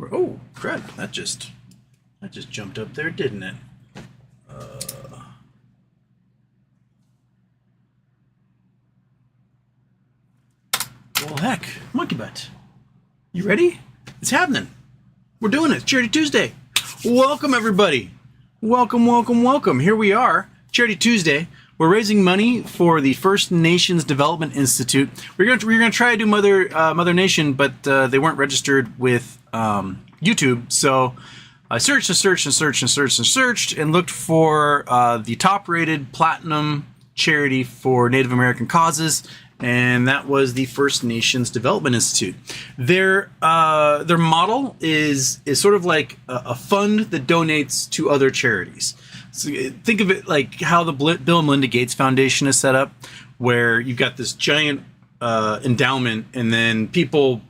Oh, crud! That just jumped up there, didn't it? Well, heck, monkey butt. You ready? It's happening. We're doing it. Charity Tuesday. Welcome, everybody. Welcome, welcome, welcome. Here we are, Charity Tuesday. We're raising money for the First Nations Development Institute. We're gonna try to do Mother Nation, but they weren't registered with YouTube. So I searched and looked for the top-rated platinum charity for Native American causes, and that was the First Nations Development Institute. Their model is sort of like a fund that donates to other charities. So think of it like how the Bill and Melinda Gates Foundation is set up, where you've got this giant endowment, and then people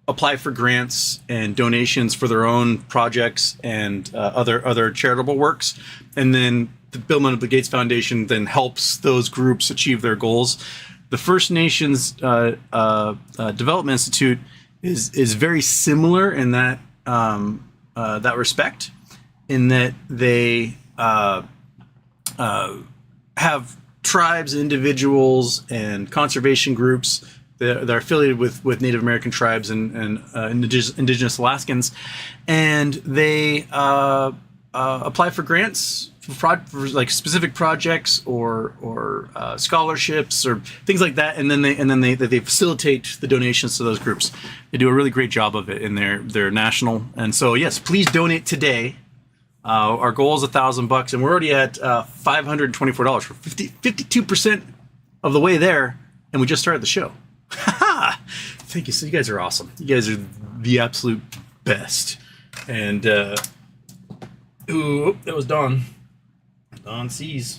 apply for grants and donations for their own projects and other charitable works, and then the Bill and Melinda Gates Foundation then helps those groups achieve their goals. The First Nations Development Institute is very similar in that respect, in that they have tribes, individuals, and conservation groups that are affiliated with Native American tribes and indigenous Alaskans, and they apply for grants for like specific projects or scholarships or things like that, and then they facilitate the donations to those groups. They do a really great job of it in their national. And so yes, please donate today. Our goal is $1,000, and we're already at $524. We're 52% of the way there, and we just started the show. Thank you. So you guys are awesome. You guys are the absolute best. And ooh, that was Dawn. Dawn sees.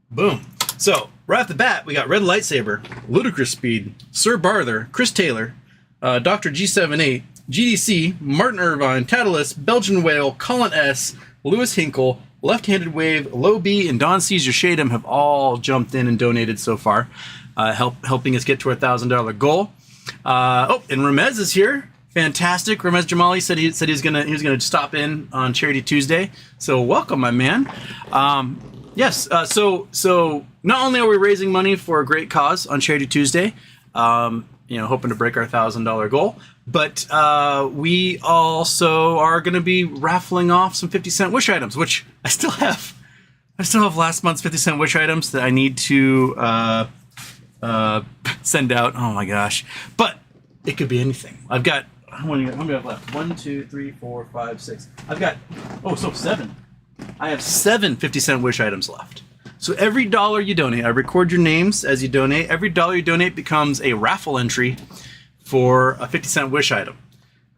Boom. So right off the bat, we got Red Lightsaber, Ludicrous Speed, Sir Barther, Chris Taylor, Dr. G78, GDC, Martin Irvine, Tatalis, Belgian Whale, Colin S., Lewis Hinkle, Left-Handed Wave, Low B, and Don Caesar Shadem have all jumped in and donated so far, helping us get to our $1,000 goal. And Ramez is here. Fantastic. Ramez Jamali said he was gonna stop in on Charity Tuesday. So welcome, my man. Yes. So not only are we raising money for a great cause on Charity Tuesday, hoping to break our $1,000 goal, but we also are going to be raffling off some 50-cent wish items, which I still have last month's 50-cent wish items that I need to send out. Oh my gosh. But it could be anything. I've got, how many do I have left? 1, 2, 3, 4, 5, 6. I've got, 7. I have 7 50-cent wish items left. So every dollar you donate, I record your names as you donate. Every dollar you donate becomes a raffle entry for a 50-cent wish item.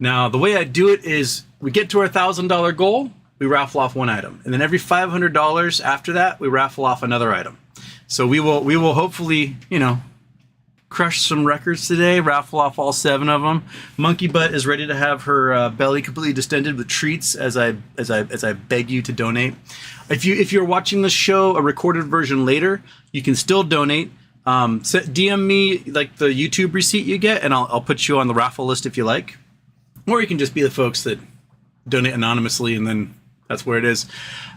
Now, the way I do it is we get to our $1,000 goal, we raffle off one item. And then every $500 after that, we raffle off another item. So we will hopefully, crush some records today, raffle off all 7 of them. Monkey Butt is ready to have her belly completely distended with treats as I beg you to donate. If you're watching the show, a recorded version later, you can still donate. DM me like the YouTube receipt you get, and I'll put you on the raffle list if you like. Or you can just be the folks that donate anonymously, and then that's where it is.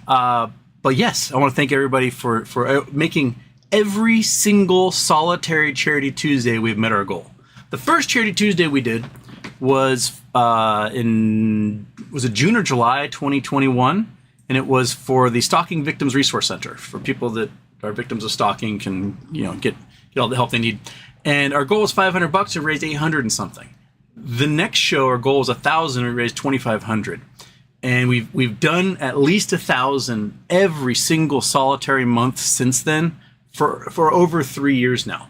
But yes, I want to thank everybody for making every single solitary Charity Tuesday we've met our goal. The first Charity Tuesday we did was June or July 2021, and it was for the Stalking Victims Resource Center, for people that are victims of stalking can get all the help they need. And our goal was $500. We raised 800 and something. The next show, our goal was 1,000. We raised 2,500. And we've done at least 1,000 every single solitary month since then for over 3 years now.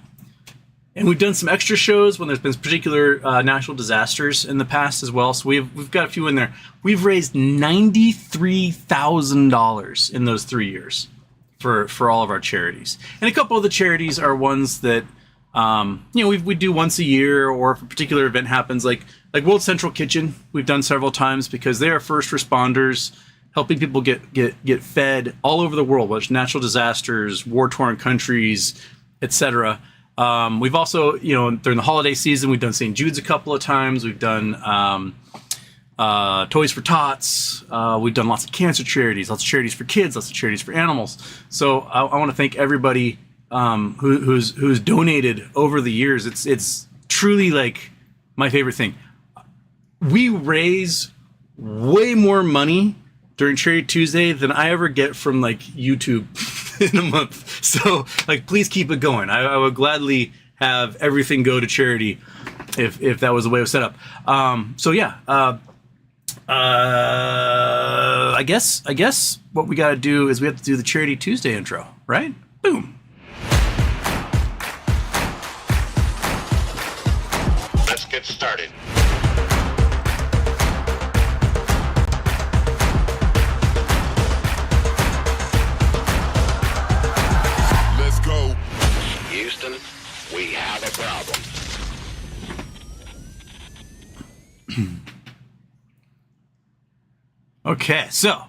And we've done some extra shows when there's been particular natural disasters in the past as well. So we've got a few in there. We've raised $93,000 in those 3 years for all of our charities. And a couple of the charities are ones that we do once a year, or if a particular event happens, like World Central Kitchen. We've done several times because they are first responders, helping people get fed all over the world, whether it's natural disasters, war-torn countries, etc. We've also, during the holiday season, we've done St. Jude's a couple of times. We've done Toys for Tots. We've done lots of cancer charities, lots of charities for kids, lots of charities for animals. So I want to thank everybody who's donated over the years. It's truly like my favorite thing. We raise way more money during Charity Tuesday than I ever get from like YouTube in a month. So like, please keep it going. I would gladly have everything go to charity if that was the way it was set up. So yeah, I guess what we got to do is we have to do the Charity Tuesday intro, right? Boom. Let's get started. Let's go. Houston, we have a problem. Okay, so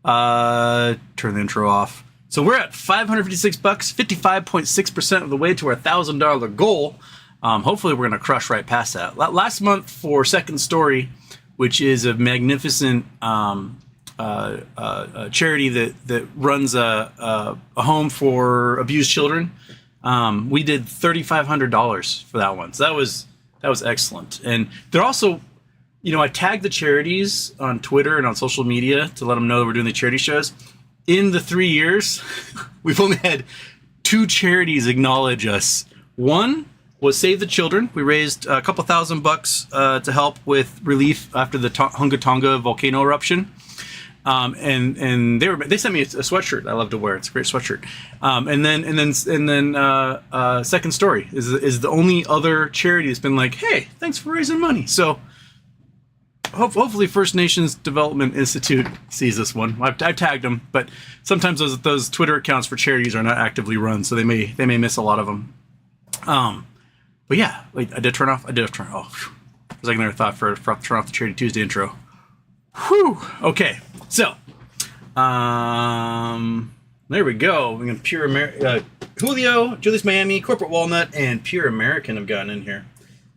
turn the intro off. So we're at $556, 55.6% of the way to our $1,000 goal. Hopefully we're going to crush right past that. Last month for Second Story, which is a magnificent charity that runs a home for abused children, we did $3,500 for that one. So that was excellent. And they're also, you know, I tagged the charities on Twitter and on social media to let them know that we're doing the charity shows. In the 3 years, we've only had 2 charities acknowledge us. One was Save the Children. We raised a couple $1,000 to help with relief after the Hunga Tonga volcano eruption. And they sent me a sweatshirt I love to wear. It's a great sweatshirt. And then Second Story is the only other charity that's been like, hey, thanks for raising money. So hopefully First Nations Development Institute sees this one. I've tagged them, but sometimes those Twitter accounts for charities are not actively run, so they may miss a lot of them. But yeah, wait, I did turn off. Whew. I was like, I never thought for turn off the Charity Tuesday intro. Whew. Okay, so there we go. We're gonna Pure American, Julio, Julius Miami, Corporate Walnut, and Pure American have gotten in here.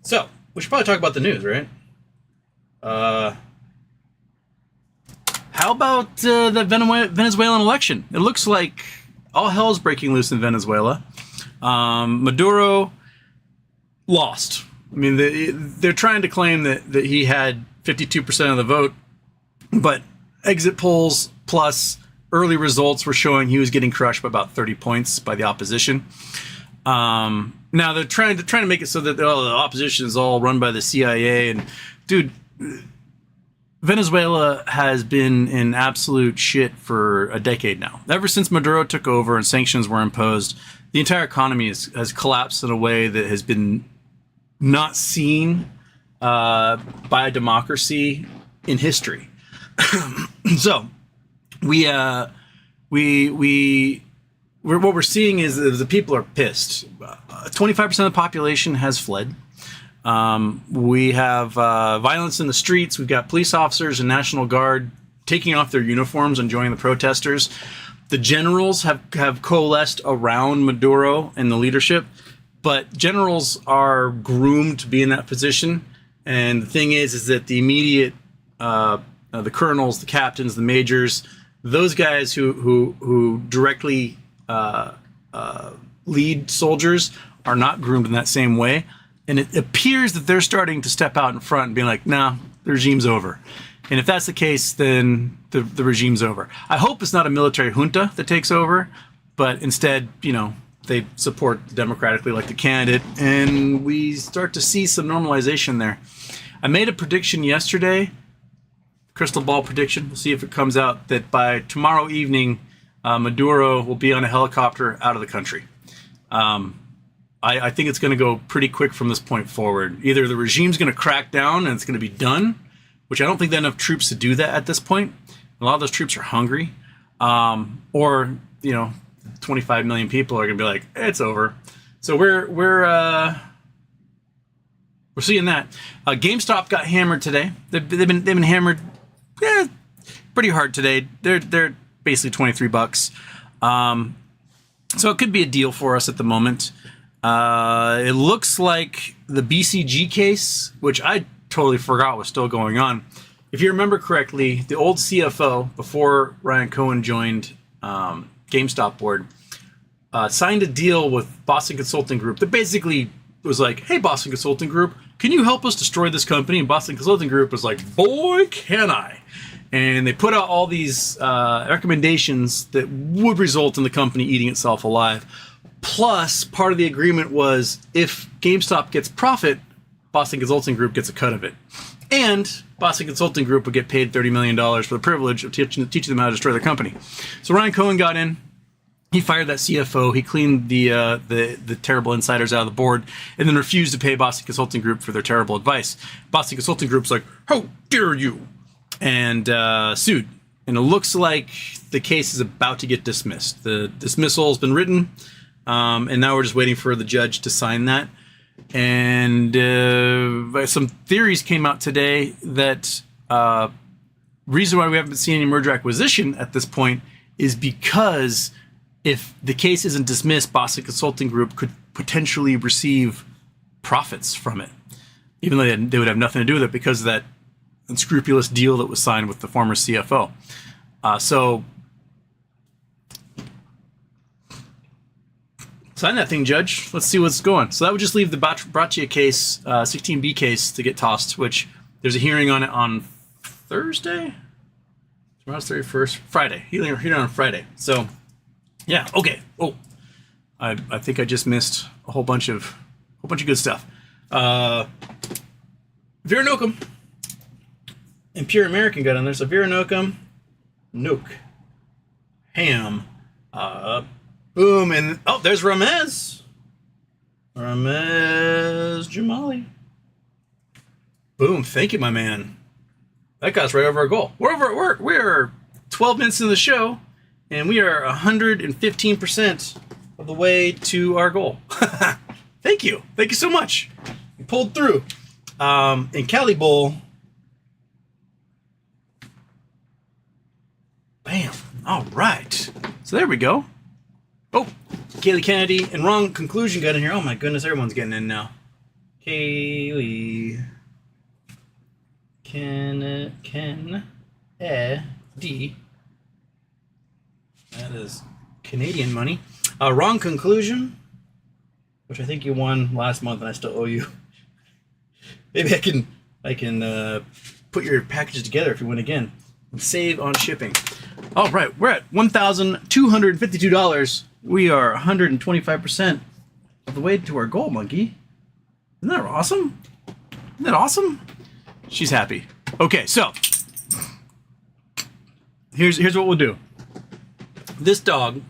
So we should probably talk about the news, right? How about the Venezuelan election? It looks like all hell's breaking loose in Venezuela. Maduro lost. I mean, they're trying to claim that he had 52% of the vote, but exit polls plus early results were showing he was getting crushed by about 30 points by the opposition. Now they're trying to make it so that the opposition is all run by the CIA. And dude, Venezuela has been in absolute shit for a decade now. Ever since Maduro took over and sanctions were imposed, the entire economy has collapsed in a way that has been not seen by a democracy in history. So what we're seeing is the people are pissed. 25% of the population has fled. We have violence in the streets. We've got police officers and National Guard taking off their uniforms and joining the protesters. The generals have coalesced around Maduro and the leadership, but generals are groomed to be in that position. And the thing is that the immediate, the colonels, the captains, the majors, those guys who directly lead soldiers are not groomed in that same way. And it appears that they're starting to step out in front and being like, nah, the regime's over. And if that's the case, then the regime's over. I hope it's not a military junta that takes over, but instead, you know, they support democratically like the candidate, and we start to see some normalization there. I made a prediction yesterday, crystal ball prediction, we'll see if it comes out, that by tomorrow evening, Maduro will be on a helicopter out of the country. I think it's going to go pretty quick from this point forward. Either the regime's going to crack down and it's going to be done, which I don't think they have enough troops to do that at this point. A lot of those troops are hungry. Or, you know, 25 million people are going to be like, it's over. So we're seeing that. GameStop got hammered today. They've been hammered pretty hard today. They're basically $23. So it could be a deal for us at the moment. It looks like the BCG case, which I totally forgot was still going on, if you remember correctly, the old CFO, before Ryan Cohen joined GameStop board, signed a deal with Boston Consulting Group that basically was like, hey, Boston Consulting Group, can you help us destroy this company? And Boston Consulting Group was like, boy, can I. And they put out all these recommendations that would result in the company eating itself alive. Plus, part of the agreement was if GameStop gets profit, Boston Consulting Group gets a cut of it. And Boston Consulting Group would get paid $30 million for the privilege of teaching them how to destroy their company. So Ryan Cohen got in. He fired that CFO. He cleaned the terrible insiders out of the board and then refused to pay Boston Consulting Group for their terrible advice. Boston Consulting Group's like, how dare you? And sued. And it looks like the case is about to get dismissed. The dismissal has been written, and now we're just waiting for the judge to sign that. And some theories came out today that reason why we haven't seen any merger acquisition at this point is because if the case isn't dismissed, Boston Consulting Group could potentially receive profits from it, even though they would have nothing to do with it because of that unscrupulous deal that was signed with the former CFO. So sign that thing, Judge. Let's see what's going. So that would just leave the Braccia case, 16B case, to get tossed, which there's a hearing on it on Thursday? Tomorrow's 31st. Friday. Hearing on Friday. So, yeah, okay. Oh, I think I just missed a whole bunch of good stuff. Veronocum and Pure American got on there. So Veronocum, Nook, Ham, boom, and oh, there's Ramez Jamali. Boom, thank you, my man. That got us right over our goal. We're 12 minutes into the show, and we are 115% of the way to our goal. Thank you so much. You pulled through. In Cali Bowl. Bam. All right. So there we go. Oh, Kaylee Kennedy and Wrong Conclusion got in here. Oh my goodness, everyone's getting in now. Kaylee Kennedy. That is Canadian money. Wrong Conclusion, which I think you won last month and I still owe you. Maybe I can put your packages together if you win again and save on shipping. All right, we're at $1,252. We are 125% of the way to our goal, monkey. Isn't that awesome? Isn't that awesome? She's happy. Okay, so here's what we'll do. This dog,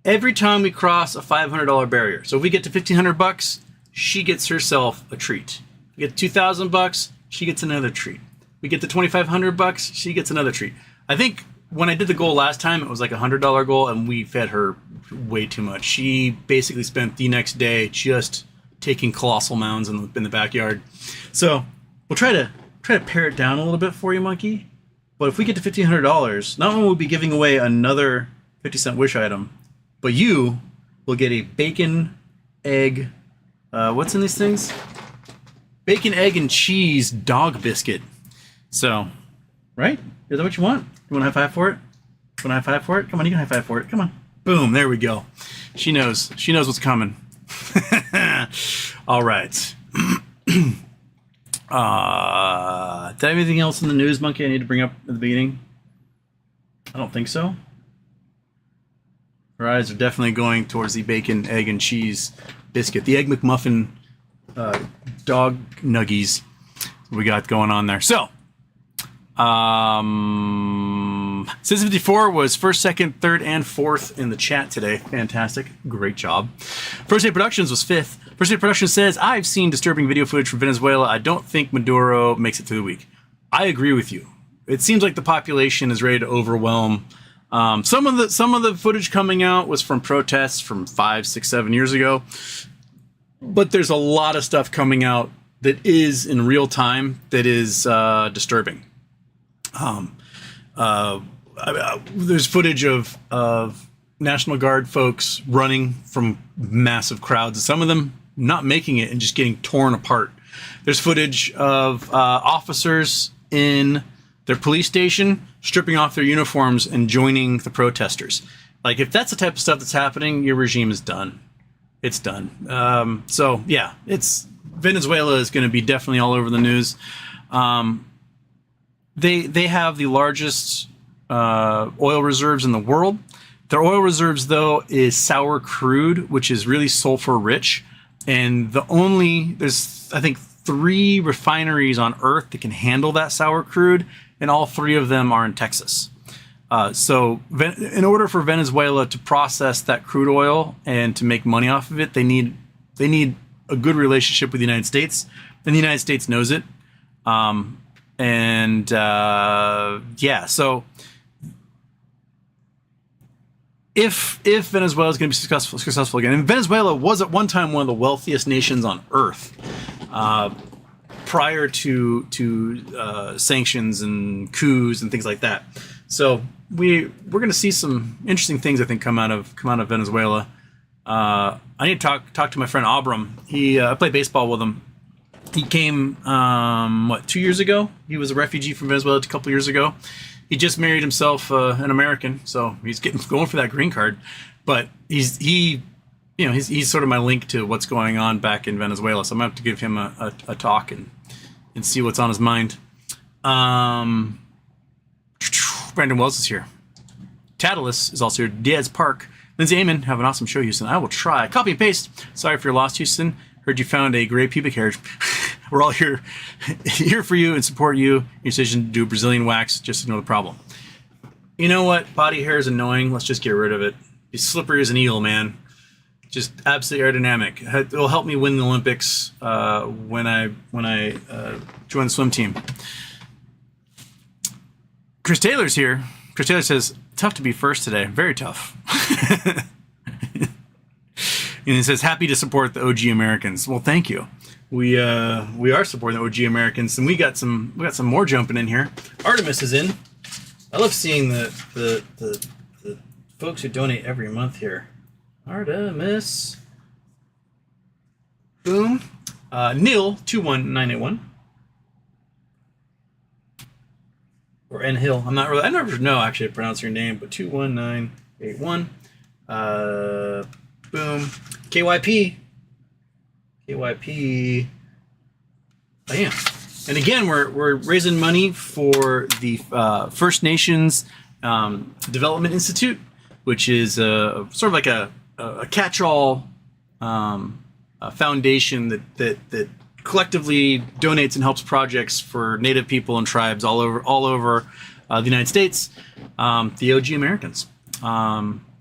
every time we cross a $500 barrier, so if we get to $1,500, she gets herself a treat. We get $2,000, she gets another treat. We get to $2,500, she gets another treat. I think when I did the goal last time, it was like a $100 goal, and we fed her way too much. She basically spent the next day just taking colossal mounds in the backyard. So we'll try to pare it down a little bit for you, monkey. But if we get to $1,500, not only will we be giving away another 50-cent wish item, but you will get a bacon, egg, what's in these things? Bacon, egg, and cheese dog biscuit. So, right? Is that what you want? You want a high five for it? You want a high five for it? Come on, you can high five for it. Come on. Boom, there we go. She knows. She knows what's coming. All right. Did I have anything else in the news, monkey, I need to bring up at the beginning? I don't think so. Her eyes are definitely going towards the bacon, egg, and cheese biscuit. The Egg McMuffin dog nuggies we got going on there. So, Citizen 54 was first, second, third, and fourth in the chat today. Fantastic. Great job. First Day Productions was fifth. First Day Productions says, I've seen disturbing video footage from Venezuela. I don't think Maduro makes it through the week. I agree with you. It seems like the population is ready to overwhelm. Some of the footage coming out was from protests from 5, 6, 7 years ago. But there's a lot of stuff coming out that is in real time that is disturbing. There's footage of National Guard folks running from massive crowds. Some of them not making it and just getting torn apart. There's footage of officers in their police station, stripping off their uniforms and joining the protesters. Like, if that's the type of stuff that's happening, your regime is done. It's done. So yeah, Venezuela is going to be definitely all over the news. They have the largest oil reserves in the world. Their oil reserves, though, is sour crude, which is really sulfur rich. And there's, I think, 3 refineries on Earth that can handle that sour crude, and all 3 of them are in Texas. So in order for Venezuela to process that crude oil and to make money off of it, they need a good relationship with the United States, and the United States knows it. So if Venezuela is going to be successful again, and Venezuela was at one time one of the wealthiest nations on Earth, prior to sanctions and coups and things like that. So we're going to see some interesting things, I think, come out of Venezuela. I need to talk to my friend Abram. I play baseball with him. He came 2 years ago. He was a refugee from Venezuela a couple years ago. He just married himself an American, so he's going for that green card. But he's sort of my link to what's going on back in Venezuela. So I'm gonna have to give him a talk and see what's on his mind. Brandon Wells is here. Tadalus is also here. Diaz Park. Lindsay Amon, have an awesome show, Houston. I will try. Copy and paste. Sorry for your loss, Houston. Heard you found a gray pubic hair. We're all here for you and support you. Your decision to do Brazilian wax. Just ignore the problem. You know what? Body hair is annoying. Let's just get rid of it. It's slippery as an eel, man. Just absolutely aerodynamic. It will help me win the Olympics when I join the swim team. Chris Taylor's here. Chris Taylor says, tough to be first today. Very tough. And he says, happy to support the OG Americans. Well, thank you. We are supporting the OG Americans, and we got some more jumping in here. Artemis is in. I love seeing the folks who donate every month here. Artemis. Boom. Neil 21981. Or N Hill. I never know actually how to pronounce your name, but 21981. Boom. KYP. Bam. And again, we're raising money for the First Nations Development Institute, which is sort of like a catch-all foundation that collectively donates and helps projects for Native people and tribes all over the United States. The OG Americans.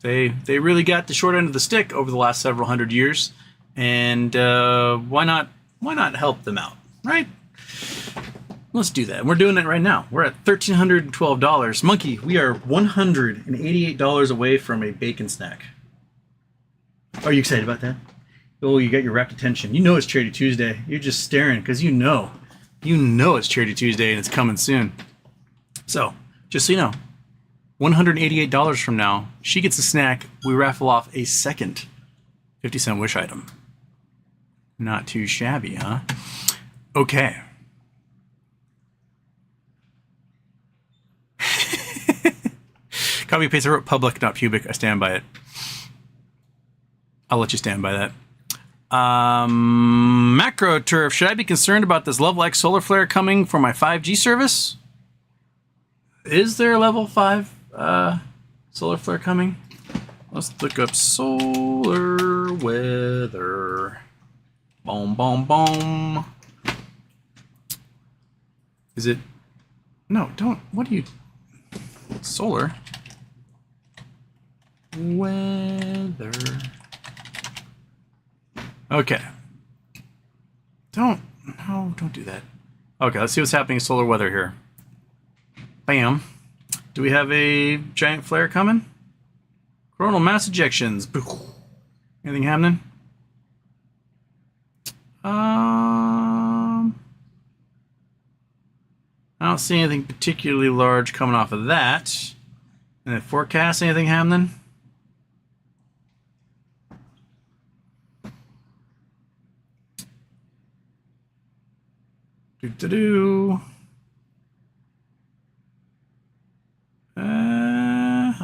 They really got the short end of the stick over the last several hundred years, and why not help them out, right? Let's do that. We're doing it right now. We're at $1,312. Monkey, we are $188 away from a bacon snack. Are you excited about that? Oh, you got your rapt attention. You know it's Charity Tuesday. You're just staring because you know it's Charity Tuesday and it's coming soon. So, just so you know, $188 from now, she gets a snack. We raffle off a second 50-cent wish item. Not too shabby, huh? Okay. Copy paste. I wrote public, not pubic. I stand by it. I'll let you stand by that. Macro Turf. Should I be concerned about this level X solar flare coming for my 5G service? Is there a level 5 solar flare coming? Let's look up solar weather. Boom, boom, boom. Is it? No, don't. What do you? Solar weather. Okay. Don't do that. Okay, let's see what's happening in solar weather here. Bam. Do we have a giant flare coming? Coronal mass ejections. Anything happening? I don't see anything particularly large coming off of that. And the forecast, anything happening? Do.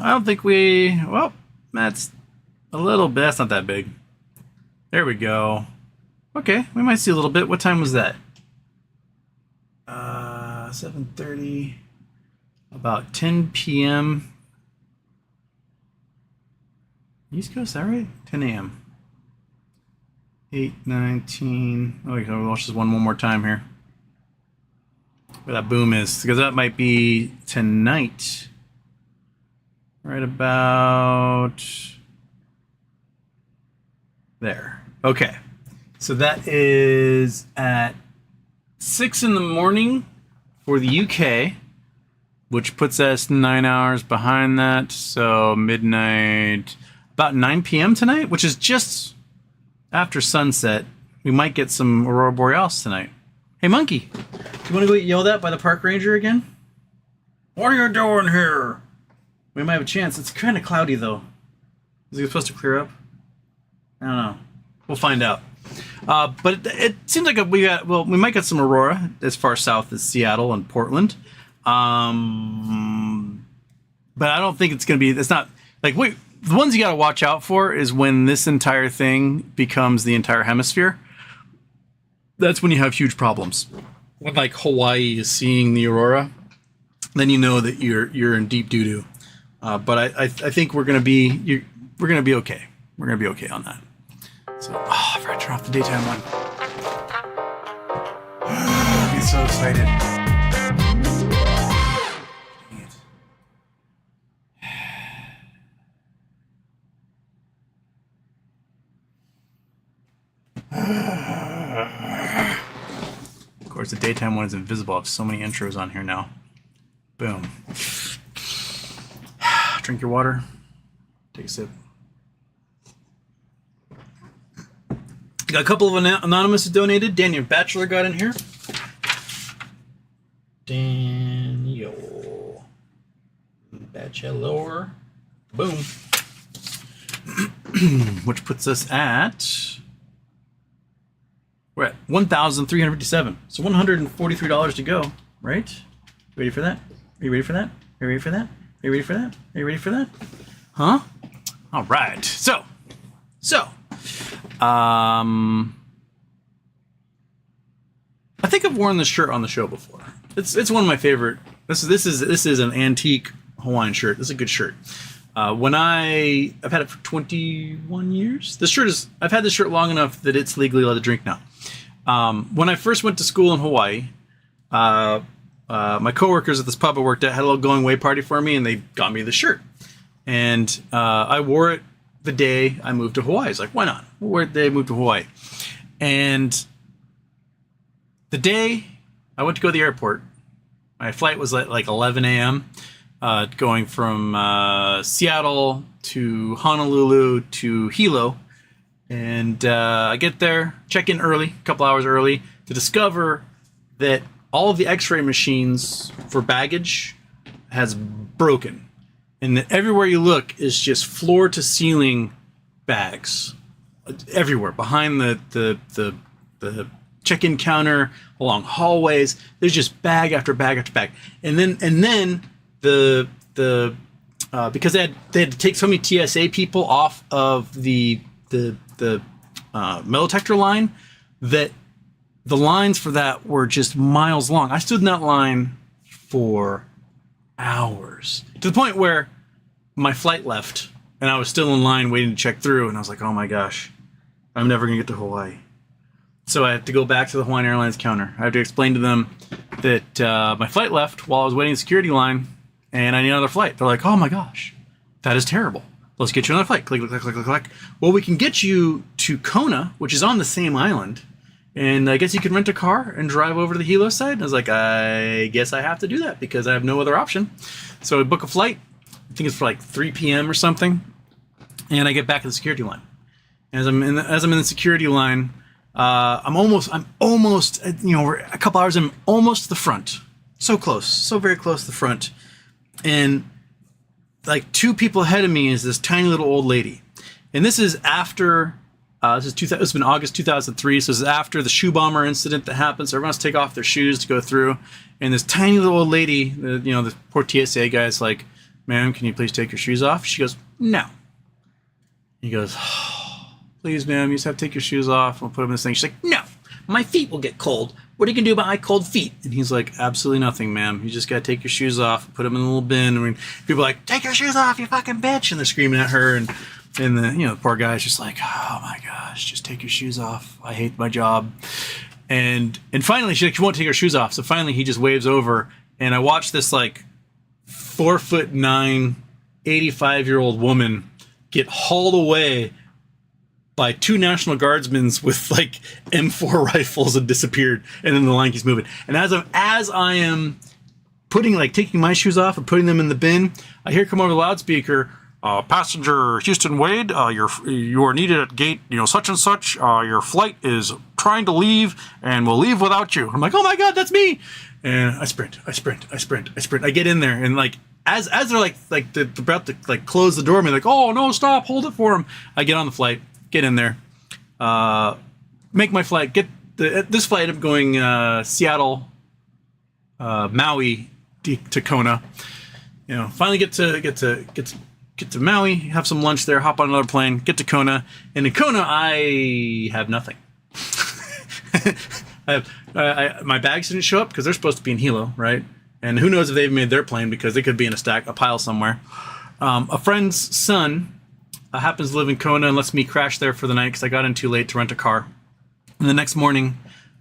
I don't think we... Well, that's a little bit. That's not that big. There we go. Okay, we might see a little bit. What time was that? 7:30. About 10 p.m. East Coast, is that right? 10 a.m. 8:19. Oh, okay, we'll watch this one more time here. Where that boom is, because that might be tonight. Right about there. Okay. So that is at 6 in the morning for the UK, which puts us 9 hours behind that. So midnight, about 9 p.m. tonight, which is just after sunset. We might get some aurora borealis tonight. Hey, monkey, do you want to go get yelled at by the park ranger again? What are you doing here? We might have a chance. It's kind of cloudy, though. Is it supposed to clear up? I don't know. We'll find out. But it seems like we might get some aurora as far south as Seattle and Portland. But I don't think it's going to be... It's not... Like, wait, the ones you got to watch out for is when this entire thing becomes the entire hemisphere. That's when you have huge problems. When, like, Hawaii is seeing the aurora, then you know that you're in deep doo-doo. But I think we're going to be... We're going to be okay. We're going to be okay on that. So, I forgot to turn off the daytime one. I'm getting so excited. Of course, the daytime one is invisible. I have so many intros on here now. Boom. Drink your water. Take a sip. Got a couple of anonymous who donated. Daniel Batchelor got in here. Daniel Batchelor. Boom. Which puts us at... We're at 1,357. So $143 to go, right? Ready for that? Are you ready for that? Are you ready for that? Are you ready for that? Are you ready for that? Huh? All right. So... I think I've worn this shirt on the show before. It's one of my favorite. This is an antique Hawaiian shirt. This is a good shirt. I've had it for 21 years. I've had this shirt long enough that it's legally allowed to drink now. When I first went to school in Hawaii, my coworkers at this pub I worked at had a little going away party for me, and they got me the shirt. And I wore it the day I moved to Hawaii. It's like, why not? We'll wear it the day I moved to Hawaii. And the day I went to go to the airport, my flight was at like 11 a.m. Going from Seattle to Honolulu to Hilo. And I get there, check in early, a couple hours early, to discover that all of the x-ray machines for baggage has broken. And that everywhere you look is just floor to ceiling bags. Everywhere. Behind the check-in counter, along hallways, there's just bag after bag after bag. And then the because they had to take so many TSA people off of the metal detector line, that the lines for that were just miles long. I stood in that line for hours, to the point where my flight left and I was still in line waiting to check through, and I was like, oh my gosh, I'm never gonna get to Hawaii. So I had to go back to the Hawaiian Airlines counter. I had to explain to them that my flight left while I was waiting in the security line and I need another flight. They're like, oh my gosh, that is terrible. Let's get you another flight. Click, click, click, click, click. Well, we can get you to Kona, which is on the same island, and I guess you can rent a car and drive over to the Hilo side. And I was like, I guess I have to do that because I have no other option. So I book a flight. I think it's for like 3 p.m. or something. And I get back to the security line. As I'm in the security line, I'm almost, we're a couple hours, I'm almost to the front. So close, so very close to the front. And like 2 people ahead of me is this tiny little old lady. And this is after, this has been August 2003, so this is after the shoe bomber incident that happened. So everyone has to take off their shoes to go through. And this tiny little old lady, the poor TSA guy's like, ma'am, can you please take your shoes off? She goes, no. He goes, oh, please, ma'am, you just have to take your shoes off. I'll put them in this thing. She's like, no, my feet will get cold. What are you going to do about my cold feet? And he's like, absolutely nothing, ma'am. You just got to take your shoes off, put them in a little bin. I mean, people are like, take your shoes off, you fucking bitch. And they're screaming at her. And the, the poor guy's just like, oh my gosh, just take your shoes off. I hate my job. And finally, she won't take her shoes off. So finally, he just waves over. And I watched this like 4'9", 85-year-old woman get hauled away by 2 National Guardsmen with like M4 rifles and disappeared. And then the line keeps moving. And as I am taking my shoes off and putting them in the bin, I hear come over the loudspeaker, passenger Houston Wade, you are needed at gate, such and such. Your flight is trying to leave and will leave without you. I'm like, oh my God, that's me. And I sprint. I get in there and like, as they're they're about to like close the door, I'm like, oh no, stop, hold it for him. I get on the flight, get in there, make my flight, this flight I'm going Seattle, Maui to Kona. Finally get to Maui, have some lunch there, hop on another plane, get to Kona, and in Kona I have nothing. My bags didn't show up because they're supposed to be in Hilo, right? And who knows if they've made their plane because they could be in a pile somewhere. A friend's son happens to live in Kona and lets me crash there for the night because I got in too late to rent a car. And the next morning,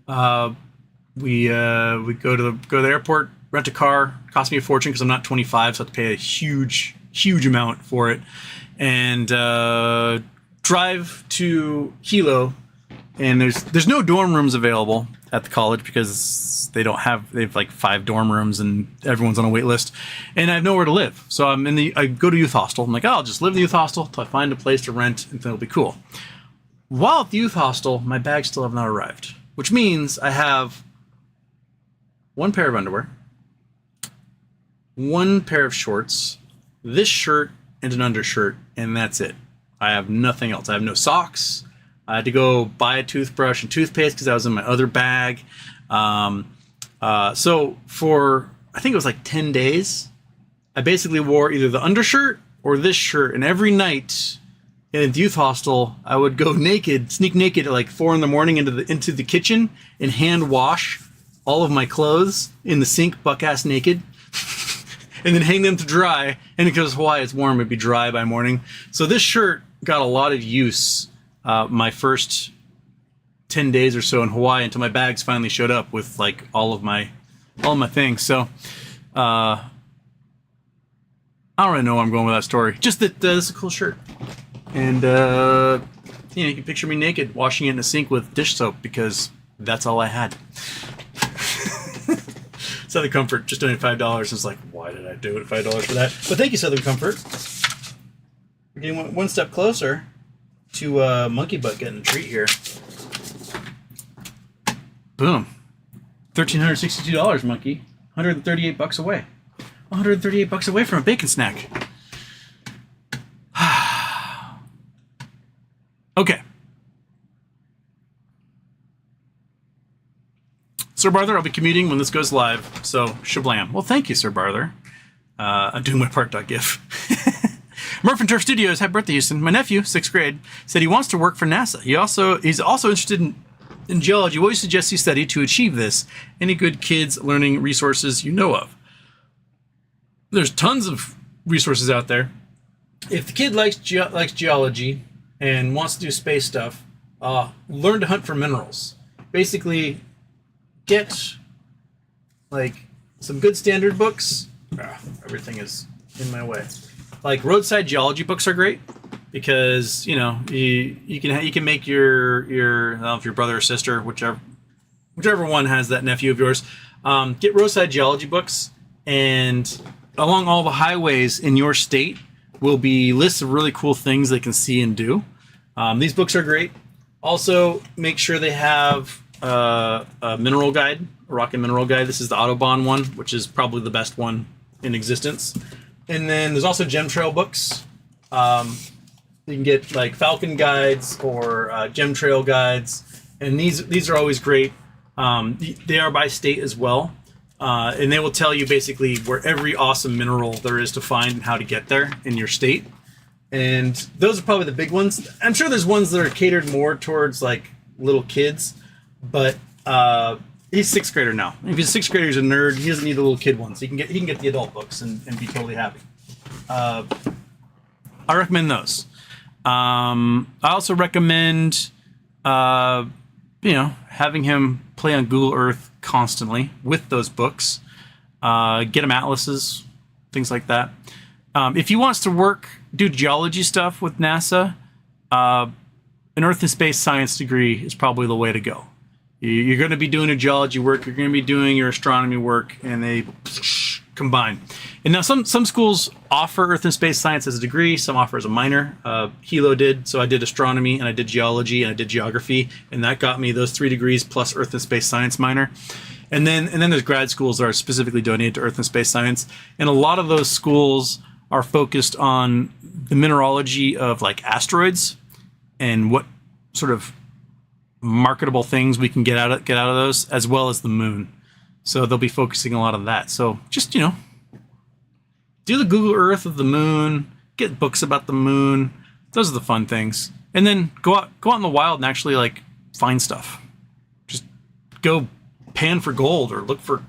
we go to the airport, rent a car. It cost me a fortune because I'm not 25, so I have to pay a huge amount for it. And drive to Hilo. And there's no dorm rooms available at the college because they have like 5 dorm rooms and everyone's on a wait list, and I have nowhere to live. So I go to youth hostel. I'm like, oh, I'll just live in the youth hostel till I find a place to rent and then it'll be cool. While at the youth hostel, my bags still have not arrived, which means I have 1 pair of underwear, 1 pair of shorts, this shirt and an undershirt, and that's it. I have nothing else. I have no socks. I had to go buy a toothbrush and toothpaste because that was in my other bag. So for, I think it was like 10 days, I basically wore either the undershirt or this shirt. And every night in the youth hostel, I would go sneak naked at like 4 in the morning into the kitchen and hand wash all of my clothes in the sink, buck-ass naked, and then hang them to dry. And because Hawaii, it's warm, it'd be dry by morning. So this shirt got a lot of use my first 10 days or so in Hawaii until my bags finally showed up with like all of my things. So I don't really know where I'm going with that story. Just that this is a cool shirt. And you can picture me naked washing it in a sink with dish soap because that's all I had. Southern Comfort just donated $5. It's like, why did I do it? $5 for that. But thank you, Southern Comfort. We're getting one step closer to Monkey Butt getting a treat here. Boom. $1,362, Monkey. $138 away. $138 away from a bacon snack. Okay. Sir Barther, I'll be commuting when this goes live, so shablam. Well, thank you, Sir Barther. I'm doing my part.gif. Murph and Turf Studios, happy birthday, Houston. My nephew, 6th grade, said he wants to work for NASA. He's also interested in geology. What do you suggest he study to achieve this? Any good kids learning resources you know of? There's tons of resources out there. If the kid likes geology and wants to do space stuff, learn to hunt for minerals. Basically, get like some good standard books. Everything is in my way. Like roadside geology books are great because you can make your I don't know if your brother or sister, whichever one has that nephew of yours, get roadside geology books, and along all the highways in your state will be lists of really cool things they can see and do. These books are great. Also, make sure they have a mineral guide, a rock and mineral guide. This is the Autobahn one, which is probably the best one in existence. And then there's also Gemtrail books. You can get like Falcon guides or Gemtrail guides, and these are always great. They are by state as well. And they will tell you basically where every awesome mineral there is to find and how to get there in your state. And those are probably the big ones. I'm sure there's ones that are catered more towards like little kids, but he's 6th grader now. If he's a 6th grader, he's a nerd. He doesn't need the little kid ones. He can get the adult books and be totally happy. I recommend those. I also recommend, having him play on Google Earth constantly with those books. Get him atlases, things like that. If he wants to do geology stuff with NASA, an Earth and Space Science degree is probably the way to go. You're going to be doing your geology work, you're going to be doing your astronomy work, and they combine. And now some schools offer Earth and Space Science as a degree, some offer as a minor. Hilo did, so I did astronomy, and I did geology, and I did geography, and that got me those 3 degrees plus Earth and Space Science minor. And then there's grad schools that are specifically donated to Earth and Space Science, and a lot of those schools are focused on the mineralogy of like asteroids and what sort of marketable things we can get out of those, as well as the moon. So they'll be focusing a lot on that. So just, do the Google Earth of the moon, get books about the moon. Those are the fun things. And then go out in the wild and actually like find stuff. Just go pan for gold or look for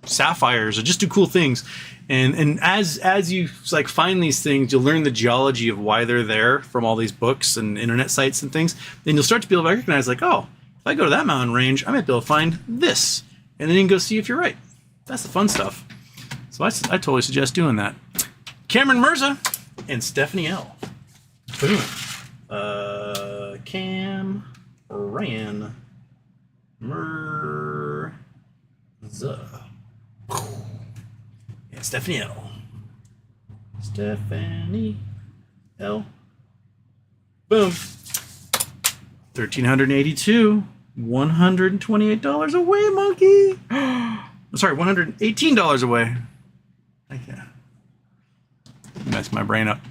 sapphires or just do cool things. And as you like find these things, you'll learn the geology of why they're there from all these books and internet sites and things. Then you'll start to be able to recognize like, oh, if I go to that mountain range, I might be able to find this. And then you can go see if you're right. That's the fun stuff. So I totally suggest doing that. Cameron Mirza and Stephanie L. Boom. Cam Ran Mirza. Yeah, Stephanie L. Stephanie L. Boom. 1,382. $128 away, monkey. Sorry, $118 away. I can't mess my brain up.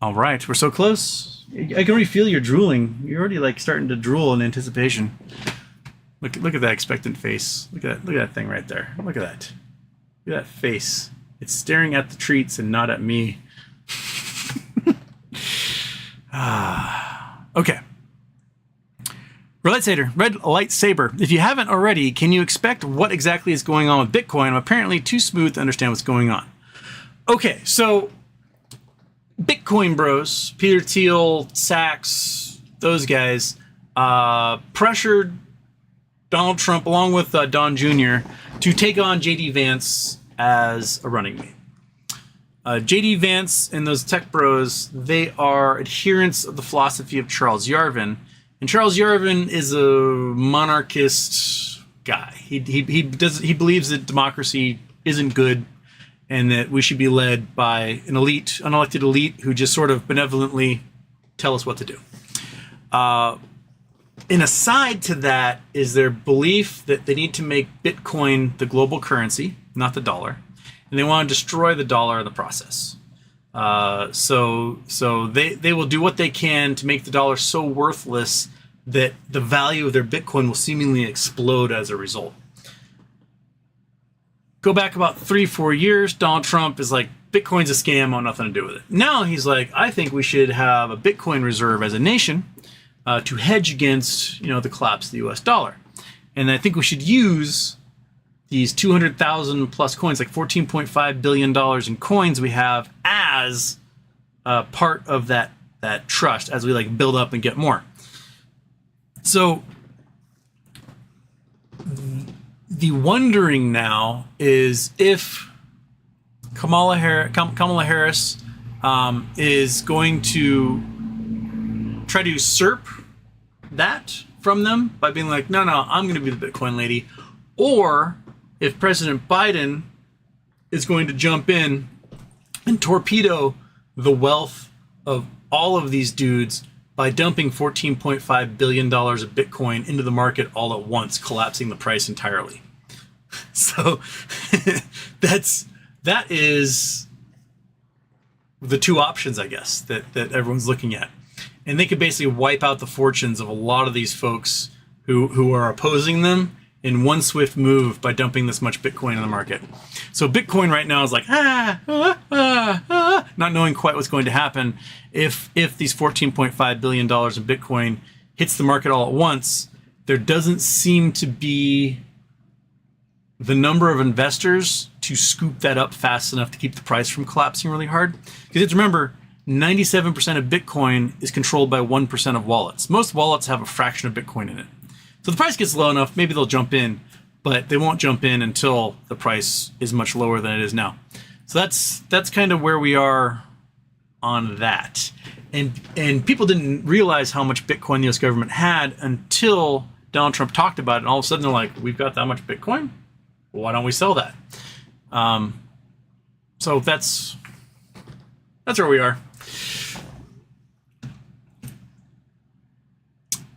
All right, we're so close. I can already feel you drooling. You're already like starting to drool in anticipation. Look at that expectant face. Look at that thing right there. Look at that. Look at that face. It's staring at the treats and not at me. Okay. Red lightsaber. If you haven't already, can you expect what exactly is going on with Bitcoin? I'm apparently too smooth to understand what's going on. Okay, so Bitcoin bros, Peter Thiel, Sachs, those guys, pressured Donald Trump along with Don Jr. to take on J.D. Vance as a running mate. J.D. Vance and those tech bros, they are adherents of the philosophy of Charles Yarvin. And Charles Yarvin is a monarchist guy. He believes that democracy isn't good and that we should be led by an unelected elite who just sort of benevolently tell us what to do. An aside to that is their belief that they need to make Bitcoin the global currency, not the dollar, and they want to destroy the dollar in the process. So they will do what they can to make the dollar so worthless that the value of their Bitcoin will seemingly explode as a result. Go back about 3-4 years, Donald Trump is like, Bitcoin's a scam, I want nothing to do with it. Now he's like, I think we should have a Bitcoin reserve as a nation to hedge against, the collapse of the US dollar. And I think we should use these 200,000 plus coins, like $14.5 billion in coins we have as part of that trust as we like build up and get more. So the wondering now is if Kamala Harris is going to try to usurp that from them by being like, no, I'm going to be the Bitcoin lady, or if President Biden is going to jump in and torpedo the wealth of all of these dudes by dumping $14.5 billion of Bitcoin into the market all at once, collapsing the price entirely. So that is the two options, I guess, that everyone's looking at. And they could basically wipe out the fortunes of a lot of these folks who are opposing them in one swift move by dumping this much Bitcoin in the market. So Bitcoin right now is like, not knowing quite what's going to happen. If these $14.5 billion in Bitcoin hits the market all at once, there doesn't seem to be the number of investors to scoop that up fast enough to keep the price from collapsing really hard. Because you have to remember, 97% of Bitcoin is controlled by 1% of wallets. Most wallets have a fraction of Bitcoin in it. So the price gets low enough, maybe they'll jump in, but they won't jump in until the price is much lower than it is now. So that's kind of where we are on that. And people didn't realize how much Bitcoin the US government had until Donald Trump talked about it, and all of a sudden they're like, we've got that much Bitcoin? Well, why don't we sell that? So that's where we are.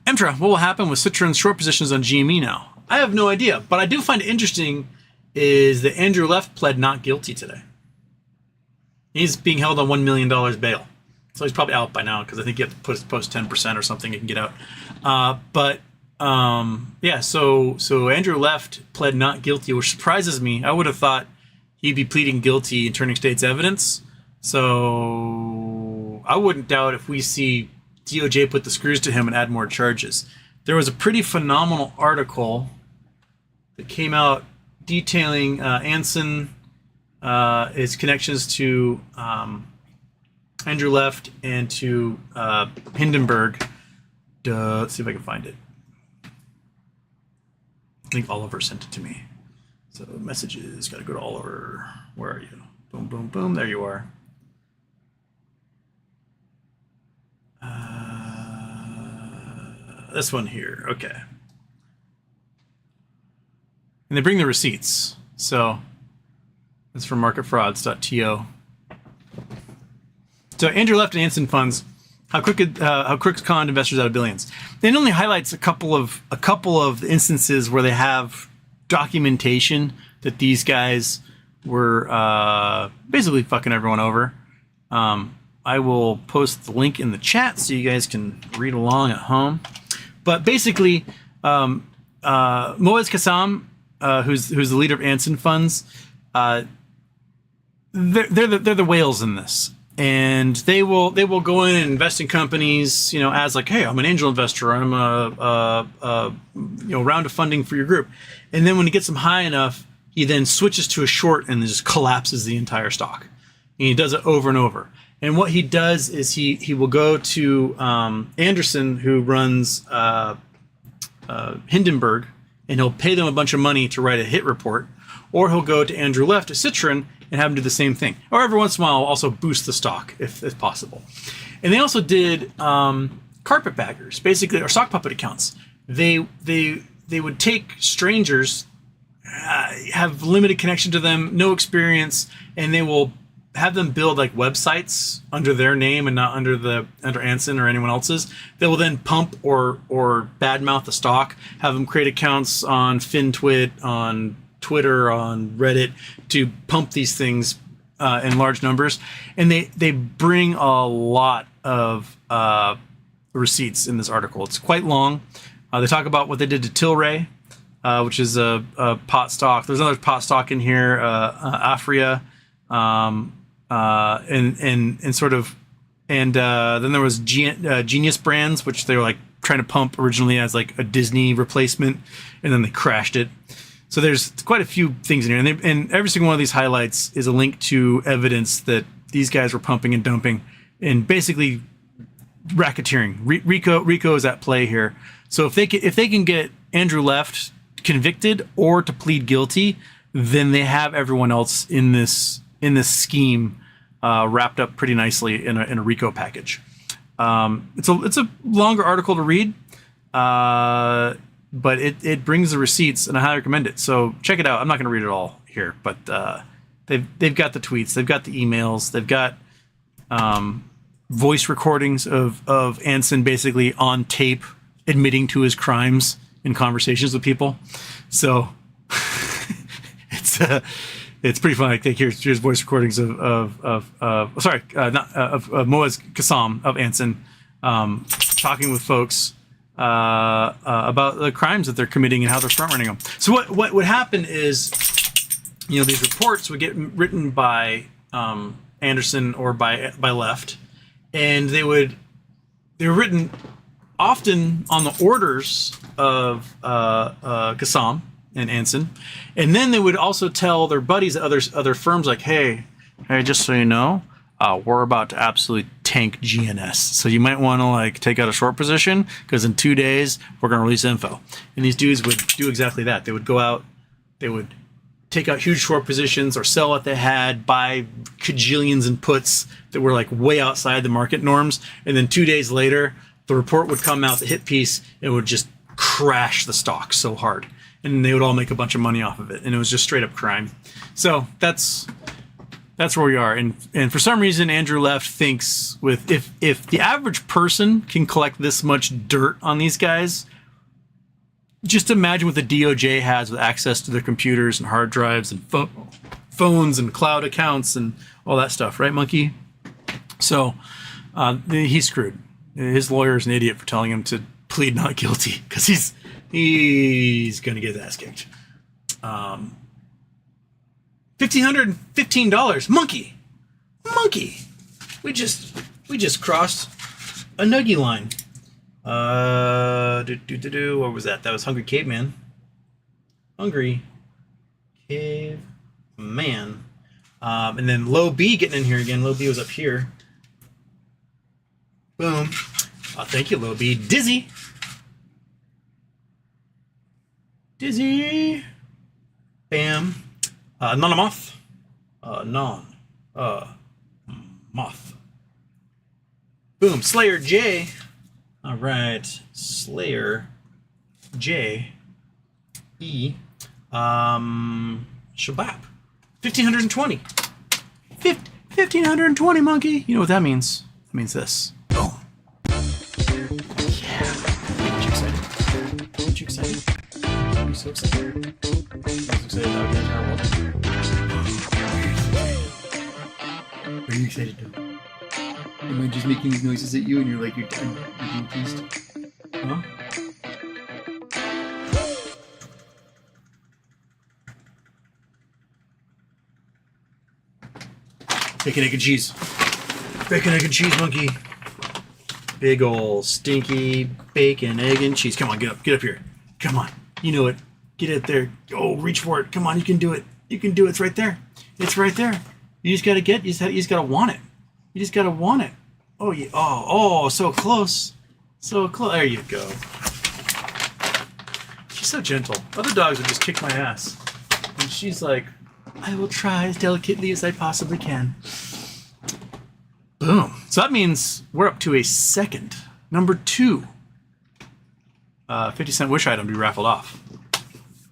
Emtra, what will happen with Citron's short positions on GME now? I have no idea, but I do find it interesting is that Andrew Left pled not guilty today. He's being held on $1 million bail. So he's probably out by now because I think you have to post 10% or something, you can get out. Yeah, so Andrew Left pled not guilty, which surprises me. I would have thought he'd be pleading guilty and turning state's evidence. So I wouldn't doubt if we see DOJ put the screws to him and add more charges. There was a pretty phenomenal article that came out detailing Anson, his connections to Andrew Left and to Hindenburg. Let's see if I can find it. I think Oliver sent it to me. So messages, got to go to Oliver. Where are you? Boom, boom, boom. There you are. This one here. Okay. And they bring the receipts. So it's from marketfrauds.to. So Andrew Left and Anson funds, how crooks conned investors out of billions. It only highlights a couple of the instances where they have documentation that these guys were basically fucking everyone over. I will post the link in the chat so you guys can read along at home. But basically, Moaz Kassam, who's the leader of Anson Funds, they're the whales in this, and they will go in and invest in companies, as like, hey, I'm an angel investor, I'm a round of funding for your group, and then when he gets them high enough, he then switches to a short and just collapses the entire stock, and he does it over and over. And what he does is he will go to Anderson, who runs Hindenburg, and he'll pay them a bunch of money to write a hit report, or he'll go to Andrew Left at Citron and have him do the same thing. Or every once in a while, also boost the stock if possible. And they also did carpetbaggers, basically, or sock puppet accounts. They would take strangers, have limited connection to them, no experience, and they will have them build like websites under their name and not under Anson or anyone else's. They will then pump or badmouth the stock, have them create accounts on FinTwit, on Twitter, on Reddit to pump these things in large numbers. And they bring a lot of receipts in this article. It's quite long. They talk about what they did to Tilray, which is a pot stock. There's another pot stock in here, Afria. Then there was Genius Brands, which they were like trying to pump originally as like a Disney replacement, and then they crashed it. So there's quite a few things in here, and every single one of these highlights is a link to evidence that these guys were pumping and dumping, and basically racketeering. RICO is at play here. So if they can get Andrew Left convicted or to plead guilty, then they have everyone else in this scheme wrapped up pretty nicely in a RICO package. It's a longer article to read, but it brings the receipts, and I highly recommend it. So check it out. I'm not going to read it all here, but they've got the tweets, they've got the emails, they've got voice recordings of Anson basically on tape admitting to his crimes in conversations with people. So it's pretty fun. Like, here's voice recordings of Moaz Kassam of Anson talking with folks about the crimes that they're committing and how they're front running them. So what would happen is, these reports would get written by Anderson or by Left, and they were written often on the orders of Kassam and Anson, and then they would also tell their buddies at other firms like, hey, just so you know, we're about to absolutely tank GNS, so you might want to take out a short position because in 2 days we're going to release info. And these dudes would do exactly that. They would go out, they would take out huge short positions or sell what they had, buy cajillions in puts that were way outside the market norms, and then 2 days later the report would come out, the hit piece, and would just crash the stock so hard, and they would all make a bunch of money off of it, and it was just straight up crime. So that's where we are. And for some reason, Andrew Left thinks if the average person can collect this much dirt on these guys, just imagine what the DOJ has with access to their computers and hard drives and phones and cloud accounts and all that stuff, right, Monkey? So he's screwed. His lawyer is an idiot for telling him to plead not guilty because he's going to get his ass kicked. $1,515. Monkey. We just crossed a nuggy line. What was that? That was Hungry Caveman. Hungry Caveman. And then Low B getting in here again. Low B was up here. Boom. Thank you, Low B. Dizzy. Bam. Nonamoth. Moth. Boom. Slayer J. All right. Slayer J. E. Shabab. 1,520. 1,520, Monkey. You know what that means? That means this. Boom. Yeah. Aren't you excited? Are you so excited? I'm so excited about getting our world. Are you excited though? Am I just making these noises at you and you're being pleased? Huh? Bacon, egg, and cheese. Bacon, egg, and cheese, Monkey. Big ol' stinky bacon, egg, and cheese. Come on, get up here. Come on. You know it. Get it there. Oh, reach for it. Come on, you can do it. You can do it. It's right there. It's right there. You just gotta you just gotta want it. You just gotta want it. Oh, yeah. Oh, so close. So close. There you go. She's so gentle. Other dogs would just kick my ass. And she's like, I will try as delicately as I possibly can. Boom. So that means we're up to a second. Number 2. 50-cent wish item to be raffled off.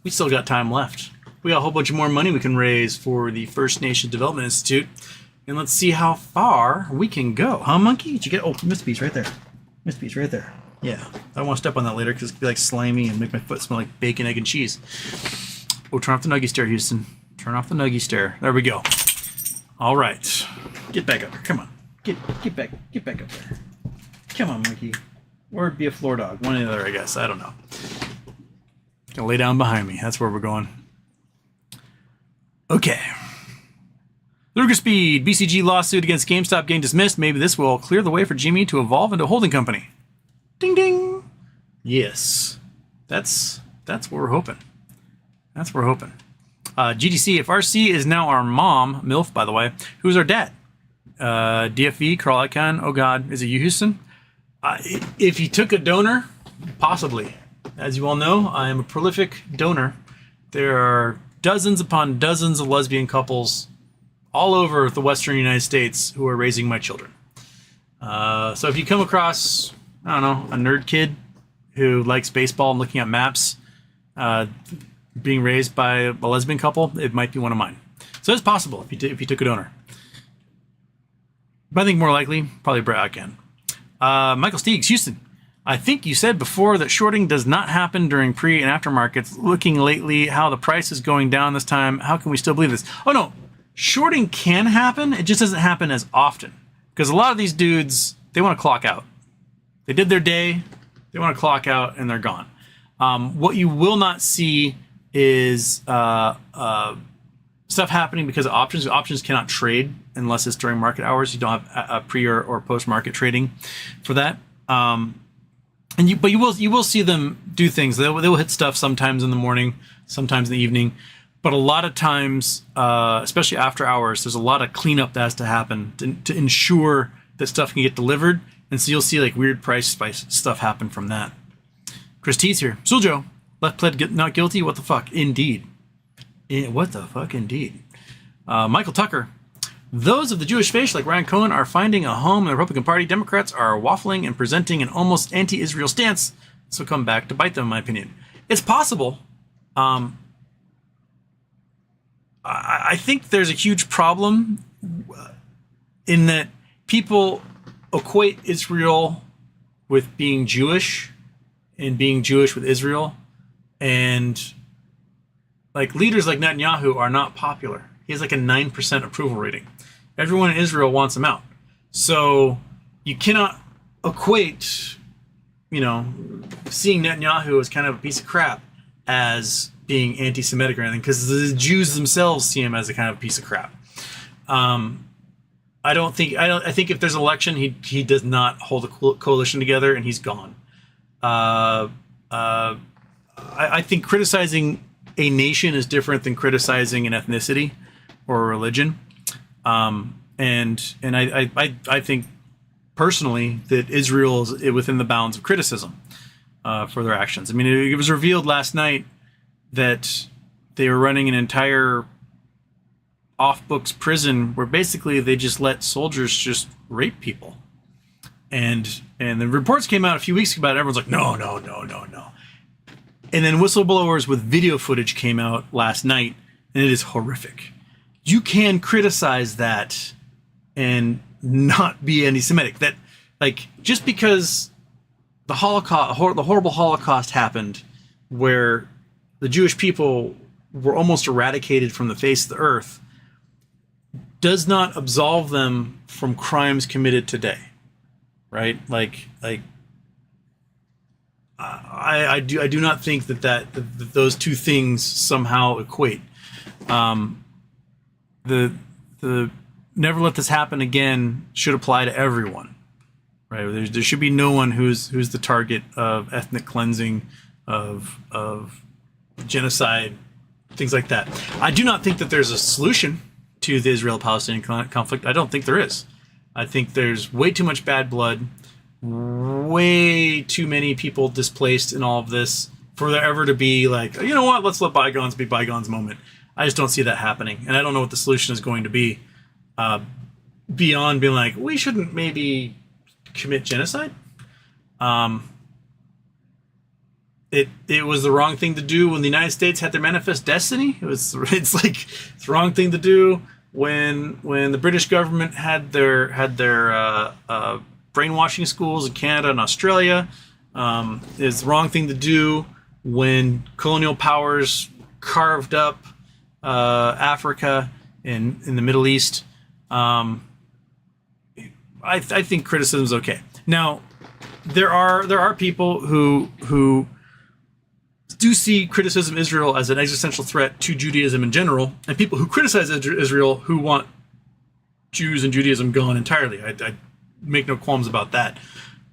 We still got time left. We got a whole bunch of more money we can raise for the First Nation Development Institute. And let's see how far we can go. Huh, Monkey? Did you get... Oh, missed piece right there. Missed piece right there. Yeah. I don't want to step on that later because it could be slimy and make my foot smell like bacon, egg, and cheese. Oh, turn off the nuggy stare, Houston. Turn off the nuggy stare. There we go. All right. Get back up here. Come on. Get back up there. Come on, Monkey. Or be a floor dog. One or the other, I guess. I don't know. Gonna lay down behind me. That's where we're going. Okay. Lucas Speed. BCG lawsuit against GameStop getting dismissed. Maybe this will clear the way for Jimmy to evolve into a holding company. Ding ding. Yes. That's what we're hoping. That's what we're hoping. GDC. If RC is now our mom, MILF, by the way, who's our dad? DFV, Carl Icahn. Oh, God. Is it you, Houston? If he took a donor, possibly. As you all know, I am a prolific donor. There are dozens upon dozens of lesbian couples all over the western United States who are raising my children. So if you come across, I don't know, a nerd kid who likes baseball and looking at maps, being raised by a lesbian couple, it might be one of mine. So it's possible if you took a donor. But I think more likely, probably Brett Icahn. Michael Steegs, Houston. I think you said before that shorting does not happen during pre and aftermarkets. Looking lately, how the price is going down this time, how can we still believe this? Oh no, shorting can happen. It just doesn't happen as often because a lot of these dudes, they want to clock out. They did their day. They want to clock out and they're gone. What you will not see is stuff happening because of options. Options cannot trade unless it's during market hours. You don't have a pre or post market trading for that. But you will see them do things. They will hit stuff sometimes in the morning, sometimes in the evening. But a lot of times, especially after hours, there's a lot of cleanup that has to happen to ensure that stuff can get delivered. And so you'll see like weird price spice stuff happen from that. Chris T's here. Suljo, left pled not guilty. What the fuck? Indeed. What the fuck? Indeed. Michael Tucker. Those of the Jewish faith, like Ryan Cohen, are finding a home in the Republican Party. Democrats are waffling and presenting an almost anti-Israel stance. This will come back to bite them, in my opinion. It's possible. I think there's a huge problem in that people equate Israel with being Jewish and being Jewish with Israel. And like leaders like Netanyahu are not popular. He has like a 9% approval rating. Everyone in Israel wants him out. So you cannot equate, seeing Netanyahu as kind of a piece of crap as being anti-Semitic or anything, because the Jews themselves see him as a kind of piece of crap. I think if there's an election, he does not hold a coalition together and he's gone. I think criticizing a nation is different than criticizing an ethnicity or a religion. And I think personally that Israel is within the bounds of criticism for their actions. I mean, it was revealed last night that they were running an entire off-books prison where basically they just let soldiers just rape people. And the reports came out a few weeks ago about it. Everyone's like, no. And then whistleblowers with video footage came out last night, and it is horrific. You can criticize that and not be anti-Semitic. That, like, just because the Holocaust, the horrible Holocaust happened, where the Jewish people were almost eradicated from the face of the earth, does not absolve them from crimes committed today, right? I do not think that those two things somehow equate. The never let this happen again should apply to everyone, right? There should be no one who's the target of ethnic cleansing, of genocide, things like that. I do not think that there's a solution to the Israel-Palestinian conflict. I don't think there is. I think there's way too much bad blood, way too many people displaced in all of this for there ever to be like, you know what, let's let bygones be bygones moment. I just don't see that happening. And I don't know what the solution is going to be beyond being like, we shouldn't maybe commit genocide. It was the wrong thing to do when the United States had their manifest destiny. It's the wrong thing to do when the British government had their brainwashing schools in Canada and Australia. It's the wrong thing to do when colonial powers carved up Africa in the Middle East. I think criticism is okay. Now, there are people who do see criticism of Israel as an existential threat to Judaism in general, and people who criticize Israel who want Jews and Judaism gone entirely. I make no qualms about that.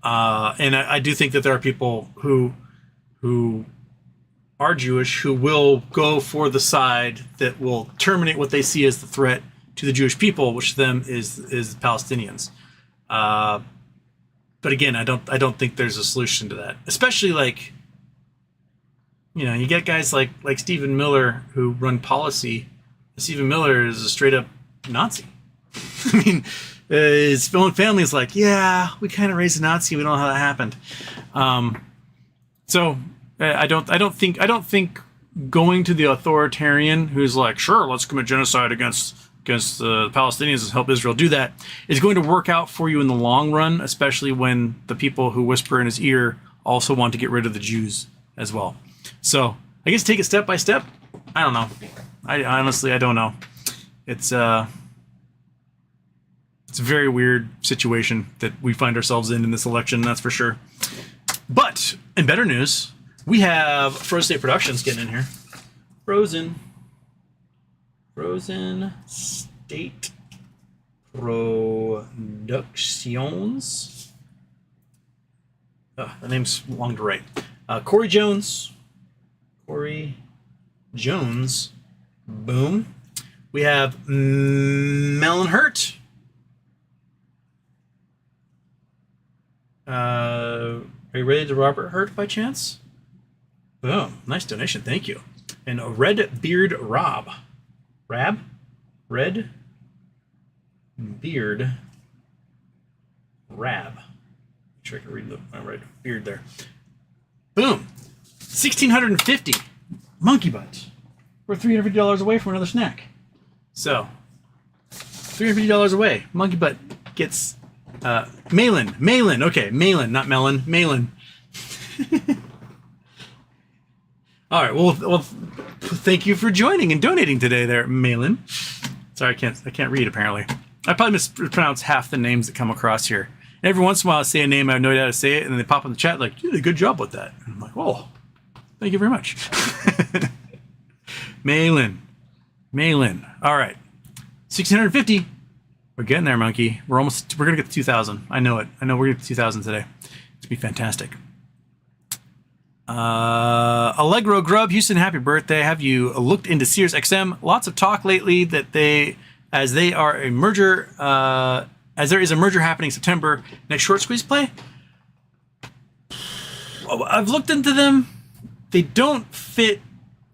And I do think that there are people who are Jewish who will go for the side that will terminate what they see as the threat to the Jewish people, which to them is Palestinians. But again, I don't think there's a solution to that, especially like, you get guys like Stephen Miller who run policy. Stephen Miller is a straight up Nazi. I mean, his own family is like, yeah, we kind of raised a Nazi. We don't know how that happened. So I don't think going to the authoritarian who's like, sure, let's commit genocide against the Palestinians and help Israel do that is going to work out for you in the long run, especially when the people who whisper in his ear also want to get rid of the Jews as well. So I guess take it step by step. I don't know. I honestly don't know. It's a very weird situation that we find ourselves in this election. That's for sure. But in better news, we have Frozen State Productions getting in here. Frozen State Productions. The name's long to write. Corey Jones. Boom. We have Melon Hurt. Are you ready to Robert Hurt by chance? Boom. Nice donation. Thank you. And a Red Beard Rob. Red Beard Rab. Make sure I can read the right beard there. Boom. 1,650. Monkey butt. We're $350 away from another snack. So, $350 away. Monkey butt gets Malin. Okay, Malin, not melon. Malin. All right. Well, thank you for joining and donating today, there, Malin. Sorry, I can't read apparently. I probably mispronounce half the names that come across here. And every once in a while, I say a name, I have no idea how to say it, and then they pop in the chat like, "You did a good job with that." And I'm like, "Oh, thank you very much." Malin. All right. 1,650. We're getting there, monkey. We're gonna get to 2,000. I know it. We're gonna get to 2,000 today. It's gonna be fantastic. Allegro Grub, Houston, happy birthday. Have you looked into Sirius XM? Lots of talk lately that there is a merger happening in September. Next short squeeze play? I've looked into them. They don't fit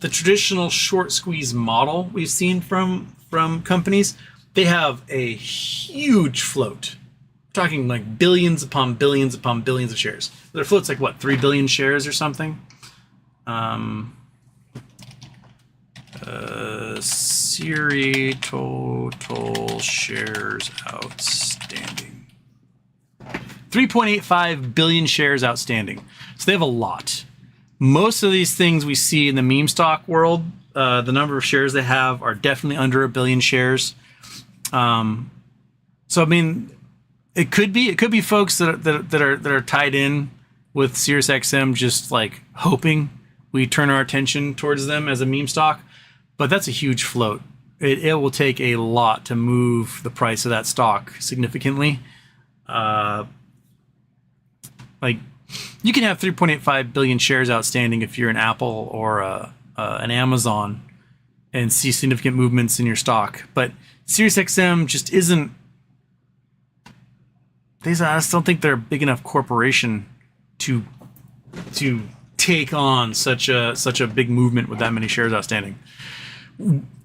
the traditional short squeeze model we've seen from companies. They have a huge float. We're talking like billions upon billions upon billions of shares. Their float's like what, 3 billion shares or something? Siri total shares outstanding. 3.85 billion shares outstanding. So they have a lot. Most of these things we see in the meme stock world, the number of shares they have are definitely under 1 billion shares. So I mean, it could be folks that are tied in with SiriusXM, just like hoping we turn our attention towards them as a meme stock. But that's a huge float. It will take a lot to move the price of that stock significantly. Like you can have 3.85 billion shares outstanding if you're an Apple or an Amazon and see significant movements in your stock. But SiriusXM just isn't. I just don't think they're a big enough corporation to take on such a big movement with that many shares outstanding.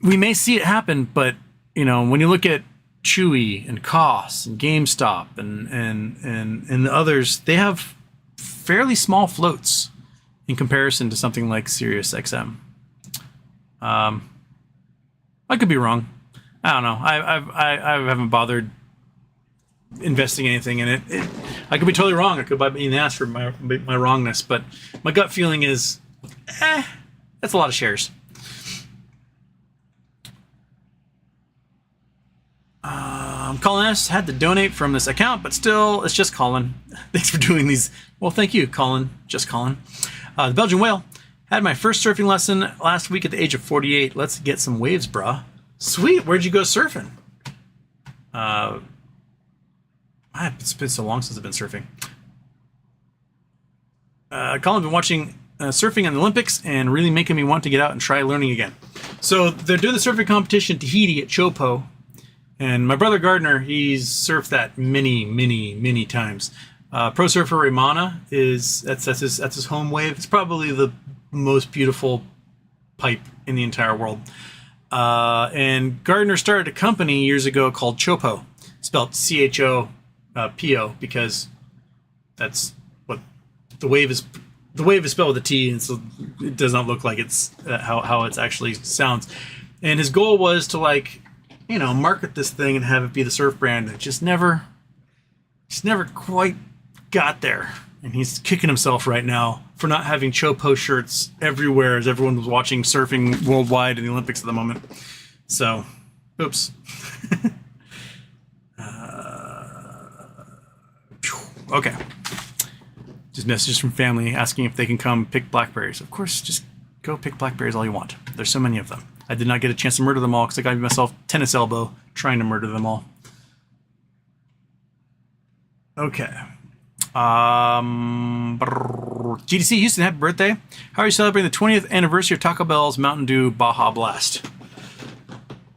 We may see it happen, but you know, when you look at Chewy and Koss and GameStop and the others, they have fairly small floats in comparison to something like SiriusXM. I could be wrong. I don't know. I haven't bothered investing anything in it. I could be totally wrong. I could be being asked for my wrongness, but my gut feeling is, that's a lot of shares. Colin S. had to donate from this account, but still, it's just Colin. Thanks for doing these. Well, thank you, Colin. Just Colin. The Belgian Whale. Had my first surfing lesson last week at the age of 48. Let's get some waves, brah. Sweet. Where'd you go surfing? It's been so long since I've been surfing. Colin's been watching surfing on the Olympics and really making me want to get out and try learning again. So they're doing the surfing competition in Tahiti at Chopo. And my brother Gardner, he's surfed that many times. Pro surfer Raymana that's his home wave. It's probably the most beautiful pipe in the entire world. And Gardner started a company years ago called Chopo, spelled CHOPO, because that's what the wave is. The wave is spelled with a T, and so it does not look like it's how it actually sounds. And his goal was to market this thing and have it be the surf brand. It just never quite got there. And he's kicking himself right now for not having Chopo shirts everywhere as everyone was watching surfing worldwide in the Olympics at the moment. So, oops. Okay. Just messages from family asking if they can come pick blackberries. Of course, just go pick blackberries all you want. There's so many of them. I did not get a chance to murder them all because I got myself tennis elbow trying to murder them all. Okay. GDC Houston, happy birthday. How are you celebrating the 20th anniversary of Taco Bell's Mountain Dew Baja Blast?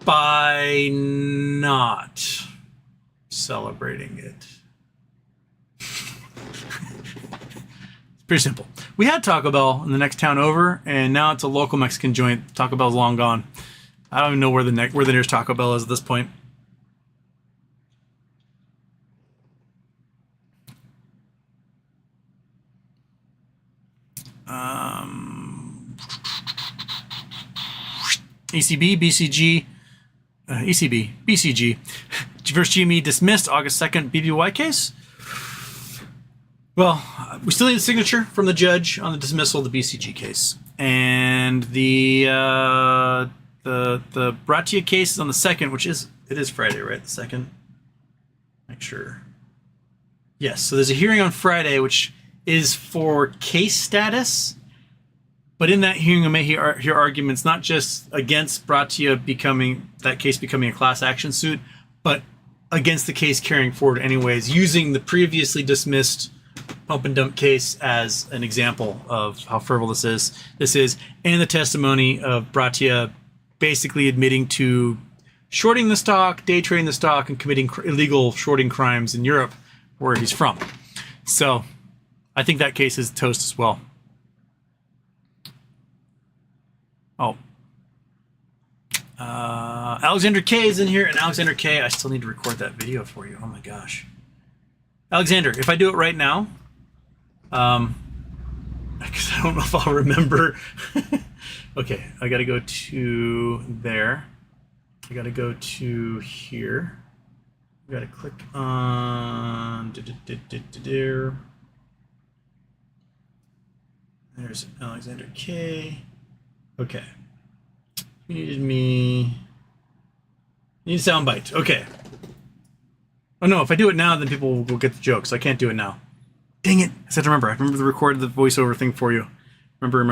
By not celebrating it. It's pretty simple. We had Taco Bell in the next town over, and now it's a local Mexican joint. Taco Bell's long gone. I don't even know where the nearest Taco Bell is at this point. ECB, BCG, ECB, BCG versus GME dismissed August 2nd BBY case. Well, we still need a signature from the judge on the dismissal of the BCG case, and the Bratia case is on the 2nd, which is Friday, right? The 2nd. Make sure. Yes. So there's a hearing on Friday, which is for case status. But in that hearing, I may hear arguments not just against Bratia becoming a class action suit, but against the case carrying forward anyways, using the previously dismissed pump and dump case as an example of how frivolous this is, and the testimony of Bratia basically admitting to shorting the stock, day trading the stock, and committing illegal shorting crimes in Europe, where he's from. So I think that case is toast as well. Oh. Alexander K is in here, and Alexander K, I still need to record that video for you. Oh my gosh. Alexander, if I do it right now, because I don't know if I'll remember. Okay, I gotta go to there. I gotta go to here. I gotta click on there. There's Alexander K. Okay. You needed me. You need a soundbite. Okay. Oh no, if I do it now, then people will get the joke, so I can't do it now. Dang it. I said to remember. I remember to record the voiceover thing for you. Remember. All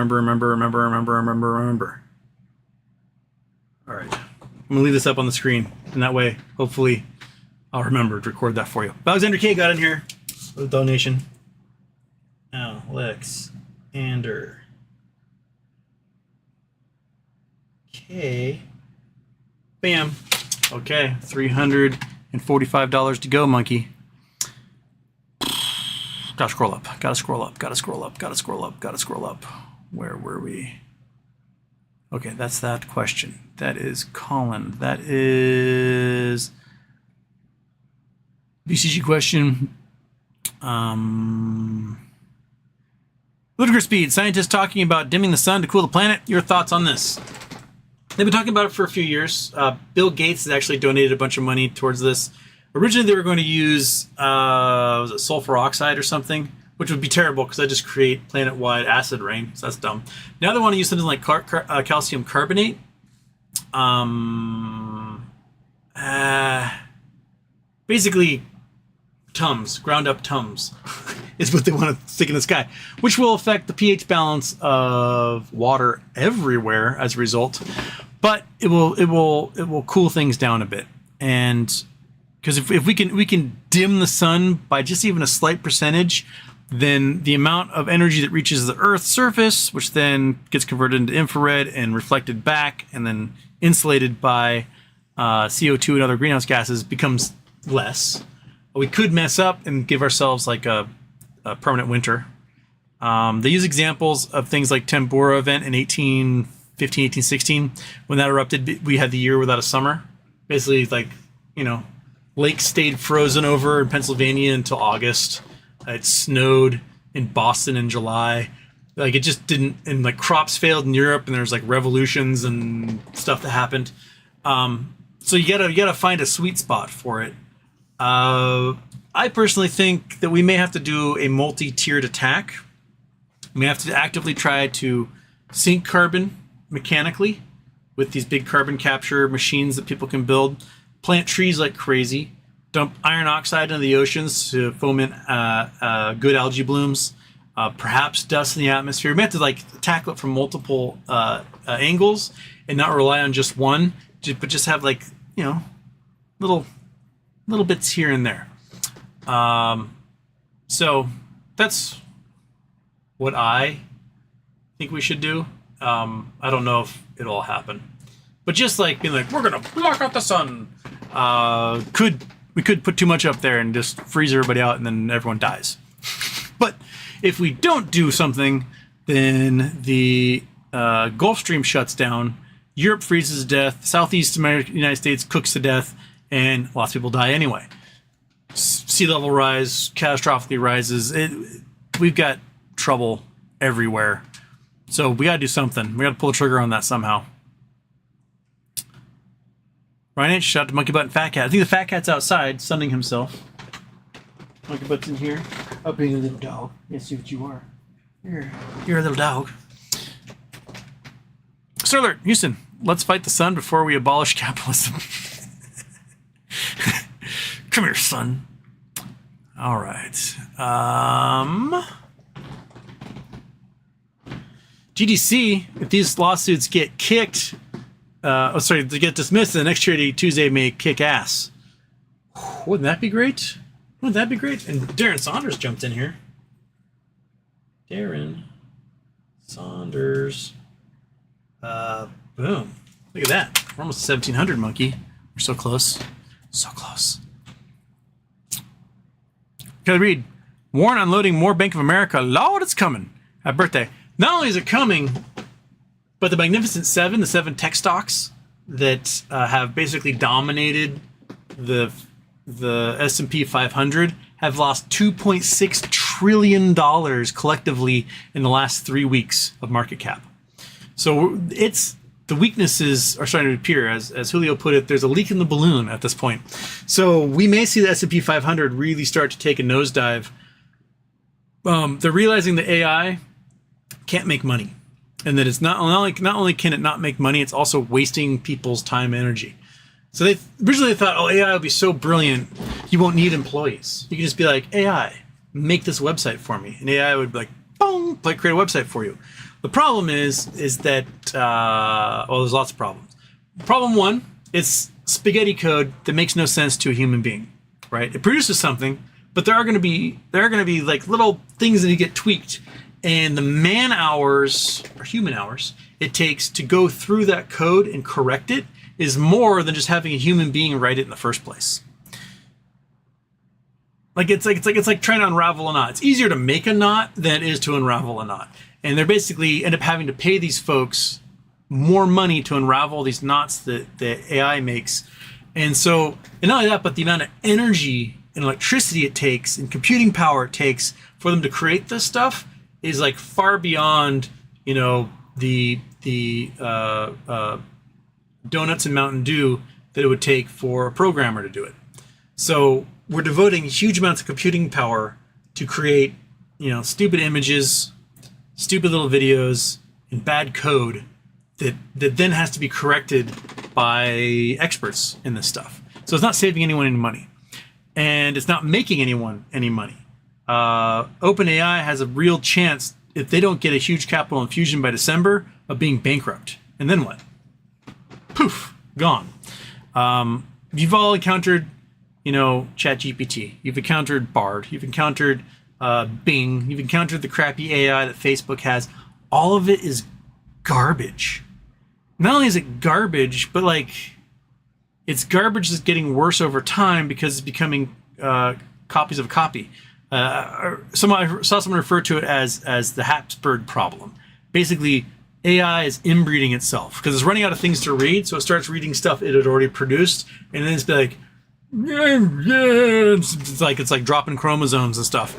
right. I'm going to leave this up on the screen, and that way, hopefully, I'll remember to record that for you. Alexander K got in here with a donation. Alexander K. Bam. Okay, $345 to go, monkey. Gotta scroll up. Where were we? Okay, that's that question. That is Colin. That is BCG question. Ludicrous speed. Scientists talking about dimming the sun to cool the planet. Your thoughts on this? They've been talking about it for a few years. Bill Gates has actually donated a bunch of money towards this. Originally, they were going to use was it sulfur oxide or something, which would be terrible because that just create planet-wide acid rain. So that's dumb. Now they want to use something like calcium carbonate. Basically, Tums, ground up Tums, is what they want to stick in the sky, which will affect the pH balance of water everywhere as a result. But it will cool things down a bit, and because if we can dim the sun by just even a slight percentage, then the amount of energy that reaches the Earth's surface, which then gets converted into infrared and reflected back, and then insulated by CO2 and other greenhouse gases, becomes less. We could mess up and give ourselves like a permanent winter. They use examples of things like Tambora event in 1815, 1816. When that erupted, we had the year without a summer. Basically, like, lakes stayed frozen over in Pennsylvania until August. It snowed in Boston in July. Like, it just didn't, and like crops failed in Europe, and there's like revolutions and stuff that happened. So you gotta find a sweet spot for it. I personally think that we may have to do a multi-tiered attack. We may have to actively try to sink carbon mechanically with these big carbon capture machines that people can build, plant trees like crazy, dump iron oxide into the oceans to foment good algae blooms, perhaps dust in the atmosphere. We have to like tackle it from multiple angles and not rely on just one, but just have like, you know, little bits here and there. So that's what I think we should do. I don't know if it'll all happen, but just like being like, we're gonna block out the sun. We could put too much up there and just freeze everybody out, and then everyone dies. But if we don't do something, then the Gulf Stream shuts down, Europe freezes to death, Southeast America, United States cooks to death, and lots of people die anyway. Sea level rise catastrophically rises. We've got trouble everywhere. So we got to do something. We got to pull the trigger on that somehow. Ryan H, shout out to Monkey Butt and Fat Cat. I think the Fat Cat's outside, sunning himself. Monkey Butt's in here. Oh, being a little dog. Let's see what you are. You're a little dog. Sir Alert, Houston, let's fight the sun before we abolish capitalism. Come here, son. All right. GDC, if these lawsuits get kicked, they get dismissed, the next Charity Tuesday may kick ass. Wouldn't that be great? Wouldn't that be great? And Darren Saunders jumped in here. Darren Saunders. Boom. Look at that. We're almost 1700, monkey. We're so close. So close. Gotta read. Warren unloading more Bank of America. Lord, it's coming. Happy birthday. Not only is it coming, but the Magnificent Seven, the 7 tech stocks that have basically dominated the S&P 500, have lost $2.6 trillion collectively in the last 3 weeks of market cap. So the weaknesses are starting to appear. As Julio put it, there's a leak in the balloon at this point. So we may see the S&P 500 really start to take a nosedive. They're realizing that AI can't make money, and that it's not only can it not make money, it's also wasting people's time and energy. So they originally thought, oh, AI will be so brilliant, you won't need employees. You can just be like, AI, make this website for me, and AI would be like, boom, like create a website for you. The problem is that there's lots of problems. Problem one, it's spaghetti code that makes no sense to a human being, right? It produces something, but there are going to be like little things that get tweaked. And the man hours, or human hours, it takes to go through that code and correct it is more than just having a human being write it in the first place. It's like trying to unravel a knot. It's easier to make a knot than it is to unravel a knot. And they're basically end up having to pay these folks more money to unravel these knots that the AI makes. And not only that, but the amount of energy and electricity it takes and computing power it takes for them to create this stuff is like far beyond, the donuts and Mountain Dew that it would take for a programmer to do it. So we're devoting huge amounts of computing power to create, stupid images, stupid little videos, and bad code that then has to be corrected by experts in this stuff. So it's not saving anyone any money, and it's not making anyone any money. OpenAI has a real chance, if they don't get a huge capital infusion by December, of being bankrupt. And then what? Poof, gone. You've all encountered, ChatGPT. You've encountered Bard. You've encountered Bing. You've encountered the crappy AI that Facebook has. All of it is garbage. Not only is it garbage, but it's garbage that's getting worse over time because it's becoming copies of a copy. I saw someone refer to it as the Habsburg problem. Basically, AI is inbreeding itself because it's running out of things to read, so it starts reading stuff it had already produced, and then it's like, it's like dropping chromosomes and stuff.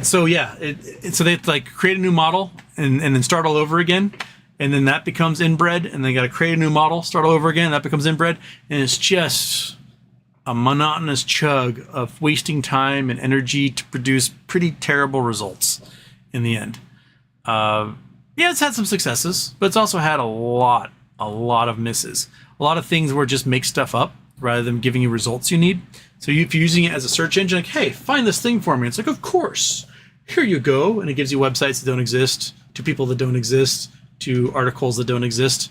So they have to create a new model and then start all over again, and then that becomes inbred, and they got to create a new model, start all over again, that becomes inbred, and it's just a monotonous chug of wasting time and energy to produce pretty terrible results in the end. It's had some successes, but it's also had a lot of misses. A lot of things where it just makes stuff up rather than giving you results you need. So if you're using it as a search engine, like, hey, find this thing for me. It's like, of course. here you go. And it gives you websites that don't exist, to people that don't exist, to articles that don't exist.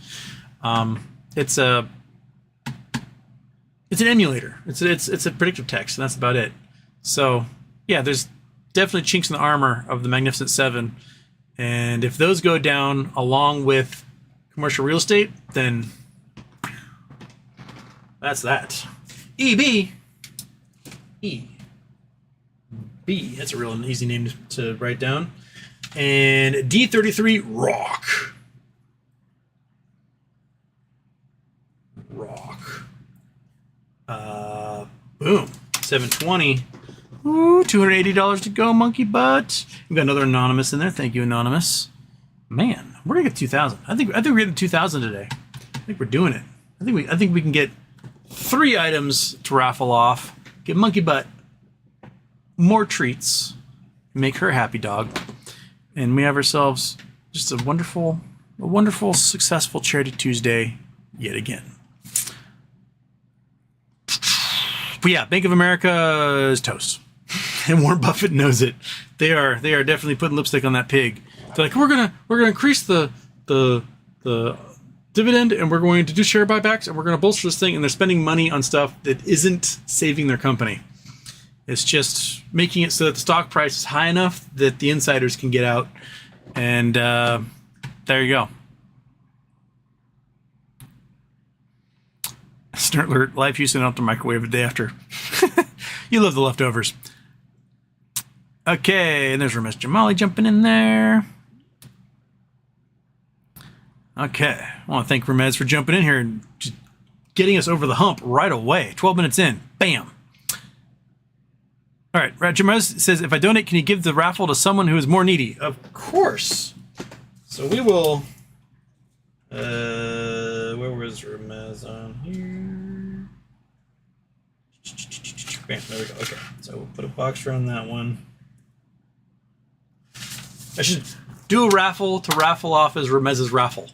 It's an emulator. It's a predictive text, and that's about it. So yeah, there's definitely chinks in the armor of the Magnificent Seven. And if those go down along with commercial real estate, then that's that. EB. That's a real easy name to write down. And D33 Rock. Boom. 720. Ooh, $280 to go, monkey butt. We've got another anonymous in there. Thank you, anonymous. Man, we're gonna get 2,000. I think we're getting 2,000 today. I think we're doing it. I think we can get 3 items to raffle off. Get monkey butt more treats. Make her a happy dog. And we have ourselves just a wonderful, successful Charity Tuesday yet again. But yeah, Bank of America is toast. And Warren Buffett knows it. They are definitely putting lipstick on that pig. They're like, we're gonna increase the dividend, and we're going to do share buybacks, and we're gonna bolster this thing, and they're spending money on stuff that isn't saving their company. It's just making it so that the stock price is high enough that the insiders can get out. And there you go. Snurtler, life you sent out the microwave the day after. You love the leftovers. Okay, and there's Ramesh Jamali jumping in there. Okay, I want to thank Ramez for jumping in here and just getting us over the hump right away. 12 minutes in, bam. All right, Jamez says, if I donate, can you give the raffle to someone who is more needy? Of course. So we will... where was Ramez on here? Bam, there we go. Okay, so we'll put a box around that one. I should do a raffle to raffle off as Ramez's raffle.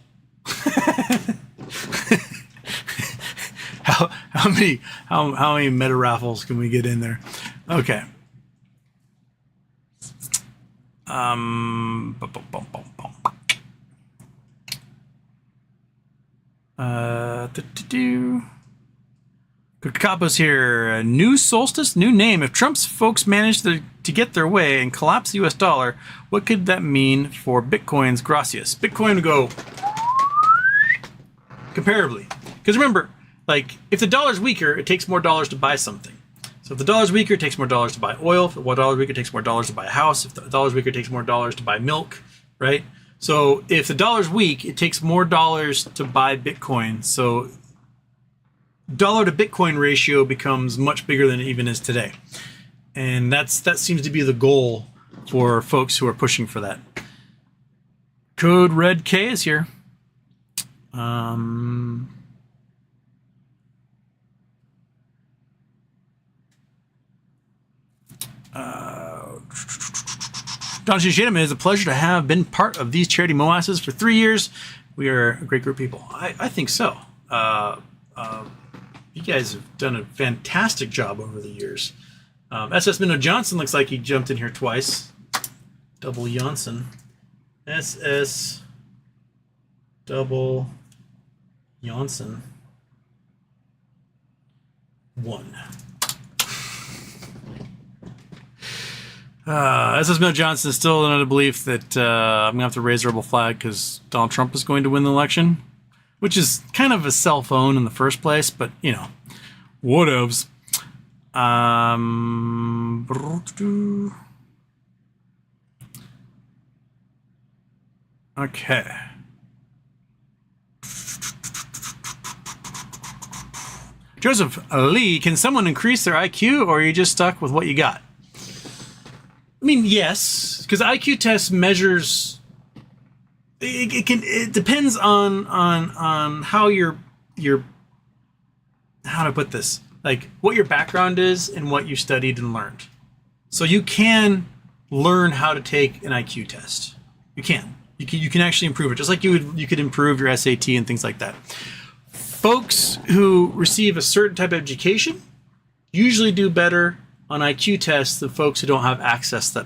How many meta raffles can we get in there? Okay. Capo's here. A new solstice, new name. If Trump's folks manage to get their way and collapse the US dollar, what could that mean for Bitcoin's gracias? Bitcoin would go comparably. Because remember, like, if the dollar's weaker, it takes more dollars to buy something. So if the dollar's weaker, it takes more dollars to buy oil. If the dollar's weaker, it takes more dollars to buy a house. If the dollar's weaker, it takes more dollars to buy milk, right? So if the dollar's weak, it takes more dollars to buy Bitcoin. So dollar to Bitcoin ratio becomes much bigger than it even is today. And that seems to be the goal for folks who are pushing for that. Code Red K is here. Don Shishidam, it is a pleasure to have been part of these charity moasses for 3 years. We are a great group of people. I think so. You guys have done a fantastic job over the years. SS Minnow Johnson looks like he jumped in here twice. Double Johnson. SS double Johnson. 1. SS Minnow Johnson is still under the belief that I'm going to have to raise a rebel flag because Donald Trump is going to win the election, which is kind of a cell phone in the first place, but, you know, whatevs. Okay. Joseph Lee, can someone increase their IQ, or are you just stuck with what you got? I mean, yes, because IQ test measures. It depends on how how to put this, like what your background is and what you studied and learned. So you can learn how to take an IQ test. You can actually improve it, just like you could improve your SAT and things like that. Folks who receive a certain type of education usually do better on IQ tests than folks who don't have access to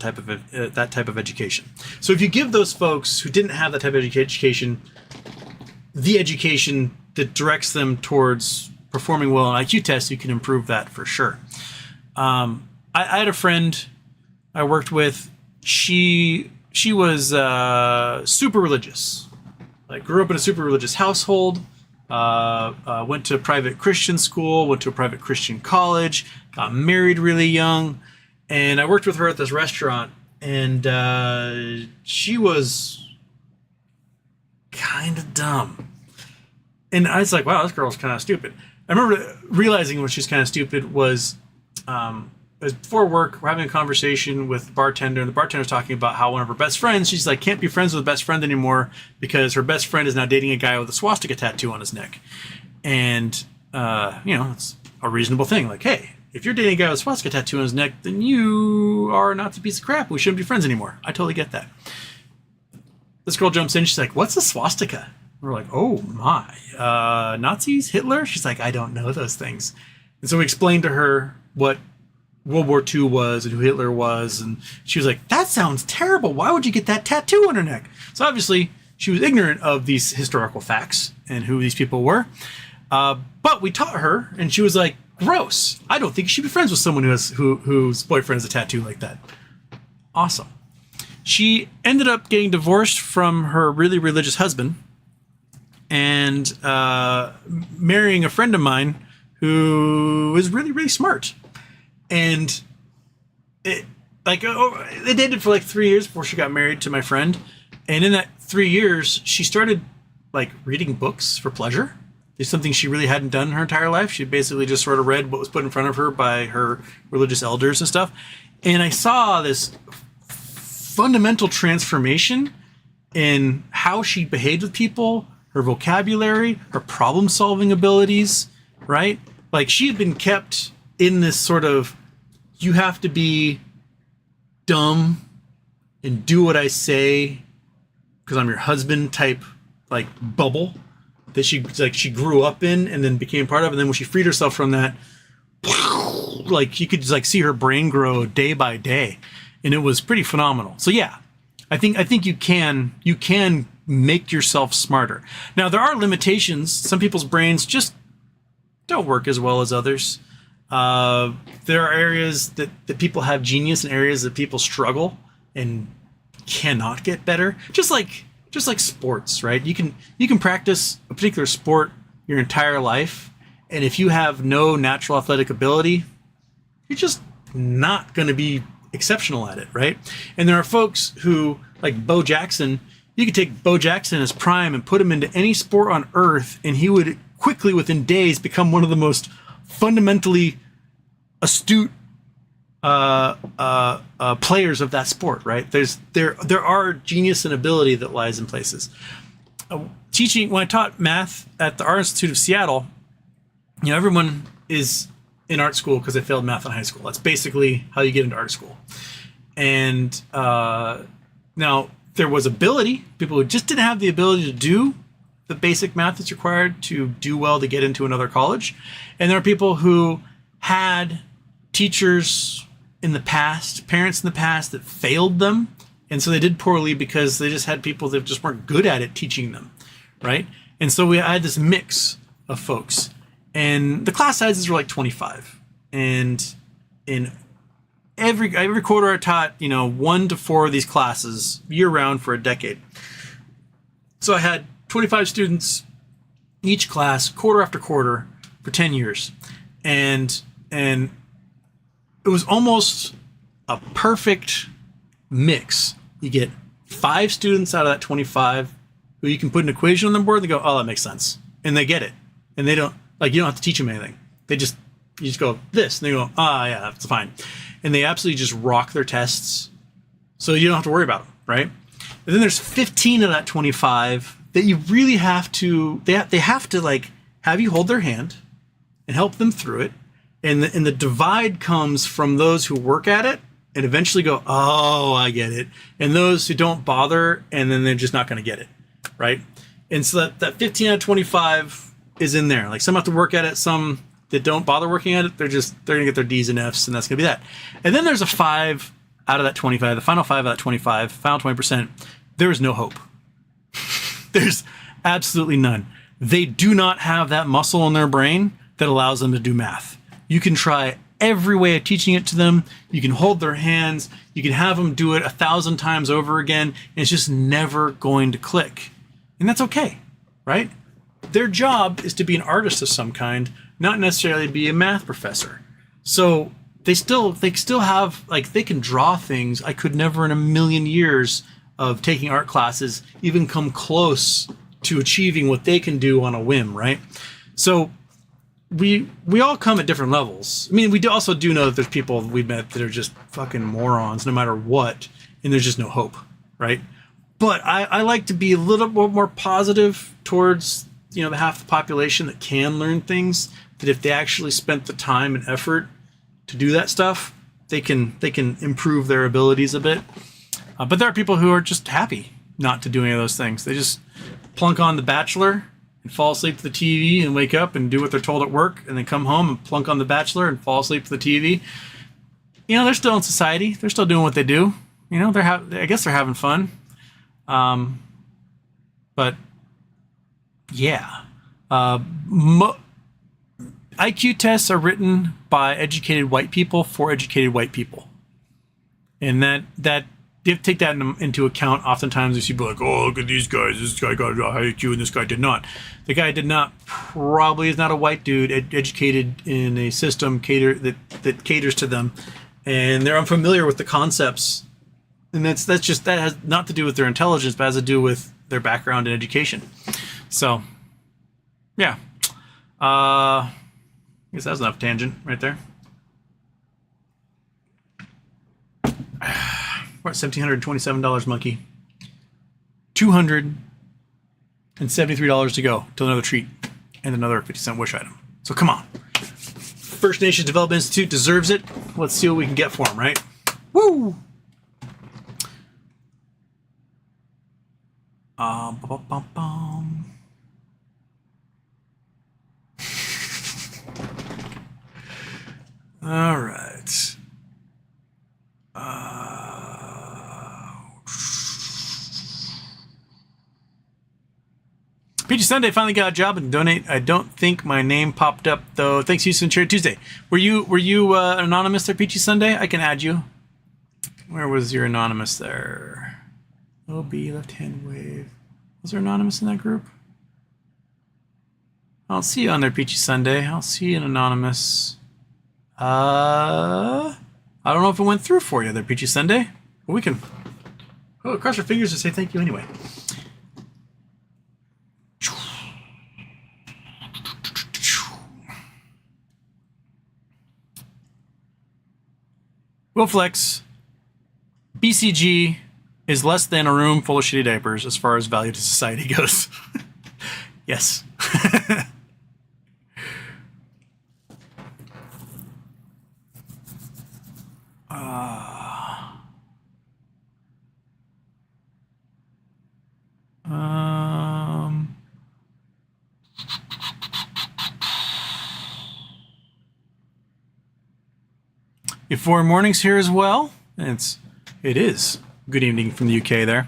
that type of education. So if you give those folks who didn't have that type of education the education that directs them towards performing well on IQ tests, you can improve that for sure. I had a friend I worked with. She was super religious. Like, grew up in a super religious household. Went to a private Christian school. Went to a private Christian college. Got married really young. And I worked with her at this restaurant. And she was kind of dumb. And I was like, wow, this girl's kind of stupid. I remember realizing when she's kind of stupid was before work, we're having a conversation with the bartender, and the bartender's talking about how one of her best friends, she's like, can't be friends with a best friend anymore because her best friend is now dating a guy with a swastika tattoo on his neck. And, it's a reasonable thing. Like, hey, if you're dating a guy with a swastika tattoo on his neck, then you are not a piece of crap. We shouldn't be friends anymore. I totally get that. This girl jumps in. She's like, what's a swastika? We're like, oh my, Nazis, Hitler? She's like, I don't know those things. And so we explained to her what World War II was and who Hitler was. And she was like, that sounds terrible. Why would you get that tattoo on her neck? So obviously she was ignorant of these historical facts and who these people were. But we taught her, and she was like, gross. I don't think you should be friends with someone whose boyfriend has a tattoo like that. Awesome. She ended up getting divorced from her really religious husband and marrying a friend of mine who was really, really smart. And they dated for like 3 years before she got married to my friend. And in that 3 years, she started like reading books for pleasure. It's something she really hadn't done her entire life. She basically just sort of read what was put in front of her by her religious elders and stuff. And I saw this fundamental transformation in how she behaved with people, her vocabulary, her problem-solving abilities, right? Like, she had been kept in this sort of, you have to be dumb and do what I say because I'm your husband type, like, bubble that she grew up in and then became part of. And then when she freed herself from that, like, you could just like see her brain grow day by day, and it was pretty phenomenal. So yeah, I think you can make yourself smarter. Now, there are limitations. Some people's brains just don't work as well as others. There are areas that people have genius and areas that people struggle and cannot get better. Just like sports, right? You can practice a particular sport your entire life, and if you have no natural athletic ability, you're just not going to be exceptional at it, right? And there are folks who, like Bo Jackson, you could take Bo Jackson in his prime and put him into any sport on earth, and he would quickly, within days, become one of the most fundamentally astute players of that sport, right? There are genius and ability that lies in places. Teaching, when I taught math at the Art Institute of Seattle, everyone is in art school because they failed math in high school. That's basically how you get into art school. And now there was ability, people who just didn't have the ability to do the basic math that's required to do well to get into another college. And there are people who had teachers in the past, parents in the past that failed them. And so they did poorly because they just had people that just weren't good at it teaching them, right? And so I had this mix of folks. And the class sizes were like 25. And in every quarter I taught, 1 to 4 of these classes year round for a decade. So I had 25 students each class, quarter after quarter, for 10 years. And it was almost a perfect mix. You get 5 students out of that 25 who you can put an equation on the board and they go, oh, that makes sense. And they get it. And they don't, you don't have to teach them anything. You just go this, and they go, yeah, that's fine. And they absolutely just rock their tests. So you don't have to worry about them, right? And then there's 15 of that 25 that you really have to, they have to have you hold their hand and help them through it. And the divide comes from those who work at it and eventually go, oh, I get it. And those who don't bother, and then they're just not going to get it, right? And so that 15 out of 25 is in there. Like, some have to work at it, some that don't bother working at it, they're gonna get their D's and F's, and that's gonna be that. And then there's a 5 out of that 25, the final 5 out of that 25, final 20%. There is no hope. There's absolutely none. They do not have that muscle in their brain that allows them to do math. You can try every way of teaching it to them. You can hold their hands. You can have them do it 1,000 times over again. And it's just never going to click. And that's okay, right? Their job is to be an artist of some kind, not necessarily be a math professor. So they still have, like, they can draw things. I could never in a million years of taking art classes even come close to achieving what they can do on a whim, right? So we all come at different levels. I mean, we also do know that there's people we've met that are just fucking morons no matter what, and there's just no hope, right? But I like to be a little bit more positive towards, you know, the half the population that can learn things, that if they actually spent the time and effort to do that stuff, they can improve their abilities a bit. But there are people who are just happy not to do any of those things. They just plunk on The Bachelor and fall asleep to the TV and wake up and do what they're told at work, and then come home and plunk on The Bachelor and fall asleep to the TV. You know, they're still in society. They're still doing what they do. You know, I guess they're having fun. But yeah, IQ tests are written by educated white people for educated white people, and that you have to take that into account. Oftentimes, you see people like, "Oh, look at these guys! This guy got a high IQ, and this guy did not." The guy did not. Probably is not a white dude educated in a system that caters to them, and they're unfamiliar with the concepts. And that has not to do with their intelligence, but has to do with their background and education. So, yeah. I guess that was enough tangent right there. We're at $1,727, monkey. $273 to go till another treat and another 50-cent wish item. So come on. First Nations Development Institute deserves it. Let's see what we can get for them, right? Woo! All right. Peachy Sunday finally got a job and donate. I don't think my name popped up though. Thanks, Houston. Cherry Tuesday. Were you anonymous there, Peachy Sunday? I can add you. Where was your anonymous there? OB left hand wave. Was there anonymous in that group? I'll see you on there, Peachy Sunday. I'll see you in anonymous. I don't know if it went through for you there, Peachy Sunday. But we can cross our fingers and say thank you anyway. Wolflex, BCG is less than a room full of shitty diapers as far as value to society goes. Yes. If 4 mornings here as well. It is. Good evening from the UK there.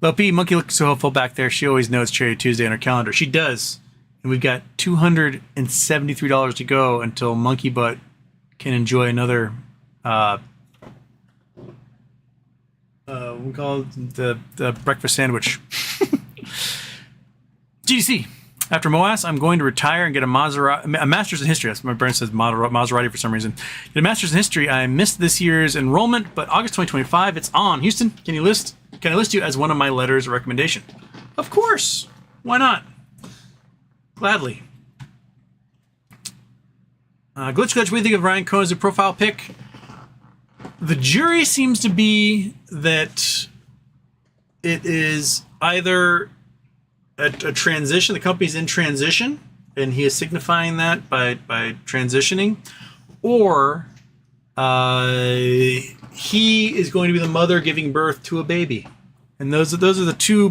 Lopi, Monkey looks so hopeful back there. She always knows Cherry Tuesday on her calendar. She does. And we've got $273 to go until Monkey Butt can enjoy another we call it the breakfast sandwich. GDC. After MOAS, I'm going to retire and get a master's in history. That's my brain says Maserati for some reason. Get a master's in history. I missed this year's enrollment, but August 2025, it's on. Houston, can I list you as one of my letters of recommendation? Of course. Why not? Gladly. Glitch, what do you think of Ryan Cohen as a profile pick? The jury seems to be that it is either a transition, the company's in transition, and he is signifying that by transitioning, or he is going to be the mother giving birth to a baby. And those are the two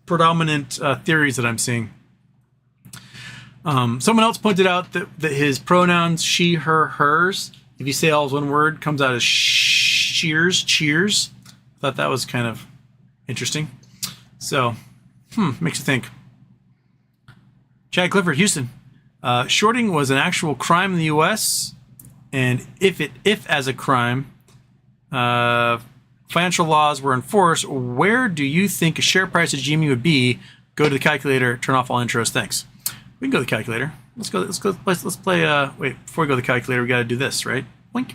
predominant theories that I'm seeing. Someone else pointed out that his pronouns she, her, hers, if you say all as one word, comes out as cheers. Thought that was kind of interesting. So, makes you think. Chad Clifford, Houston. Shorting was an actual crime in the U.S. And if as a crime, financial laws were enforced, where do you think a share price of GME would be? Go to the calculator. Turn off all intros. Thanks. We can go to the calculator. Let's play. Wait, before we go to the calculator, we got to do this, right? Wink.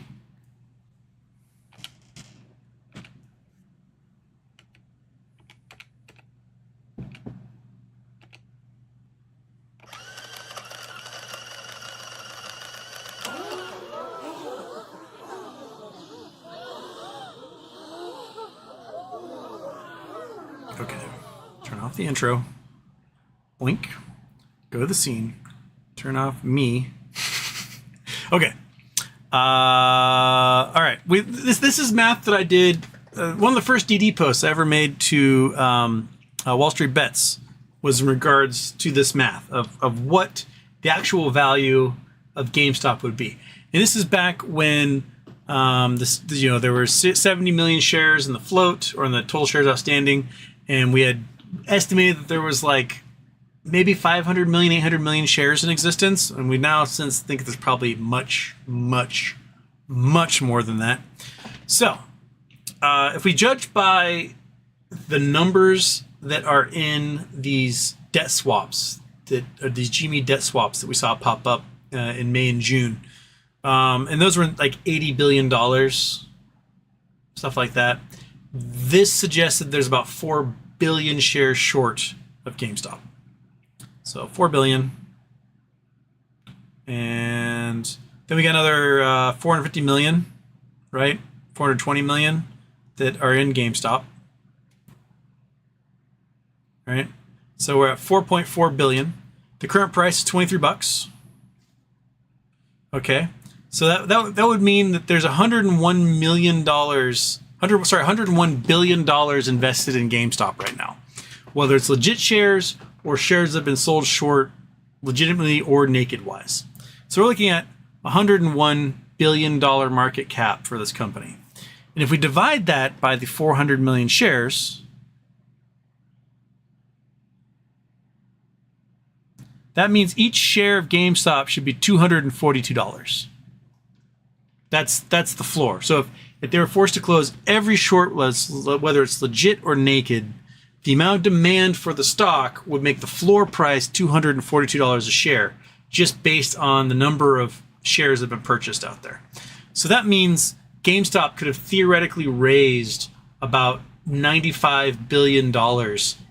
Okay, turn off the intro. Blink. Go to the scene. Turn off me. Okay. All right. This is math that I did. One of the first DD posts I ever made to Wall Street Bets was in regards to this math of what the actual value of GameStop would be. And this is back when there were 70 million shares in the float or in the total shares outstanding, and we had estimated that there was like maybe 500 million, 800 million shares in existence. And we now since think there's probably much, much, much more than that. So if we judge by the numbers that are in these debt swaps, that are these GME debt swaps that we saw pop up in May and June, and those were like $80 billion, stuff like that. This suggested there's about 4 billion shares short of GameStop. So 4 billion. And then we got another 450 million, right? 420 million that are in GameStop. Right? So we're at 4.4 billion. The current price is $23. Okay. So that would mean that there's $101 billion invested in GameStop right now. Whether it's legit shares or shares that have been sold short legitimately or naked wise. So we're looking at $101 billion market cap for this company. And if we divide that by the 400 million shares, that means each share of GameStop should be $242. That's the floor. So if they were forced to close every short, whether it's legit or naked, the amount of demand for the stock would make the floor price $242 a share, just based on the number of shares that have been purchased out there. So that means GameStop could have theoretically raised about $95 billion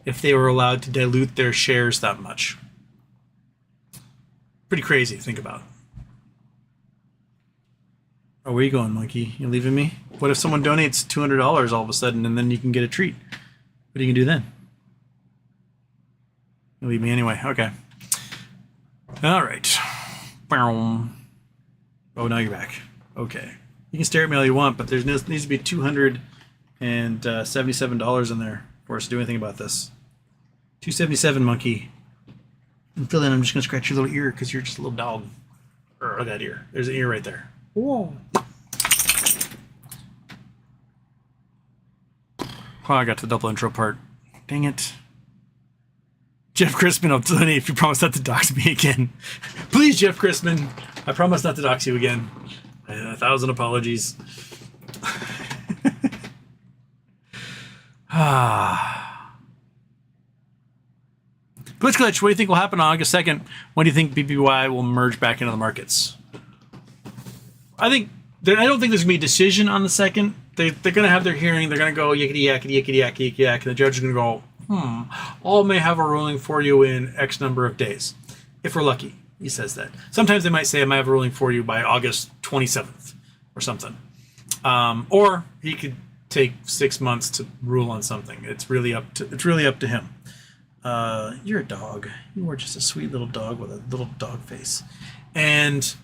if they were allowed to dilute their shares that much. Pretty crazy to think about. Oh, where are you going, monkey? You leaving me? What if someone donates $200 all of a sudden and then you can get a treat? What are you going to do then? You leave me anyway. Okay. All right. Oh, now you're back. Okay. You can stare at me all you want, but there needs to be $277 in there for us to do anything about this. $277, monkey. Until then, I'm just going to scratch your little ear because you're just a little dog. Look at that ear. There's an ear right there. Whoa. Oh, I got to the double intro part. Dang it. Jeff Christman, I'm telling you, if you promise not to dox me again. Please, Jeff Christman. I promise not to dox you again. 1,000 apologies. Glitch, what do you think will happen on August 2nd? When do you think BBY will merge back into the markets? I don't think there's going to be a decision on the 2nd. They're going to have their hearing. They're going to go yakety yakety yakety yakety yak, and the judge is going to go, all may have a ruling for you in X number of days. If we're lucky, he says that. Sometimes they might say, I might have a ruling for you by August 27th or something. Or he could take 6 months to rule on something. It's really up to him. You're a dog. You are just a sweet little dog with a little dog face. And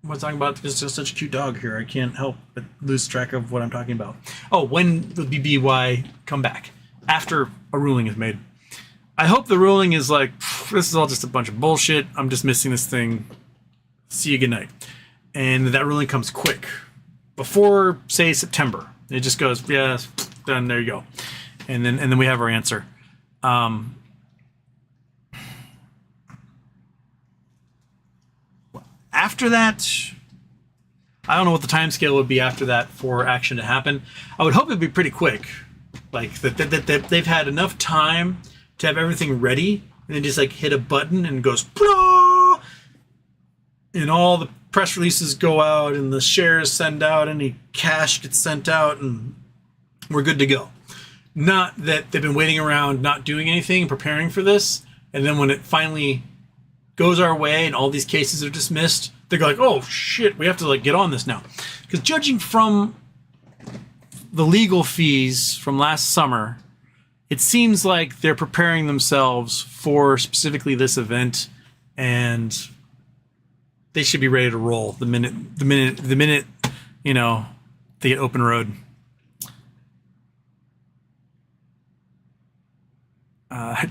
what I'm talking about is just such a cute dog here. I can't help but lose track of what I'm talking about. Oh, when will BBY come back? After a ruling is made. I hope the ruling is like, this is all just a bunch of bullshit. I'm dismissing this thing. See you, good night. And that ruling comes quick. Before, say, September. It just goes, yeah, done, there you go. And then we have our answer. After that, I don't know what the time scale would be after that for action to happen. I would hope it'd be pretty quick. Like that they've had enough time to have everything ready, and then just like hit a button and it goes, blah! And all the press releases go out and the shares send out, any cash gets sent out, and we're good to go. Not that they've been waiting around, not doing anything, preparing for this, and then when it finally goes our way and all these cases are dismissed, they go like, oh shit, we have to like get on this now. Because judging from the legal fees from last summer, it seems like they're preparing themselves for specifically this event, and they should be ready to roll the minute you know, they get open road.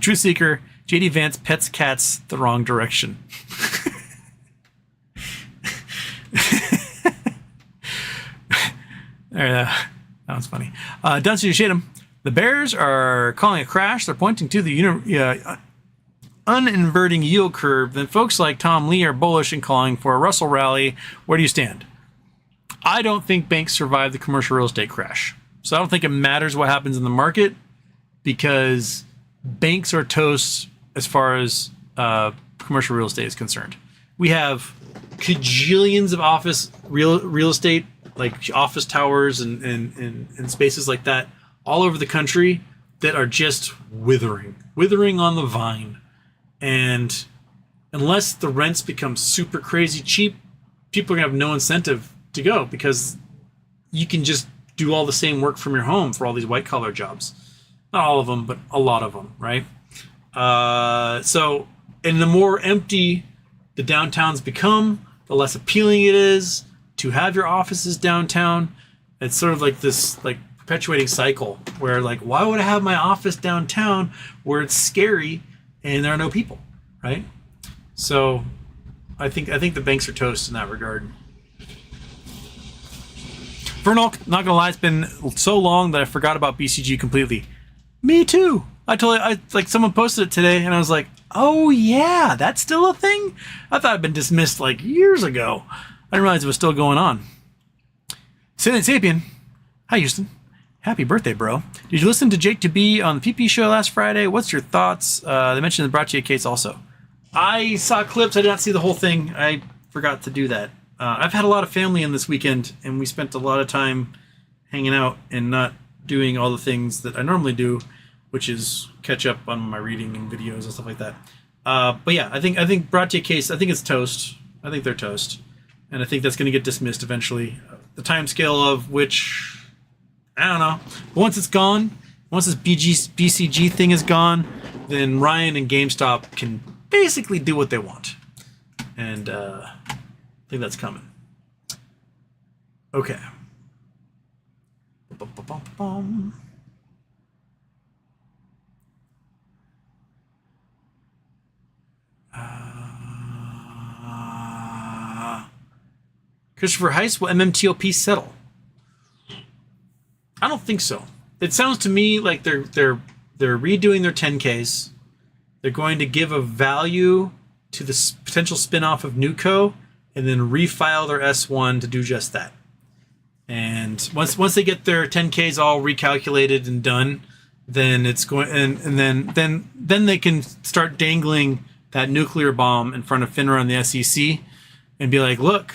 Truth Seeker, JD Vance pets cats the wrong direction. That was funny. Dunstan Shadem, the Bears are calling a crash. They're pointing to the uninverting yield curve. Then folks like Tom Lee are bullish and calling for a Russell rally. Where do you stand? I don't think banks survive the commercial real estate crash. So I don't think it matters what happens in the market, because banks are toast as far as commercial real estate is concerned. We have cajillions of office real estate, like office towers and spaces like that all over the country that are just withering on the vine. And unless the rents become super crazy cheap, people are gonna have no incentive to go, because you can just do all the same work from your home for all these white collar jobs. Not all of them, but a lot of them, right? So, and the more empty the downtowns become, the less appealing it is to have your offices downtown. It's sort of like this like perpetuating cycle where like, why would I have my office downtown where it's scary and there are no people, right? So I think the banks are toast in that regard. Vernal, not gonna lie, it's been so long that I forgot about BCG completely. Me too. I like someone posted it today and I was like, oh yeah, that's still a thing? I thought it'd been dismissed like years ago. I didn't realize it was still going on. Salient Sapien. Hi Houston. Happy birthday, bro. Did you listen to Jake to Be on the PP show last Friday? What's your thoughts? They mentioned the Braccia case also. I saw clips. I did not see the whole thing. I forgot to do that. I've had a lot of family in this weekend, and we spent a lot of time hanging out and not doing all the things that I normally do, which is catch up on my reading and videos and stuff like that. But yeah, I think Braccia case, I think it's toast. I think they're toast. And I think that's going to get dismissed eventually. The time scale of which, I don't know. But once it's gone, once this BCG thing is gone, then Ryan and GameStop can basically do what they want. And I think that's coming. Okay. Christopher Heiss, will MMTOP settle? I don't think so. It sounds to me like they're redoing their 10Ks. They're going to give a value to the potential spinoff of Nuco, and then refile their S1 to do just that. And once they get their 10Ks all recalculated and done, then it's going and then they can start dangling that nuclear bomb in front of FINRA and the SEC and be like, look,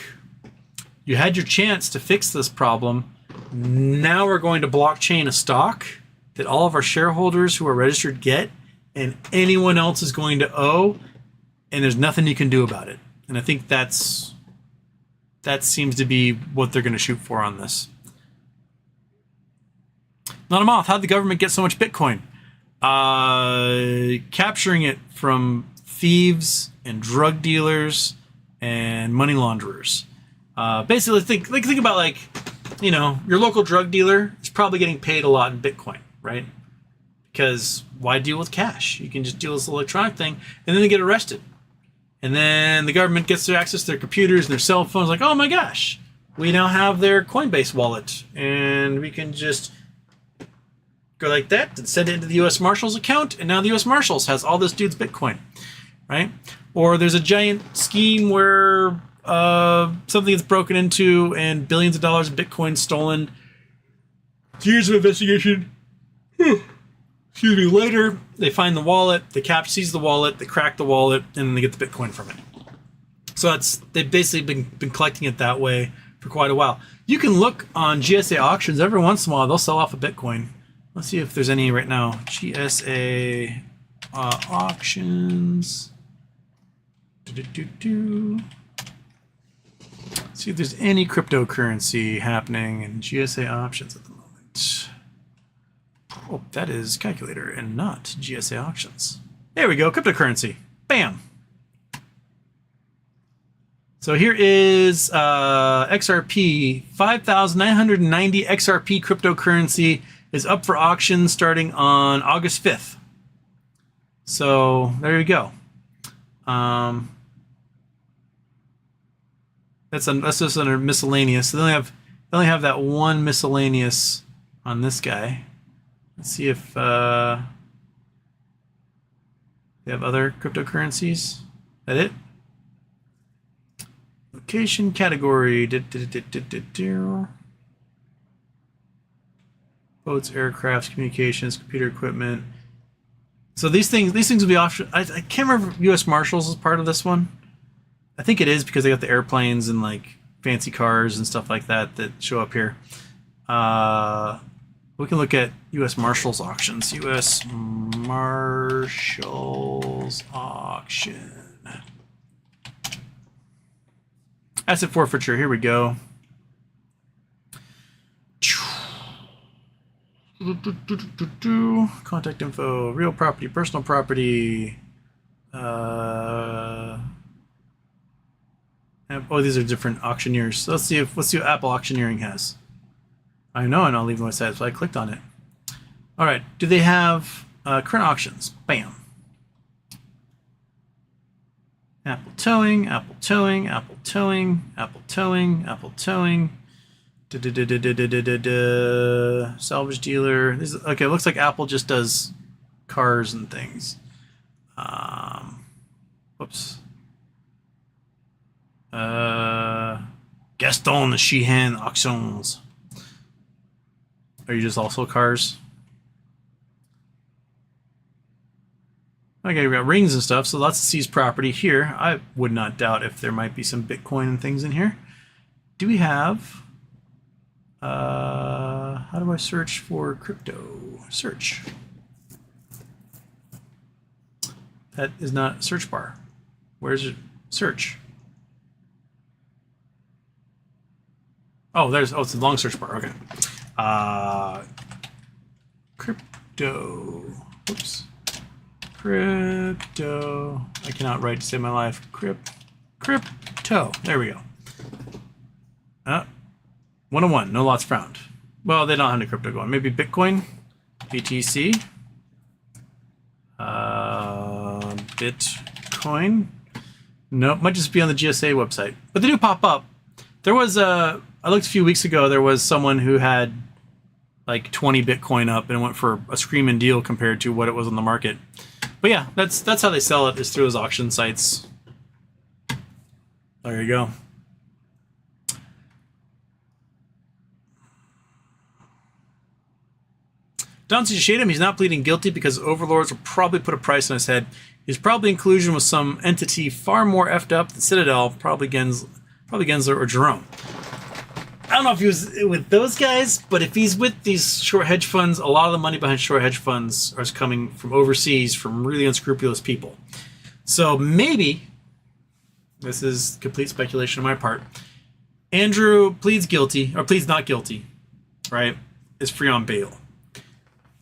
you had your chance to fix this problem. Now we're going to blockchain a stock that all of our shareholders who are registered get, and anyone else is going to owe, and there's nothing you can do about it. And I think that seems to be what they're going to shoot for on this. Not a moth. How'd the government get so much Bitcoin? Capturing it from thieves and drug dealers and money launderers. Basically, think about like, you know, your local drug dealer is probably getting paid a lot in Bitcoin, right? Because why deal with cash? You can just deal with this electronic thing, and then they get arrested. And then the government gets their access to their computers and their cell phones, like, oh my gosh, we now have their Coinbase wallet, and we can just go like that and send it into the U.S. Marshals account, and now the U.S. Marshals has all this dude's Bitcoin, right? Or there's a giant scheme where something gets broken into and billions of dollars of Bitcoin stolen. Years of investigation. Excuse me. Later, they find the wallet, the cap sees the wallet, they crack the wallet, and then they get the Bitcoin from it. So they've basically been collecting it that way for quite a while. You can look on GSA auctions. Every once in a while, they'll sell off a Bitcoin. Let's see if there's any right now. GSA auctions. See if there's any cryptocurrency happening in GSA options at the moment. Oh, that is calculator and not GSA auctions. There we go, cryptocurrency. Bam. So here is XRP. 5,990 XRP cryptocurrency is up for auction starting on August 5th. So there you go. That's just under miscellaneous. So they only have that one miscellaneous on this guy. Let's see if they have other cryptocurrencies. Is that it? Location category. Boats, aircrafts, communications, computer equipment. So these things will be optional. I can't remember if U.S. Marshals is part of this one. I think it is because they got the airplanes and like fancy cars and stuff like that show up here. We can look at U.S. Marshals auctions. U.S. Marshals auction. Asset forfeiture. Here we go. Contact info. Real property. Personal property. Oh, these are different auctioneers. So let's see what Apple auctioneering has. I know I'm not leaving my site, so I clicked on it. All right. Do they have current auctions? Bam. Apple towing, Apple towing, Apple towing, Apple towing, Apple towing. Salvage dealer. Okay, it looks like Apple just does cars and things. Whoops. Gaston Sheehan Auctions. Are you just also cars? Okay, we got rings and stuff, so lots of seized property here. I would not doubt if there might be some Bitcoin and things in here. Do we have... how do I search for crypto? Search. That is not search bar. Where's it? Search. Oh, it's a long search bar. Okay. Crypto. Whoops. Crypto. I cannot write to save my life. Crypto. There we go. 101. No lots found. Well, they don't have any crypto going. Maybe Bitcoin. BTC. Bitcoin. Nope. Might just be on the GSA website. But they do pop up. There was I looked a few weeks ago. There was someone who had like 20 Bitcoin up and it went for a screaming deal compared to what it was on the market. But yeah, that's how they sell it, is through those auction sites. There you go. Don't shade him. He's not pleading guilty because overlords will probably put a price on his head. He's probably in collusion with some entity far more effed up than Citadel, probably Gensler or Jerome. I don't know if he was with those guys, but if he's with these short hedge funds, a lot of the money behind short hedge funds is coming from overseas, from really unscrupulous people. So maybe, this is complete speculation on my part, Andrew pleads guilty, or pleads not guilty, right, is free on bail.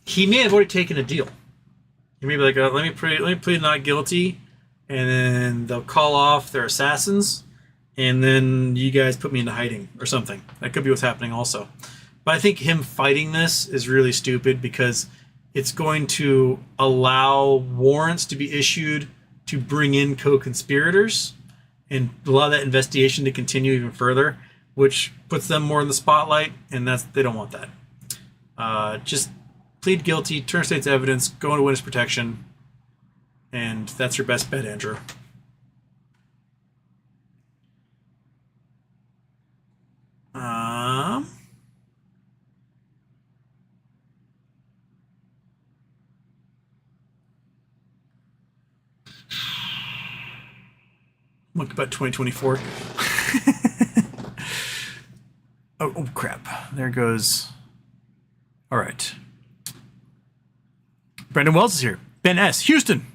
He may have already taken a deal. He may be like, let me plead not guilty, and then they'll call off their assassins, and then you guys put me into hiding or something. That could be what's happening also. But I think him fighting this is really stupid because It's going to allow warrants to be issued to bring in co-conspirators and allow that investigation to continue even further, which puts them more in the spotlight, and they don't want that. Just plead guilty, turn state's evidence, go into witness protection, and that's your best bet, Andrew. Look about 2024. oh crap! There goes. All right. Brendan Wells is here. Ben S. Houston.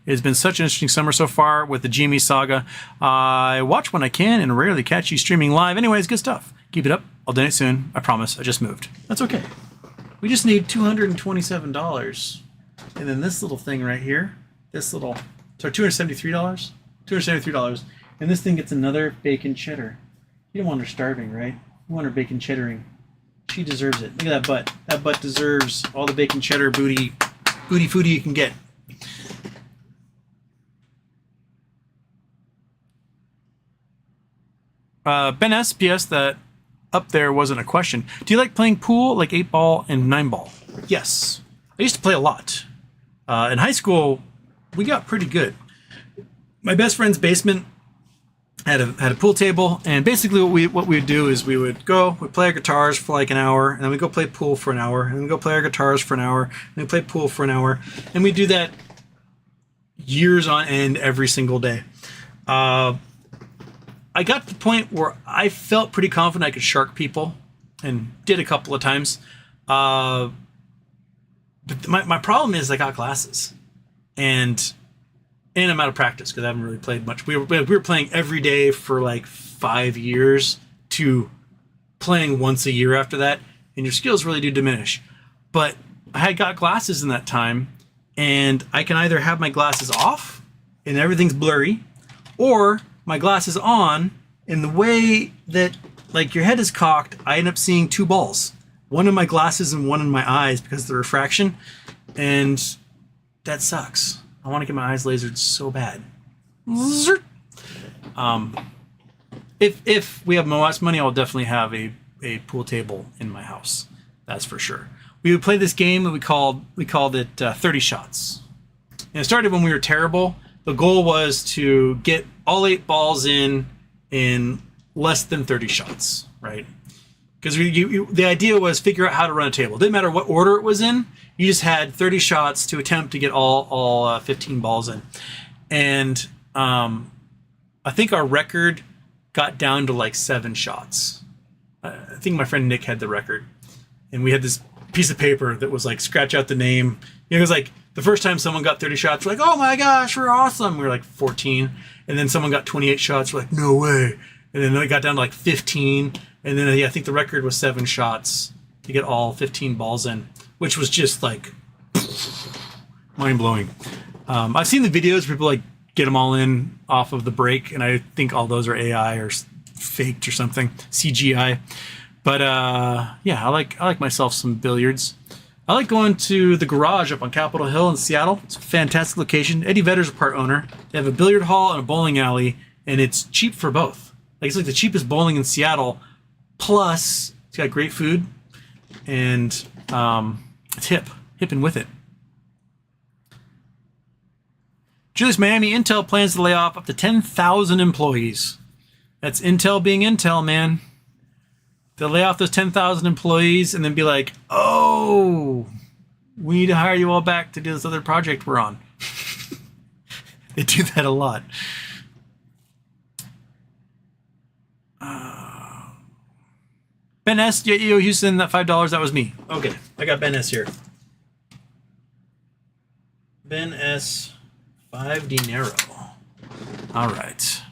It has been such an interesting summer so far with the GME saga. I watch when I can and rarely catch you streaming live. Anyways, good stuff. Keep it up. I'll donate soon. I promise. I just moved. That's okay. We just need $227. And then this little thing right here. So $273? $273. And this thing gets another bacon cheddar. You don't want her starving, right? You want her bacon cheddaring. She deserves it. Look at that butt. That butt deserves all the bacon cheddar booty foodie you can get. Ben S. P.S. that up there wasn't a question. Do you like playing pool like 8-ball and 9-ball? Yes. I used to play a lot. In high school, we got pretty good. My best friend's basement had a pool table, and basically what we would do is we'd play our guitars for like an hour, and then we'd go play pool for an hour, and then we'd go play our guitars for an hour, and then play pool for an hour, and we'd do that years on end every single day. I got to the point where I felt pretty confident I could shark people, and did a couple of times. But my problem is I got glasses, and I'm out of practice because I haven't really played much. We were playing every day for like 5 years to playing once a year after that, and your skills really do diminish. But I had got glasses in that time, and I can either have my glasses off and everything's blurry, or my glasses on, and the way that like your head is cocked, I end up seeing two balls. One in my glasses and one in my eyes because of the refraction, and that sucks. I want to get my eyes lasered so bad. If we have most money, I'll definitely have a pool table in my house. That's for sure. We would play this game that we called it 30 shots. And it started when we were terrible. The goal was to get all 8 balls in less than 30 shots, right? Because the idea was figure out how to run a table. It didn't matter what order it was in. You just had 30 shots to attempt to get all 15 balls in. And I think our record got down to like 7 shots. I think my friend Nick had the record. And we had this piece of paper that was like, scratch out the name. It was like the first time someone got 30 shots, we're like, oh my gosh, we're awesome. We were like 14. And then someone got 28 shots. We're like, no way. And then it got down to like 15. And then I think the record was 7 shots to get all 15 balls in, which was just like mind-blowing. I've seen the videos where people like get them all in off of the break, and I think all those are AI or faked or something, CGI. But yeah, I like myself some billiards. I like going to the garage up on Capitol Hill in Seattle. It's a fantastic location. Eddie Vedder's a part owner. They have a billiard hall and a bowling alley, and it's cheap for both. Like it's like the cheapest bowling in Seattle. Plus, it's got great food, and it's hip and with it. Julius Miami, Intel plans to lay off up to 10,000 employees. That's Intel being Intel, man. They'll lay off those 10,000 employees and then be like, oh, we need to hire you all back to do this other project we're on. They do that a lot. Ben S. Yo, Houston, that $5, that was me. Okay, I got Ben S. here. Ben S. 5 dinero. All right.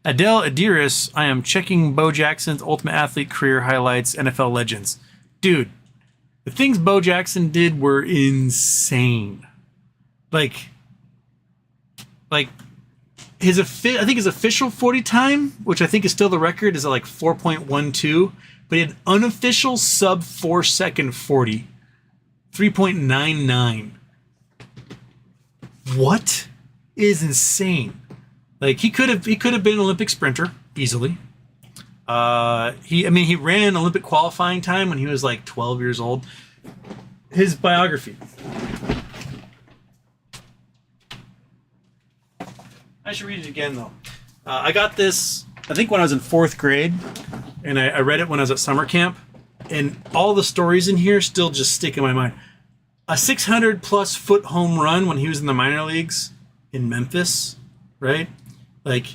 Adele Adiris, I am checking Bo Jackson's Ultimate Athlete career highlights, NFL legends. Dude, the things Bo Jackson did were insane. Like I think his official 40 time, which I think is still the record, is at like 4.12, but he had unofficial sub 4 second 40, 3.99. What is insane? Like he could have been an Olympic sprinter easily. He ran Olympic qualifying time when he was like 12 years old. His biography. I should read it again though. I got this, I think when I was in 4th grade, and I read it when I was at summer camp, and all the stories in here still just stick in my mind. A 600 plus foot home run when he was in the minor leagues in Memphis, right? Like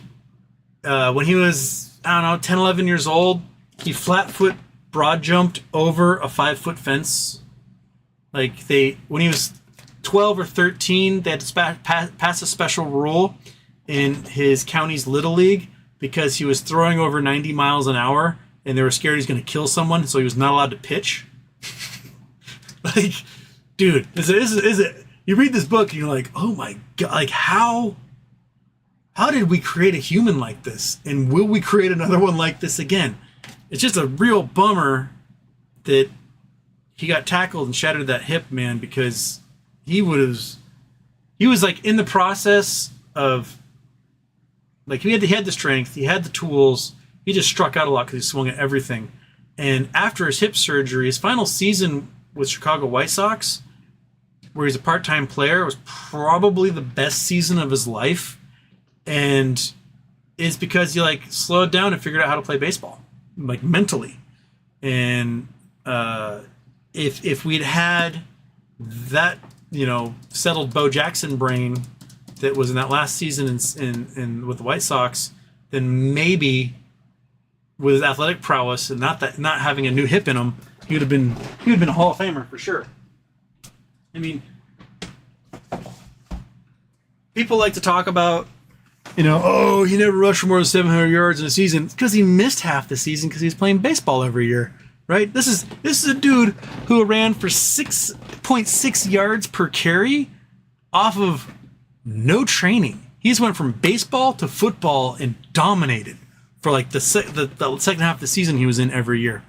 when he was, I don't know, 10, 11 years old, he flat foot broad jumped over a 5-foot fence. Like when he was 12 or 13, they had to pass a special rule in his county's little league because he was throwing over 90 miles an hour and they were scared he's going to kill someone, so he was not allowed to pitch. Like, dude, is it? You read this book and you're like, oh my god, like how did we create a human like this? And will we create another one like this again? It's just a real bummer that he got tackled and shattered that hip, man, because he was like in the process of, like, he had the strength, he had the tools, he just struck out a lot because he swung at everything. And after his hip surgery, his final season with Chicago White Sox, where he's a part-time player, was probably the best season of his life. And it's because he like slowed down and figured out how to play baseball, like mentally. And if we'd had that, settled Bo Jackson brain that was in that last season in with the White Sox, then maybe with his athletic prowess and not having a new hip in him, he would have been a Hall of Famer for sure. I mean, people like to talk about, he never rushed for more than 700 yards in a season. It's because he missed half the season because he was playing baseball every year, right? This is a dude who ran for 6.6 yards per carry off of no training. He's went from baseball to football and dominated for like the second half of the season he was in every year.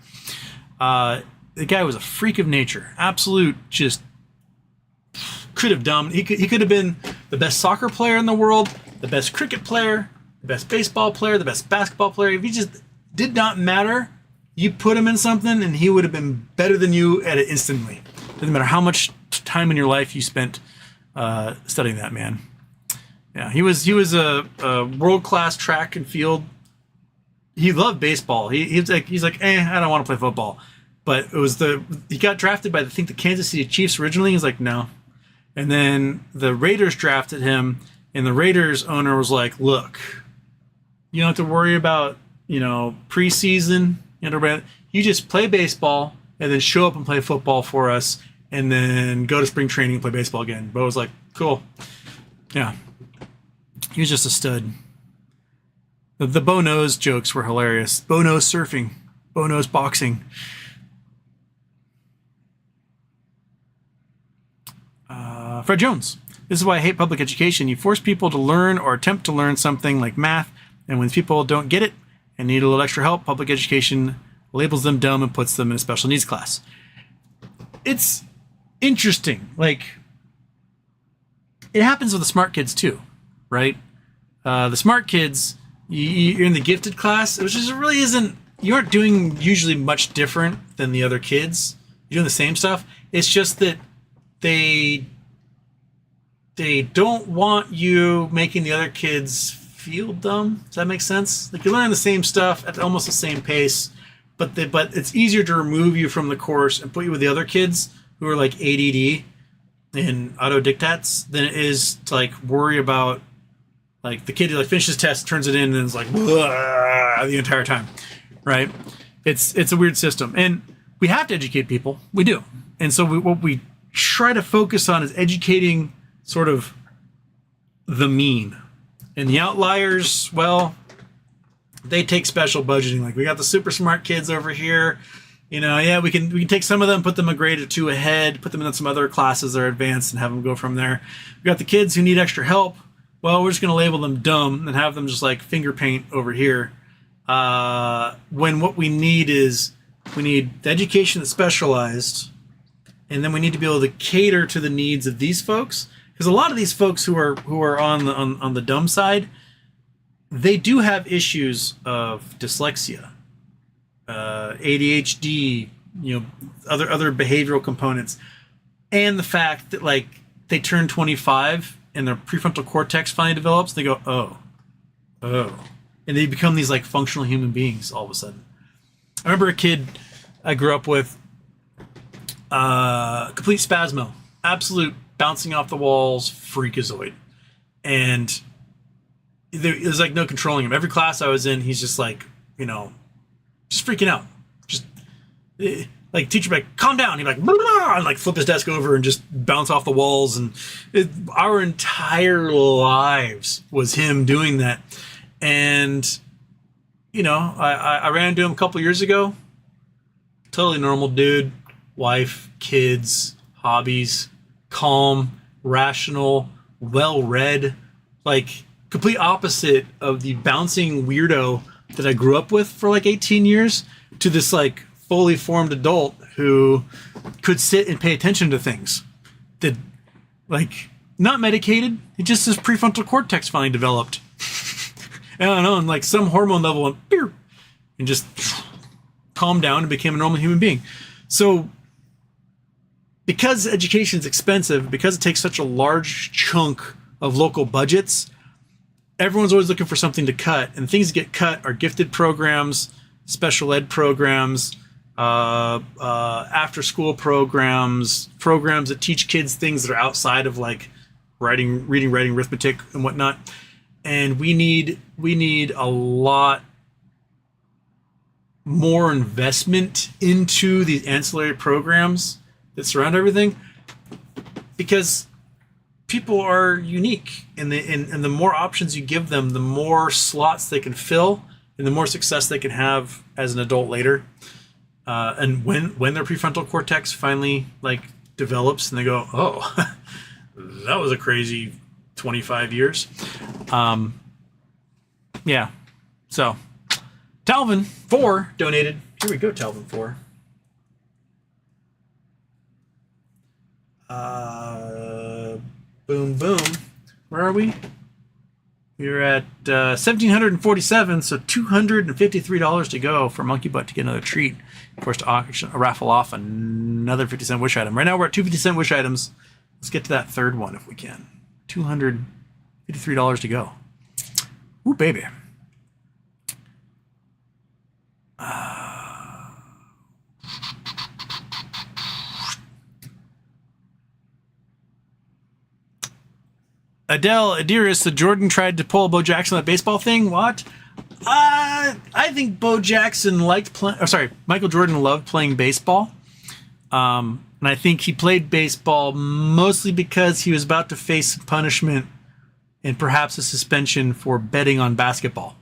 The guy was a freak of nature. Absolute, just could have done. He could have been the best soccer player in the world, the best cricket player, the best baseball player, the best basketball player. If he just did not matter, you put him in something and he would have been better than you at it instantly. Doesn't matter how much time in your life you spent studying that man. Yeah, he was a world-class track and field. He loved baseball. He's like, I don't want to play football. But it was he got drafted by the Kansas City Chiefs originally. He was like, no. And then the Raiders drafted him, and the Raiders owner was like, look, you don't have to worry about, preseason. You just play baseball and then show up and play football for us and then go to spring training and play baseball again. Bo was like, cool. Yeah. He was just a stud. The Bo Knows jokes were hilarious. Bo Knows surfing. Bo Knows boxing. Fred Jones. This is why I hate public education. You force people to learn or attempt to learn something like math, and when people don't get it and need a little extra help, public education labels them dumb and puts them in a special needs class. It's interesting. Like, it happens with the smart kids too, right? The smart kids, you're in the gifted class, which really isn't, you aren't doing usually much different than the other kids. You're doing the same stuff. It's just that they don't want you making the other kids feel dumb. Does that make sense? Like, you're learning the same stuff at almost the same pace, but it's easier to remove you from the course and put you with the other kids who are like ADD and autodictats than it is to like worry about like the kid who like finishes test, turns it in, and is like the entire time, right? It's a weird system, and we have to educate people. We do, and so what we try to focus on is educating sort of the mean, and the outliers. Well, they take special budgeting. Like, we got the super smart kids over here. We can take some of them, put them a grade or two ahead, put them in some other classes that are advanced, and have them go from there. We got the kids who need extra help. well, we're just going to label them dumb and have them just like finger paint over here. When what we need is we need the education that's specialized, and then we need to be able to cater to the needs of these folks. Because a lot of these folks who are on the dumb side, they do have issues of dyslexia, ADHD, other behavioral components, and the fact that like they turn 25 and their prefrontal cortex finally develops. They go, oh, and they become these like functional human beings all of a sudden. I remember a kid I grew up with, complete spasmo, absolute bouncing off the walls freakazoid, and there's like no controlling him. Every class I was in, he's just like, just freaking out. Just like teacher would be like, calm down. He'd be like, blah, and like flip his desk over and just bounce off the walls. And our entire lives was him doing that. And, I ran into him a couple years ago. Totally normal dude, wife, kids, hobbies, calm, rational, well-read, like complete opposite of the bouncing weirdo that I grew up with for like 18 years to this like fully formed adult who could sit and pay attention to things that like not medicated. It just his prefrontal cortex finally developed. I don't know, and like some hormone level went beer and just calmed down and became a normal human being. So because education is expensive, because it takes such a large chunk of local budgets, everyone's always looking for something to cut, and things that get cut are gifted programs, special ed programs, after school programs that teach kids things that are outside of like reading, writing, arithmetic, and whatnot. And we need a lot more investment into these ancillary programs that surround everything, because people are unique, and the more options you give them, the more slots they can fill, and the more success they can have as an adult later. And when their prefrontal cortex finally like develops, and they go, oh, that was a crazy 25 years. Yeah. So Talvin 4 donated. Here we go, Talvin 4. Boom, boom. Where are we? We're at 1,747, so $253 to go for Monkey Butt to get another treat. Of course, to raffle off another 50-cent wish item. Right now we're at 2 50-cent wish items. Let's get to that third one if we can. $253 to go. Ooh, baby. Adele Adiris said Jordan tried to pull Bo Jackson that baseball thing. What? I think Bo Jackson liked playing. Oh, sorry, Michael Jordan loved playing baseball. And I think he played baseball mostly because he was about to face punishment and perhaps a suspension for betting on basketball.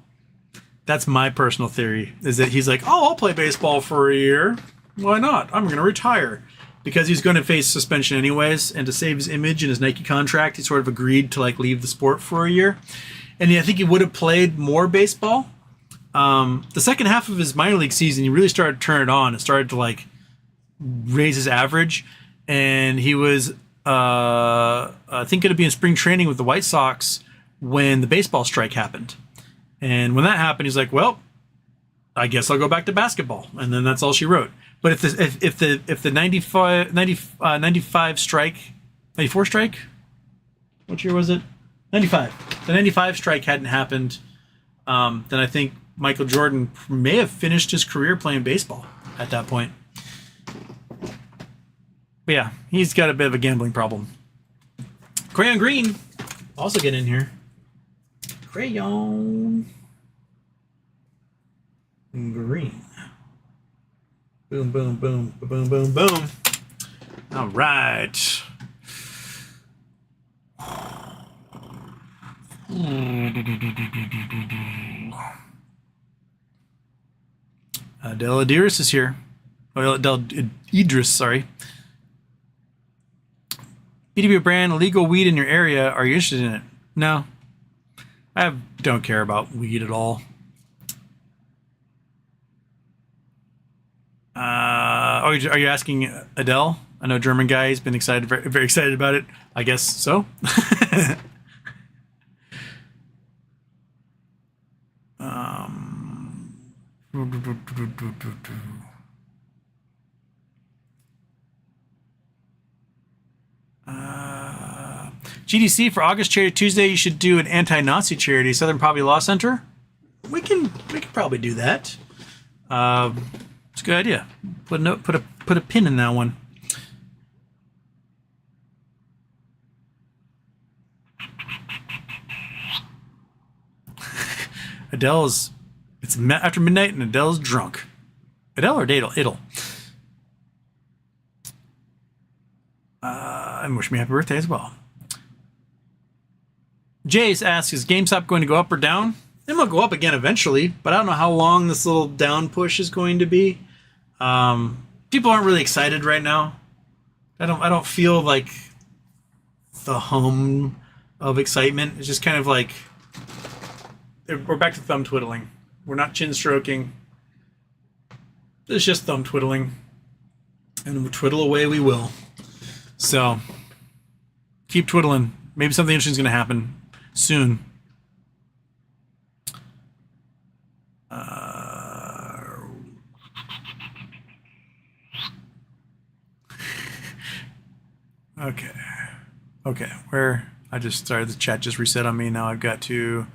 That's my personal theory, is that he's like, oh, I'll play baseball for a year. Why not? I'm going to retire. Because he's going to face suspension anyways, and to save his image and his Nike contract, he sort of agreed to like leave the sport for a year. And I think he would have played more baseball. The second half of his minor league season, he really started to turn it on and started to like raise his average. And he was, I think, going to be in spring training with the White Sox when the baseball strike happened. And when that happened, he's like, well, I guess I'll go back to basketball. And then that's all she wrote. But if the 95 strike, 94 strike, what year was it? 95. The 95 strike hadn't happened, then I think Michael Jordan may have finished his career playing baseball at that point. But yeah, he's got a bit of a gambling problem. Crayon Green, also get in here. Crayon Green. Boom, boom, boom, boom, boom, boom. All right. Adele Adiris is here. Oh, Adele Idris, sorry. BDB brand, illegal weed in your area. Are you interested in it? No. don't care about weed at all. Are you asking Adele? I know German guy. He's been excited, very, very excited about it. I guess so. GDC for August Charity Tuesday. You should do an anti-Nazi charity, Southern Poverty Law Center. We can probably do that. It's a good idea. Put a pin in that one. It's after midnight and Adele's drunk. Adele or Idle? And wish me happy birthday as well. Jace asks, is GameStop going to go up or down? It will go up again eventually, but I don't know how long this little down push is going to be. People aren't really excited right now. I don't feel like the hum of excitement. It's just kind of like we're back to thumb twiddling. We're not chin stroking. It's just thumb twiddling, and we'll twiddle away we will. So keep twiddling. Maybe something interesting is going to happen soon. Okay. Where the chat just reset on me. Now I've got to.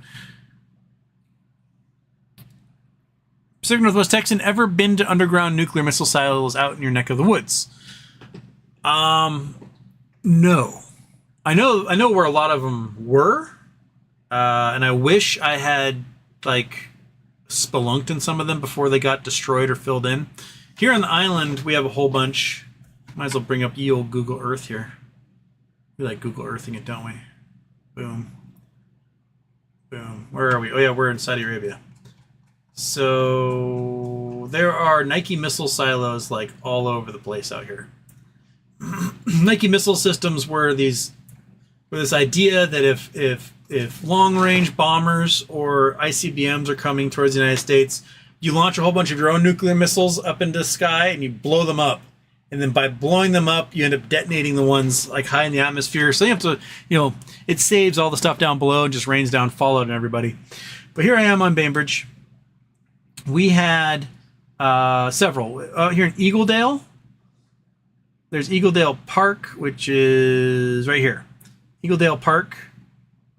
Pacific Northwest Texan, ever been to underground nuclear missile silos out in your neck of the woods? No. I know where a lot of them were, and I wish I had spelunked in some of them before they got destroyed or filled in. Here on the island, we have a whole bunch. Might as well bring up ye old Google Earth here. We like Google Earthing it, don't we? Boom. Boom. Where are we? Oh yeah, we're in Saudi Arabia. So there are Nike missile silos all over the place out here. Nike missile systems were this idea that if long-range bombers or ICBMs are coming towards the United States, you launch a whole bunch of your own nuclear missiles up into the sky and you blow them up. And then by blowing them up, you end up detonating the ones high in the atmosphere. So you have to, it saves all the stuff down below and just rains down fallout on everybody. But here I am on Bainbridge. We had several. Here in Eagledale, there's Eagledale Park, which is right here. Eagledale Park.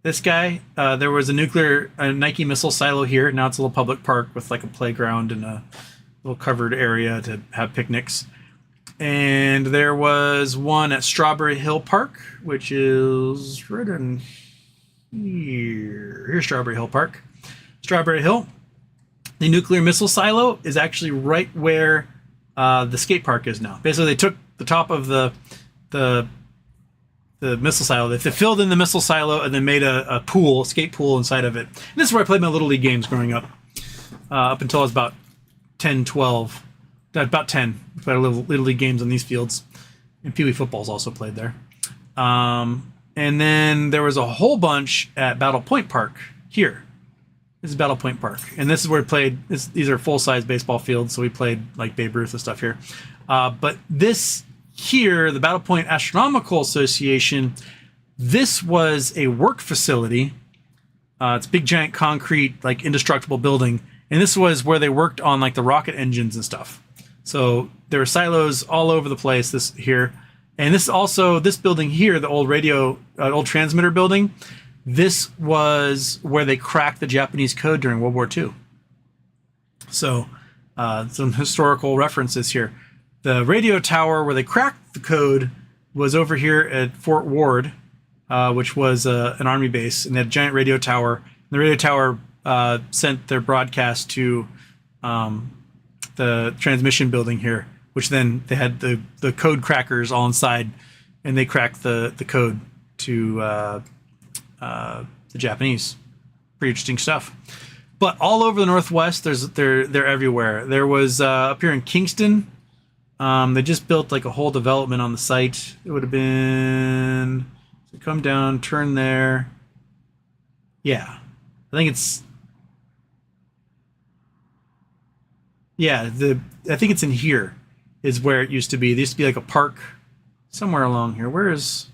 This guy, there was a Nike missile silo here. Now it's a little public park with a playground and a little covered area to have picnics. And there was one at Strawberry Hill Park, which is right in here. Here's Strawberry Hill Park. Strawberry Hill. The nuclear missile silo is actually right where the skate park is now. Basically, they took the top of the missile silo. They filled in the missile silo and then made a skate pool inside of it. And this is where I played my Little League games growing up until I was about 10, 12. About 10. I played Little League games on these fields. And Pee Wee football's also played there. And then there was a whole bunch at Battle Point Park here. This is Battle Point Park. And this is where we played. These are full-size baseball fields, so we played Babe Ruth and stuff here. But this here, the Battle Point Astronomical Association, this was a work facility. It's a big, giant concrete, indestructible building. And this was where they worked on, the rocket engines and stuff. So there were silos all over the place here. And this building here, the old transmitter building, this was where they cracked the Japanese code during World War II. So some historical references here. The radio tower where they cracked the code was over here at Fort Ward, which was an army base, and they had a giant radio tower. And the radio tower sent their broadcast to the transmission building here, which then they had the code crackers all inside, and they cracked the code to the Japanese. Pretty interesting stuff. But all over the Northwest, they're everywhere. There was up here in Kingston. They just built a whole development on the site. It would have been, so come down, turn there. Yeah. I think it's I think it's in here is where it used to be. There used to be like a park somewhere along here. Where is?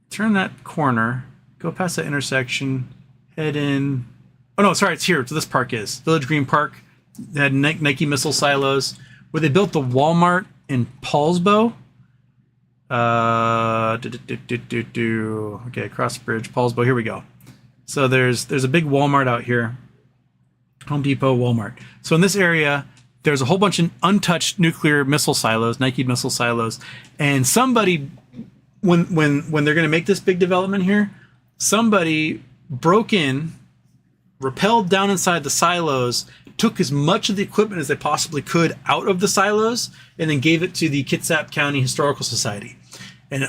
Turn that corner, go past that intersection, head in. Oh no, sorry, it's here. So this park is Village Green Park. They had Nike missile silos where they built the Walmart in Paulsbo. Okay, across the bridge, Paulsbo. Here we go. So there's a big Walmart out here. Home Depot, Walmart. So in this area, there's a whole bunch of untouched nuclear missile silos, Nike missile silos, and somebody, when they're going to make this big development here, somebody broke in, rappelled down inside the silos, took as much of the equipment as they possibly could out of the silos, and then gave it to the Kitsap County Historical Society. And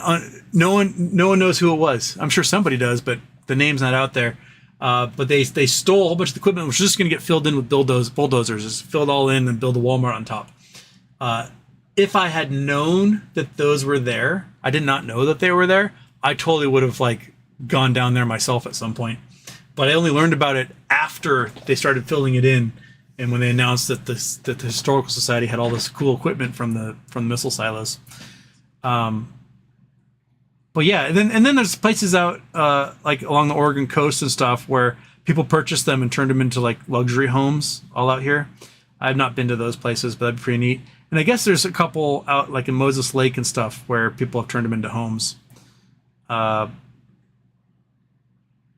no one knows who it was. I'm sure somebody does, but the name's not out there. But they stole a whole bunch of the equipment, which was just going to get filled in with bulldozers, just filled all in and build a Walmart on top. If I had known that those were there, I did not know that they were there. I totally would have gone down there myself at some point. But I only learned about it after they started filling it in, and when they announced that the Historical Society had all this cool equipment from the missile silos. But yeah, and then there's places out along the Oregon coast and stuff where people purchased them and turned them into luxury homes all out here. I've not been to those places, but that'd be pretty neat. And I guess there's a couple out in Moses Lake and stuff where people have turned them into homes. I'd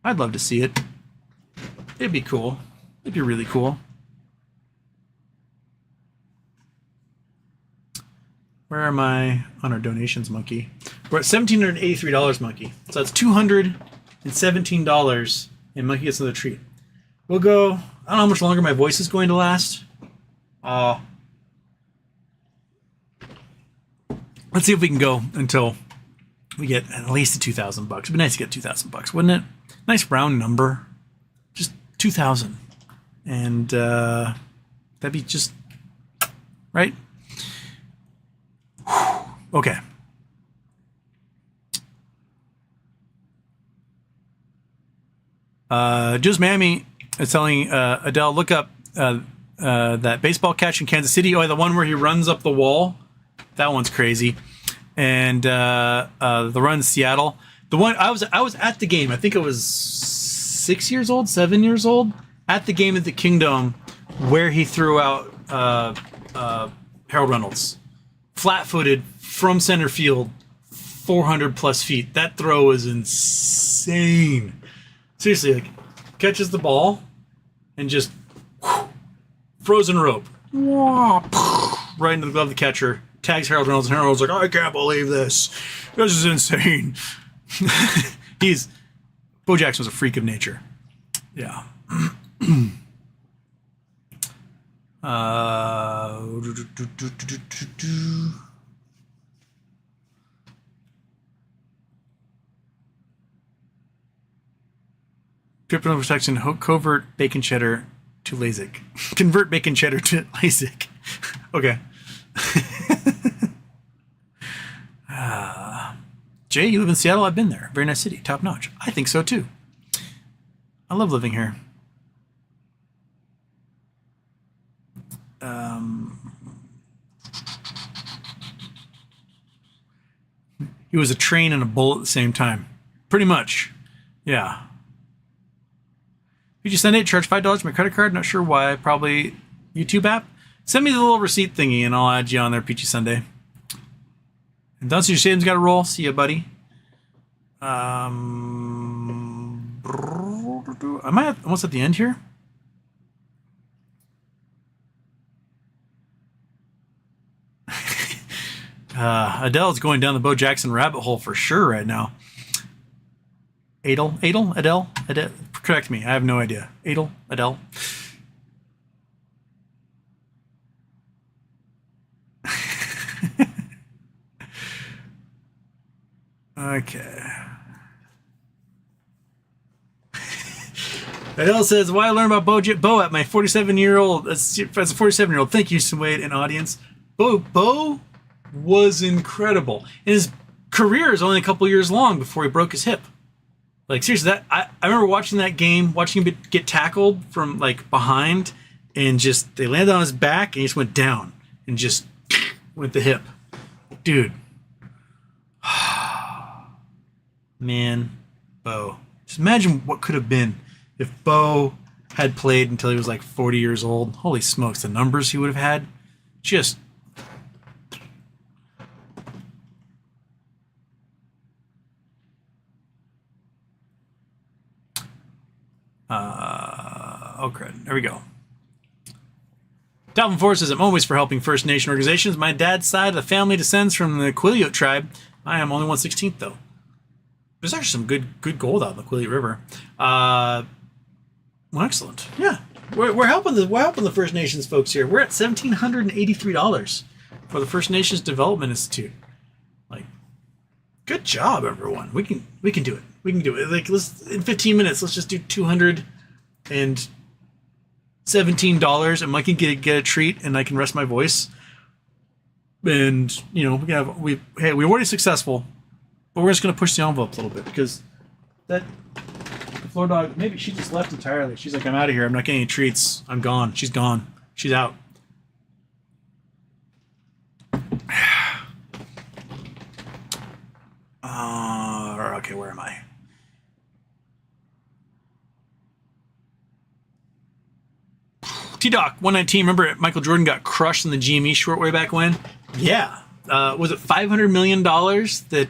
love to see it. It'd be cool. It'd be really cool. Where am I on our donations, Monkey? We're at $1,783, Monkey. So that's $217, and Monkey gets another treat. We'll go. I don't know how much longer my voice is going to last. Let's see if we can go until we get at least $2,000. It'd be nice to get $2,000, wouldn't it? Nice round number. Just 2,000. And that'd be just right. Okay. Just Mammy is telling Adele, look up that baseball catch in Kansas City. Oh, the one where he runs up the wall. That one's crazy. And the run in Seattle. The one I was at the game. I think I was 7 years old, at the game at the Kingdom where he threw out Harold Reynolds, flat-footed from center field, 400 plus feet. That throw is insane. Seriously, catches the ball and just frozen rope right into the glove of the catcher. Tags Harold Reynolds, and Harold's like, I can't believe this. This is insane. Bo Jackson was a freak of nature. Yeah. Crypto protection, covert bacon cheddar to LASIK. Convert bacon cheddar to LASIK. Okay. Jay, you live in Seattle? I've been there. Very nice city. Top notch. I think so too. I love living here. He was a train and a bull at the same time. Pretty much. Yeah. Did you send it? Charge $5 for my credit card? Not sure why. Probably YouTube app. Send me the little receipt thingy and I'll add you on there, Peachy Sunday. And Dunce, your stadium's got to roll. See ya, buddy. Am I almost at the end here? Adele's going down the Bo Jackson rabbit hole for sure right now. Adele? Correct me. I have no idea. Adele? Okay. Adele says, why I learned about Bo at my 47-year-old, as a 47-year-old. Thank you, Wade and audience. Bo was incredible. And his career is only a couple years long before he broke his hip. Like seriously, I remember watching that game, watching him get tackled from like behind, and just they landed on his back and he just went down and just went the hip. Dude. Man, Bo. Just imagine what could have been if Bo had played until he was like 40 years old. Holy smokes, the numbers he would have had. Just oh crud. There we go. Dalvin Force says, I'm always for helping First Nation organizations. My dad's side of the family descends from the Quileute tribe. I am only 1/16th though. There's actually some good gold out in the Quileute River. Well, excellent. Yeah, we're helping the First Nations folks here. We're at $1,783 for the First Nations Development Institute. Like, good job, everyone. We can do it. We can do it. Like, let's in 15 minutes. Let's just do $217, and Mike can get a treat, and I can rest my voice. And you know, we're already successful, but we're just gonna push the envelope a little bit because the floor dog, maybe she just left entirely. She's like, I'm out of here. I'm not getting any treats. I'm gone. She's gone. She's out. Okay, where am I? T-Doc 119. Remember Michael Jordan got crushed in the GME short way back when? Yeah. Was it $500 million that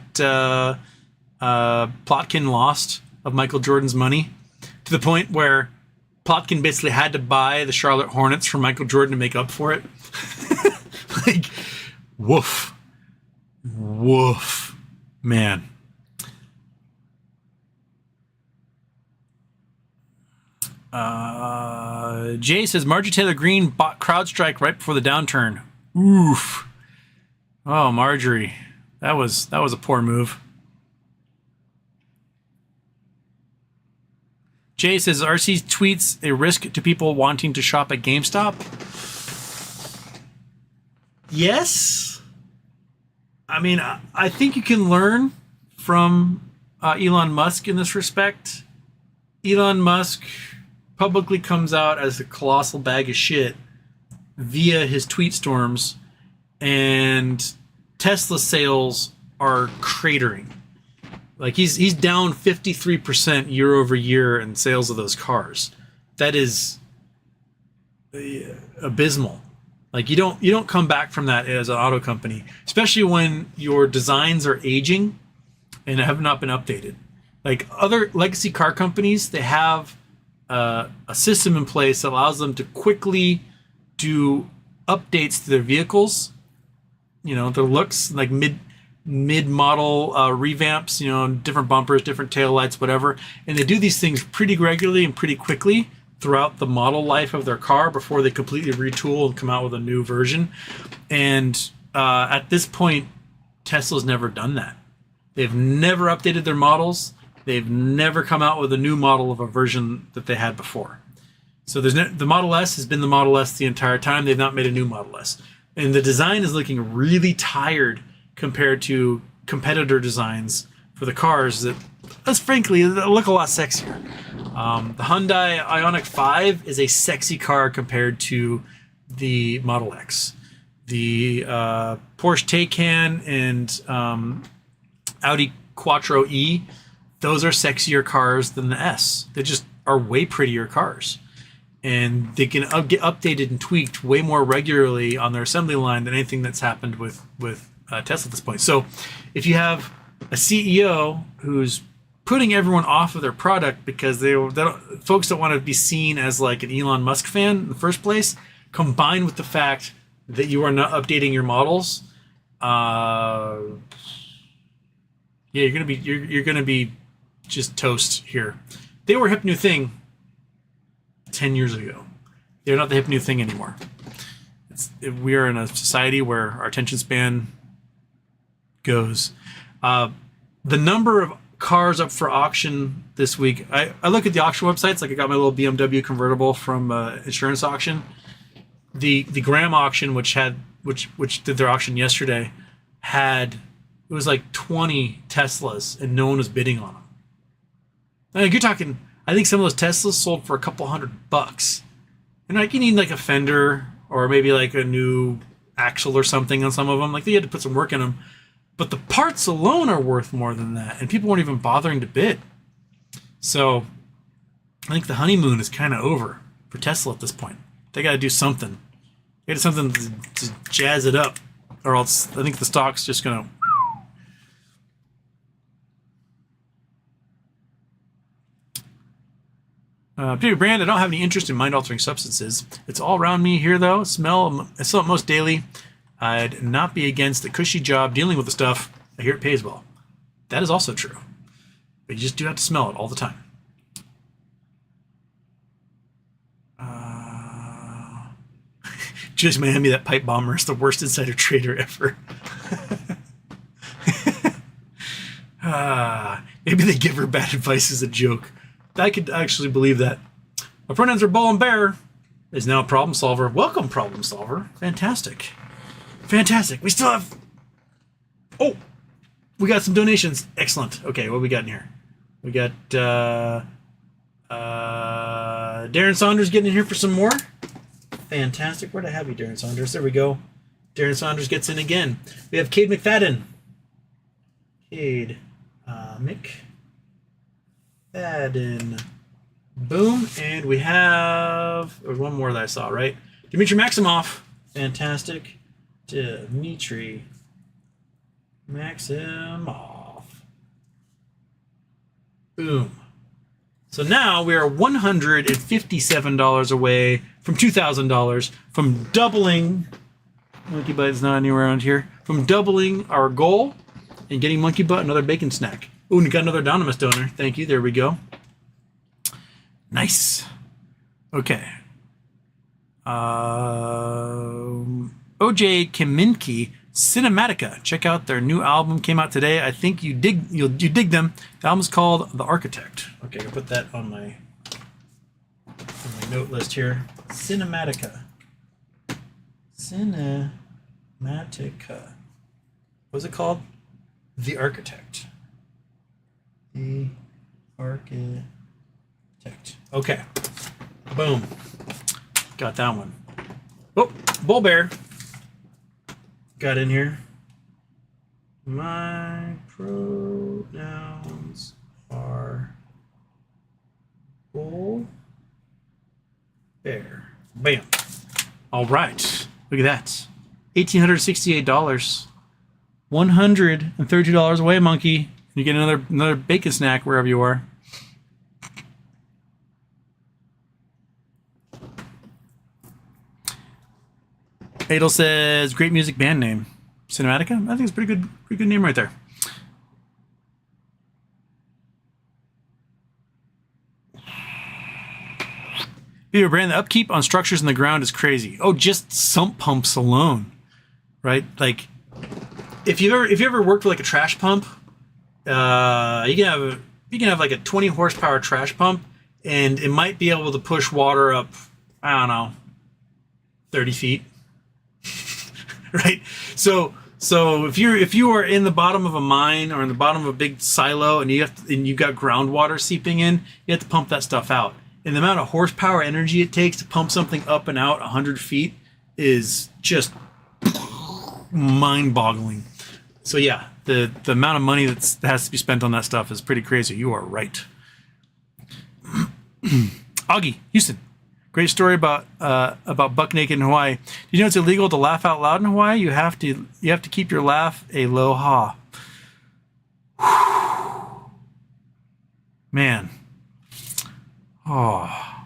Plotkin lost of Michael Jordan's money, to the point where Plotkin basically had to buy the Charlotte Hornets from Michael Jordan to make up for it? Like, woof. Woof. Man. Jay says Margie Taylor Greene bought CrowdStrike right before the downturn. Oof. Oh, Marjorie. That was a poor move. Jay says RC tweets a risk to people wanting to shop at GameStop. Yes. I mean, I think you can learn from Elon Musk in this respect. Elon Musk publicly comes out as a colossal bag of shit via his tweet storms, and Tesla sales are cratering. Like he's down 53% year over year in sales of those cars. That is abysmal. Like you don't come back from that as an auto company, especially when your designs are aging and have not been updated. Like other legacy car companies, they have a system in place that allows them to quickly do updates to their vehicles. You know, their looks, like mid-model revamps, you know, different bumpers, different taillights, whatever. And they do these things pretty regularly and pretty quickly throughout the model life of their car before they completely retool and come out with a new version. And at this point, Tesla's never done that. They've never updated their models. They've never come out with a new model of a version that they had before. So the Model S has been the Model S the entire time. They've not made a new Model S. And the design is looking really tired compared to competitor designs for the cars that, let's frankly, look a lot sexier. The Hyundai Ioniq 5 is a sexy car compared to the Model X. The Porsche Taycan and Audi Quattro E, those are sexier cars than the S. They just are way prettier cars. And they can get updated and tweaked way more regularly on their assembly line than anything that's happened with Tesla at this point. So if you have a CEO who's putting everyone off of their product because folks don't want to be seen as like an Elon Musk fan in the first place, combined with the fact that you are not updating your models, you're gonna be just toast here. They were a hip new thing 10 years ago. They're not the hip new thing anymore. We are in a society where our attention span goes. The number of cars up for auction this week, I look at the auction websites. Like I got my little BMW convertible from insurance auction. The Graham auction, which did their auction yesterday, it was like 20 Teslas and no one was bidding on them. Like, you're talking, I think some of those Teslas sold for a couple $100. And like you need like a fender or maybe like a new axle or something on some of them. Like you had to put some work in them. But the parts alone are worth more than that. And people weren't even bothering to bid. So I think the honeymoon is kind of over for Tesla at this point. They got to do something. They got to do something to jazz it up. Or else I think the stock's just going to... Peter Brand, I don't have any interest in mind-altering substances. It's all around me here, though. I smell it most daily. I'd not be against a cushy job dealing with the stuff. I hear it pays well. That is also true. But you just do have to smell it all the time. Just Miami, that pipe bomber is the worst insider trader ever. Maybe they give her bad advice as a joke. I could actually believe that. My pronouns are bull and bear. Is now a problem solver. Welcome, problem solver. Fantastic. Fantastic. We still have... Oh! We got some donations. Excellent. Okay, what we got in here? We got Darren Saunders getting in here for some more. Fantastic. Where'd I have you, Darren Saunders? There we go. Darren Saunders gets in again. We have Cade McFadden. Cade McFadden. Boom. And we have... There was one more that I saw, right? Dmitry Maximov. Fantastic. Dmitry Maximov. Boom. So now we are $157 away from $2,000 from doubling... Monkey Butt is not anywhere around here. From doubling our goal and getting Monkey Butt another bacon snack. Ooh, and we got another anonymous donor. Thank you. There we go. Nice. Okay. OJ Kaminski, Cinematica. Check out their new album. Came out today. I think you dig them. The album's called The Architect. Okay, I'll put that on my note list here. Cinematica. Cinematica. What's it called? The Architect. The Architect. Okay. Boom. Got that one. Oh, Bull Bear. Got in here. My pronouns are Bull Bear. Bam. All right. Look at that. $1,868. $132 away, monkey. You get another bacon snack wherever you are. Adel says, great music band name. Cinematica? I think it's pretty good name right there. Peter Brand, the upkeep on structures in the ground is crazy. Oh, just sump pumps alone, right? Like, if you ever worked with like a trash pump, you can have like a 20 horsepower trash pump, and it might be able to push water up, I don't know, 30 feet, right? So if you are in the bottom of a mine or in the bottom of a big silo and you've got groundwater seeping in, you have to pump that stuff out. And the amount of horsepower energy it takes to pump something up and out 100 feet is just mind-boggling. So yeah, the amount of money that has to be spent on that stuff is pretty crazy. You are right. Augie, Houston. Great story about buck naked in Hawaii. Do you know it's illegal to laugh out loud in Hawaii? You have to keep your laugh a low ha. Man. Oh.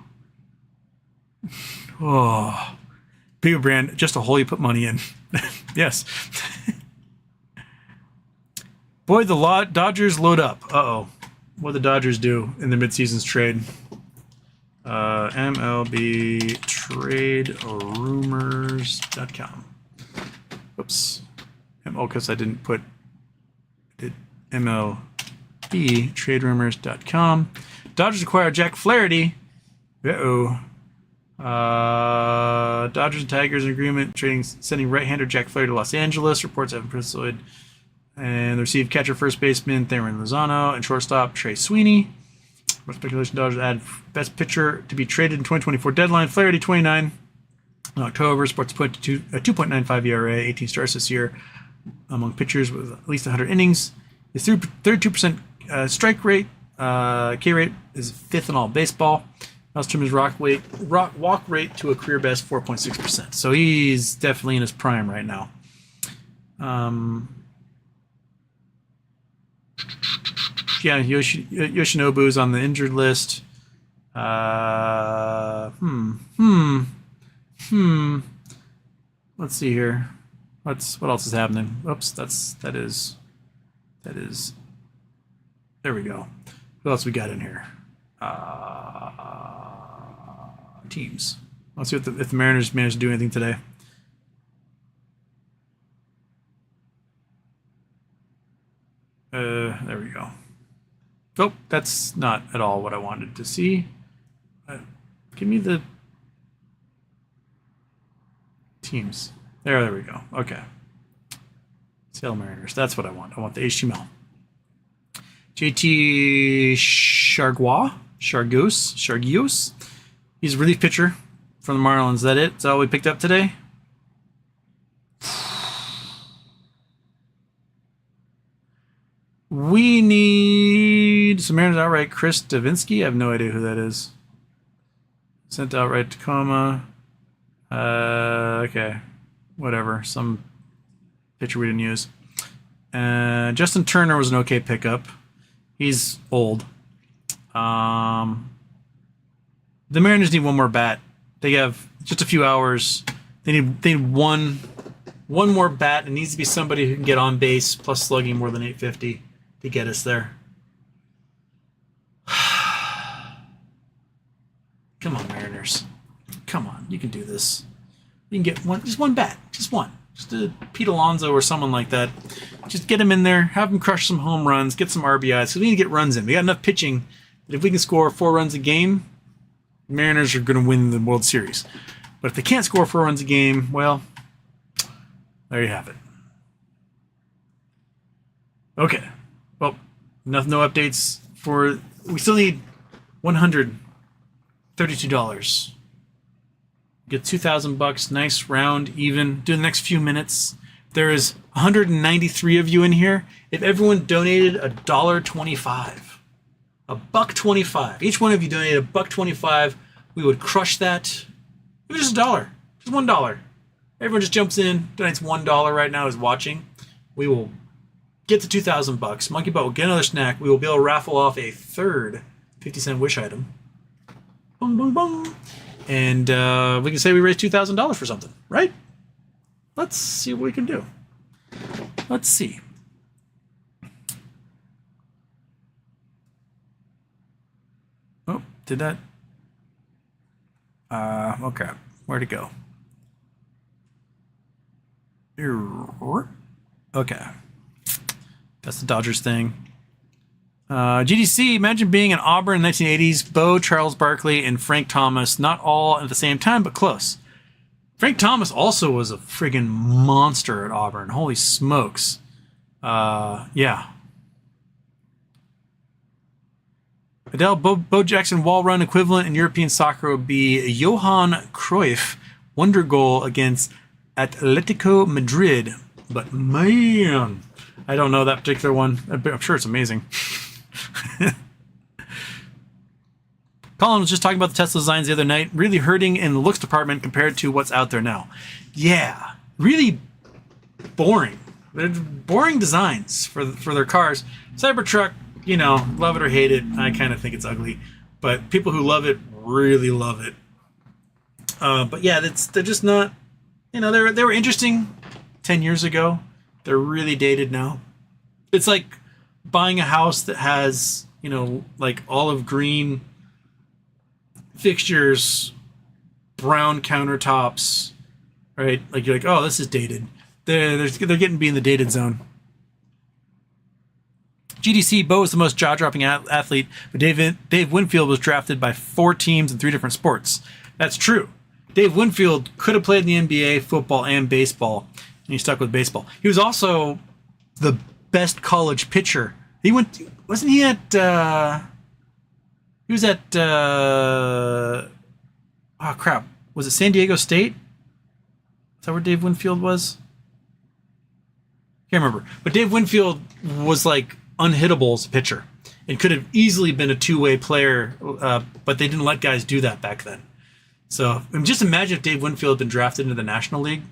Peter Brand, just a hole you put money in. Yes. Boy, the Dodgers load up. Uh-oh. What the Dodgers do in the midseasons trade. MLB trade rumors.com. Oops. Oh, because I didn't put it. MLB trade rumors.com. Dodgers acquire Jack Flaherty. Uh-oh. Dodgers and Tigers in agreement sending right-hander Jack Flaherty to Los Angeles. Reports Evan Princewood. And they received catcher first baseman Theron Lozano and shortstop Trey Sweeney. More speculation. Dodgers add best pitcher to be traded in 2024 deadline. Flaherty 29 in October. Sports point to a 2.95 ERA, 18 starts this year among pitchers with at least 100 innings. His 32% strike rate, K rate is fifth in all baseball. Also trimmed his walk rate to a career best 4.6%. So he's definitely in his prime right now. Yeah, Yoshinobu's on the injured list. Let's see here. What else is happening? Oops, that is. There we go. What else we got in here? Teams. Let's see if the Mariners managed to do anything today. There we go. Oh, that's not at all what I wanted to see. Give me the teams. There we go. Okay. Seattle Mariners. That's what I want. I want the HTML. JT Chargois. He's a relief pitcher from the Marlins. Is that it? Is that all we picked up today? We need some Mariners outright. Chris Davinsky. I have no idea who that is. Sent outright Tacoma. Okay. Whatever. Some pitcher we didn't use. Justin Turner was an okay pickup. He's old. The Mariners need one more bat. They have just a few hours. They need one more bat. It needs to be somebody who can get on base plus slugging more than 850 to get us there. Come on, Mariners. Come on, you can do this. You can get just one bat. Just one. Just a Pete Alonso or someone like that. Just get him in there, have him crush some home runs, get some RBIs. So we need to get runs in. We got enough pitching that if we can score 4 runs a game, the Mariners are going to win the World Series. But if they can't score 4 runs a game, well, there you have it. Okay. Well, no updates for... We still need $132. Get $2,000. Nice, round, even. Do the next few minutes. There is 193 of you in here. If everyone donated $1.25, $1.25, each one of you donated $1.25, we would crush that. It was just $1, just $1. Everyone just jumps in, donates $1 right now, is watching. We will get to $2,000. Monkey Butt will get another snack. We will be able to raffle off a third 50-cent wish item. Boom, boom, boom. And we can say we raised $2,000 for something, right? Let's see what we can do. Let's see. Oh, did that? Okay. Where'd it go? Okay. That's the Dodgers thing. GDC, imagine being in Auburn in the 1980s. Bo, Charles Barkley, and Frank Thomas, not all at the same time, but close. Frank Thomas also was a friggin' monster at Auburn. Holy smokes. Yeah. Adele, Bo Jackson wall run equivalent in European soccer would be Johan Cruyff wonder goal against Atletico Madrid. But man, I don't know that particular one. I'm sure it's amazing. Colin was just talking about the Tesla designs the other night. Really hurting in the looks department compared to what's out there now. Yeah, really boring. They're boring designs for their cars. Cybertruck, you know, love it or hate it. I kind of think it's ugly, but people who love it really love it. But yeah, they're just not. You know, they were interesting 10 years ago. They're really dated now. It's like buying a house that has, you know, like olive green fixtures, brown countertops, right? Like you're like, oh, this is dated. They're getting to be in the dated zone. GDC, Bo is the most jaw-dropping athlete, but Dave Winfield was drafted by 4 teams in 3 different sports. That's true. Dave Winfield could have played in the NBA, football, and baseball, and he stuck with baseball. He was also the best college pitcher. Wasn't he at He was at oh crap, was it San Diego State? Is that where Dave Winfield was? Can't remember. But Dave Winfield was like unhittable as a pitcher and could have easily been a two-way player, but they didn't let guys do that back then. So just imagine if Dave Winfield had been drafted into the National League,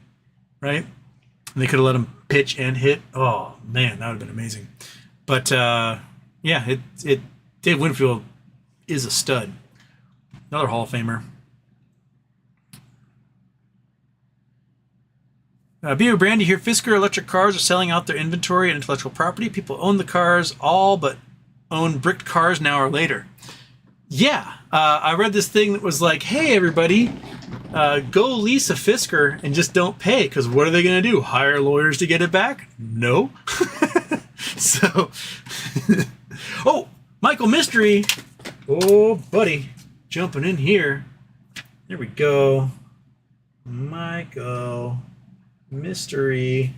right? And they could have let him pitch and hit. Oh man, that would have been amazing. But yeah, Dave Winfield is a stud. Another Hall of Famer. Beaver Brandy here. Fisker electric cars are selling out their inventory and intellectual property. People own the cars, all but own bricked cars now or later. Yeah, I read this thing that was like, hey, everybody, go lease a Fisker and just don't pay, because what are they going to do? Hire lawyers to get it back? No. So, oh, Michael Mystery. Oh, buddy, jumping in here. There we go. Michael Mystery.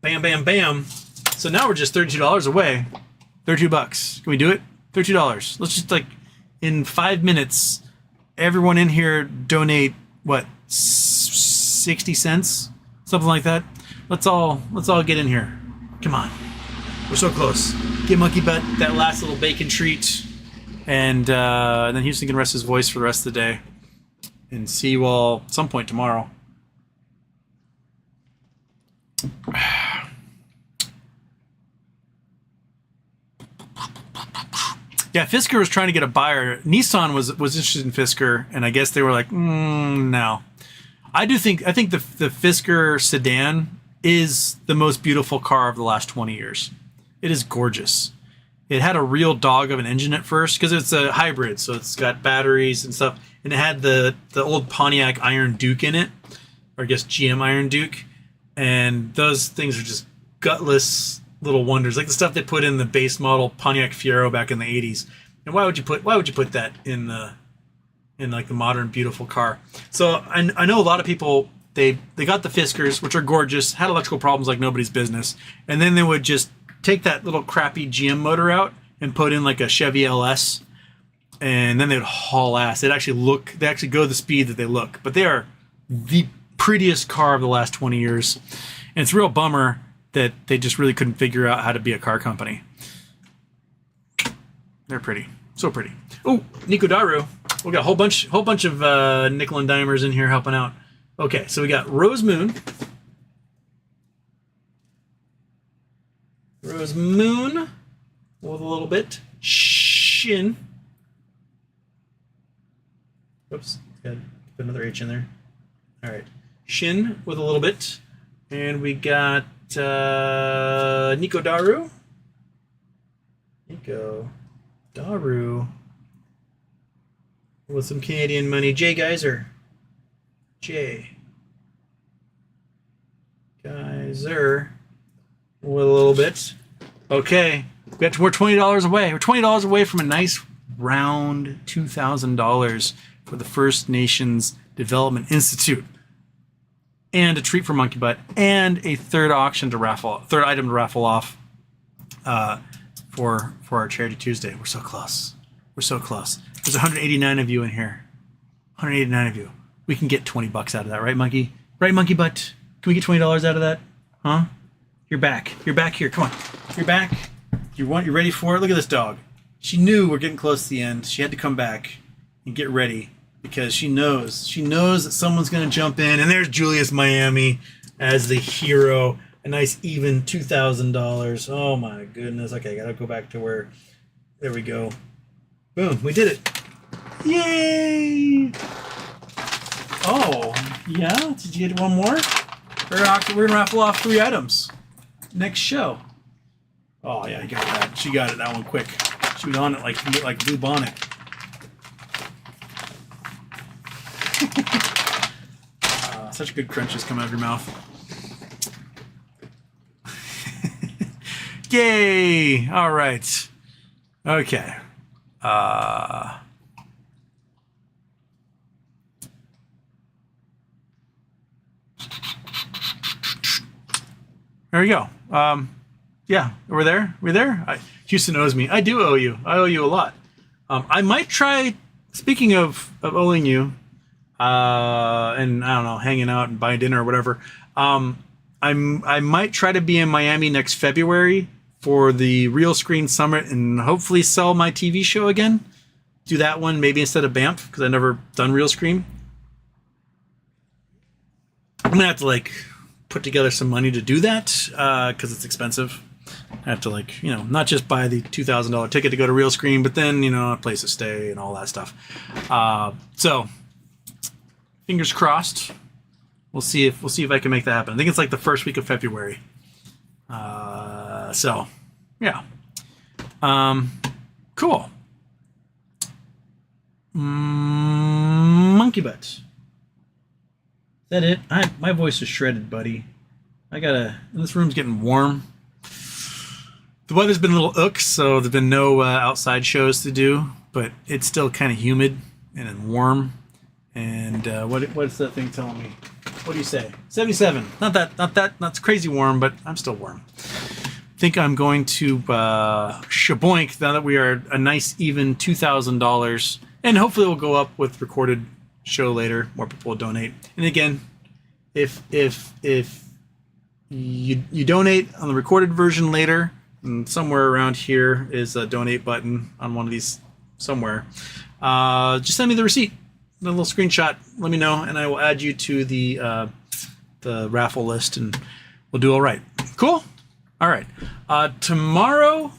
Bam, bam, bam. So now we're just $32 away. $32. Can we do it? $32. Let's just, like, in 5 minutes, everyone in here donate, what, 60 cents? Something like that. Let's all get in here. Come on. We're so close. Give Monkey Butt that last little bacon treat. And then Houston can rest his voice for the rest of the day. And see you all at some point tomorrow. Yeah, Fisker was trying to get a buyer. Nissan was interested in Fisker, and I guess they were like, no. I think the Fisker sedan is the most beautiful car of the last 20 years. It is gorgeous. It had a real dog of an engine at first because it's a hybrid, so it's got batteries and stuff, and it had the old Pontiac Iron Duke in it, or I guess GM Iron Duke, and those things are just gutless little wonders, like the stuff they put in the base model Pontiac Fiero back in the 80s. And why would you put that in like the modern beautiful car? So I know a lot of people, they got the Fiskers, which are gorgeous, had electrical problems like nobody's business, and then they would just take that little crappy GM motor out and put in like a Chevy LS, and then they'd haul ass. They actually go the speed that they look, but they are the prettiest car of the last 20 years. And it's a real bummer that they just really couldn't figure out how to be a car company. They're pretty. So pretty. Oh, Nico Daru. We got a whole bunch of nickel and dimers in here helping out. Okay, so we got Rose Moon. Rose Moon with a little bit. Shin. Oops, got put another H in there. All right. Shin with a little bit. And we got Nico Daru. Nico Daru with some Canadian money. Jay Geyser. Jay Geyser with a little bit. Okay, we're $20 away. We're $20 away from a nice round $2,000 for the First Nations Development Institute. And a treat for Monkey Butt, and a third item to raffle off for our Charity Tuesday. We're so close. We're so close. There's 189 of you in here. 189 of you. We can get $20 out of that, right, Monkey? Right, Monkey Butt? Can we get $20 out of that? Huh? You're back. You're back here. Come on. You're back. You're ready for it? Look at this dog. She knew we're getting close to the end. She had to come back and get ready, because she knows that someone's going to jump in. And there's Julius Miami as the hero. A nice even $2,000. Oh my goodness. Okay, I got to go back to where... There we go. Boom, we did it. Yay! Oh, yeah? Did you get one more? We're going to raffle off 3 items. Next show. Oh yeah, I got that. She got it, that one quick. She was on it like Blue Bonnet. Such good crunches come out of your mouth. Yay! All right. Okay. There we go. Yeah, we're there. Houston owes me. I do owe you. I owe you a lot. I might try. Speaking of owing you, and I don't know, hanging out and buying dinner or whatever. I might try to be in Miami next February for the Real Screen Summit and hopefully sell my TV show again. Do that one maybe instead of Banff because I've never done Real Screen. I'm gonna have to like put together some money to do that because it's expensive. I have to like, you know, not just buy the $2,000 ticket to go to Real Screen, but then, you know, a place to stay and all that stuff. So fingers crossed. We'll see if I can make that happen. I think it's like the first week of February. So yeah. Cool. Monkey butt. Is that it? My voice is shredded, buddy. This room's getting warm. The weather's been a little so there's been no outside shows to do, but it's still kind of humid and warm. And what's that thing telling me? What do you say? 77. Not crazy warm, but I'm still warm. I think I'm going to shaboink now that we are a nice even $2,000, and hopefully we'll go up with recorded show later. More people will donate. And again, if you donate on the recorded version later, and somewhere around here is a donate button on one of these somewhere. Just send me the receipt, a little screenshot. Let me know, and I will add you to the raffle list, and we'll do all right. Cool. All right. Tomorrow,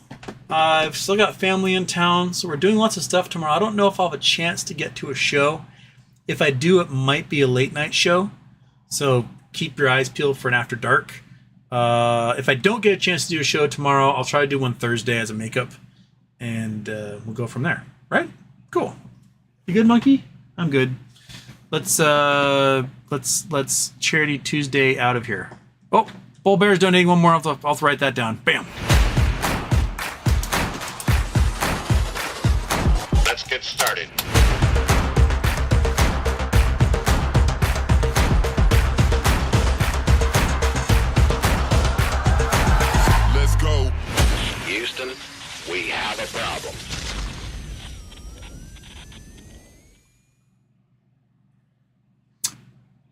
I've still got family in town, so we're doing lots of stuff tomorrow. I don't know if I'll have a chance to get to a show. If I do, it might be a late night show. So keep your eyes peeled for an after dark. If I don't get a chance to do a show tomorrow, I'll try to do one Thursday as a makeup, and we'll go from there. Right? Cool. You good, Monkey? I'm good. Let's Charity Tuesday out of here. Oh, Bull Bear's donating one more. I'll write that down. Bam. Let's get started. Let's go. Houston, we have a problem.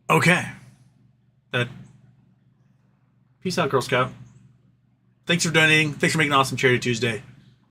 Okay. Peace out, Girl Scout. Thanks for donating. Thanks for making an awesome Charity Tuesday.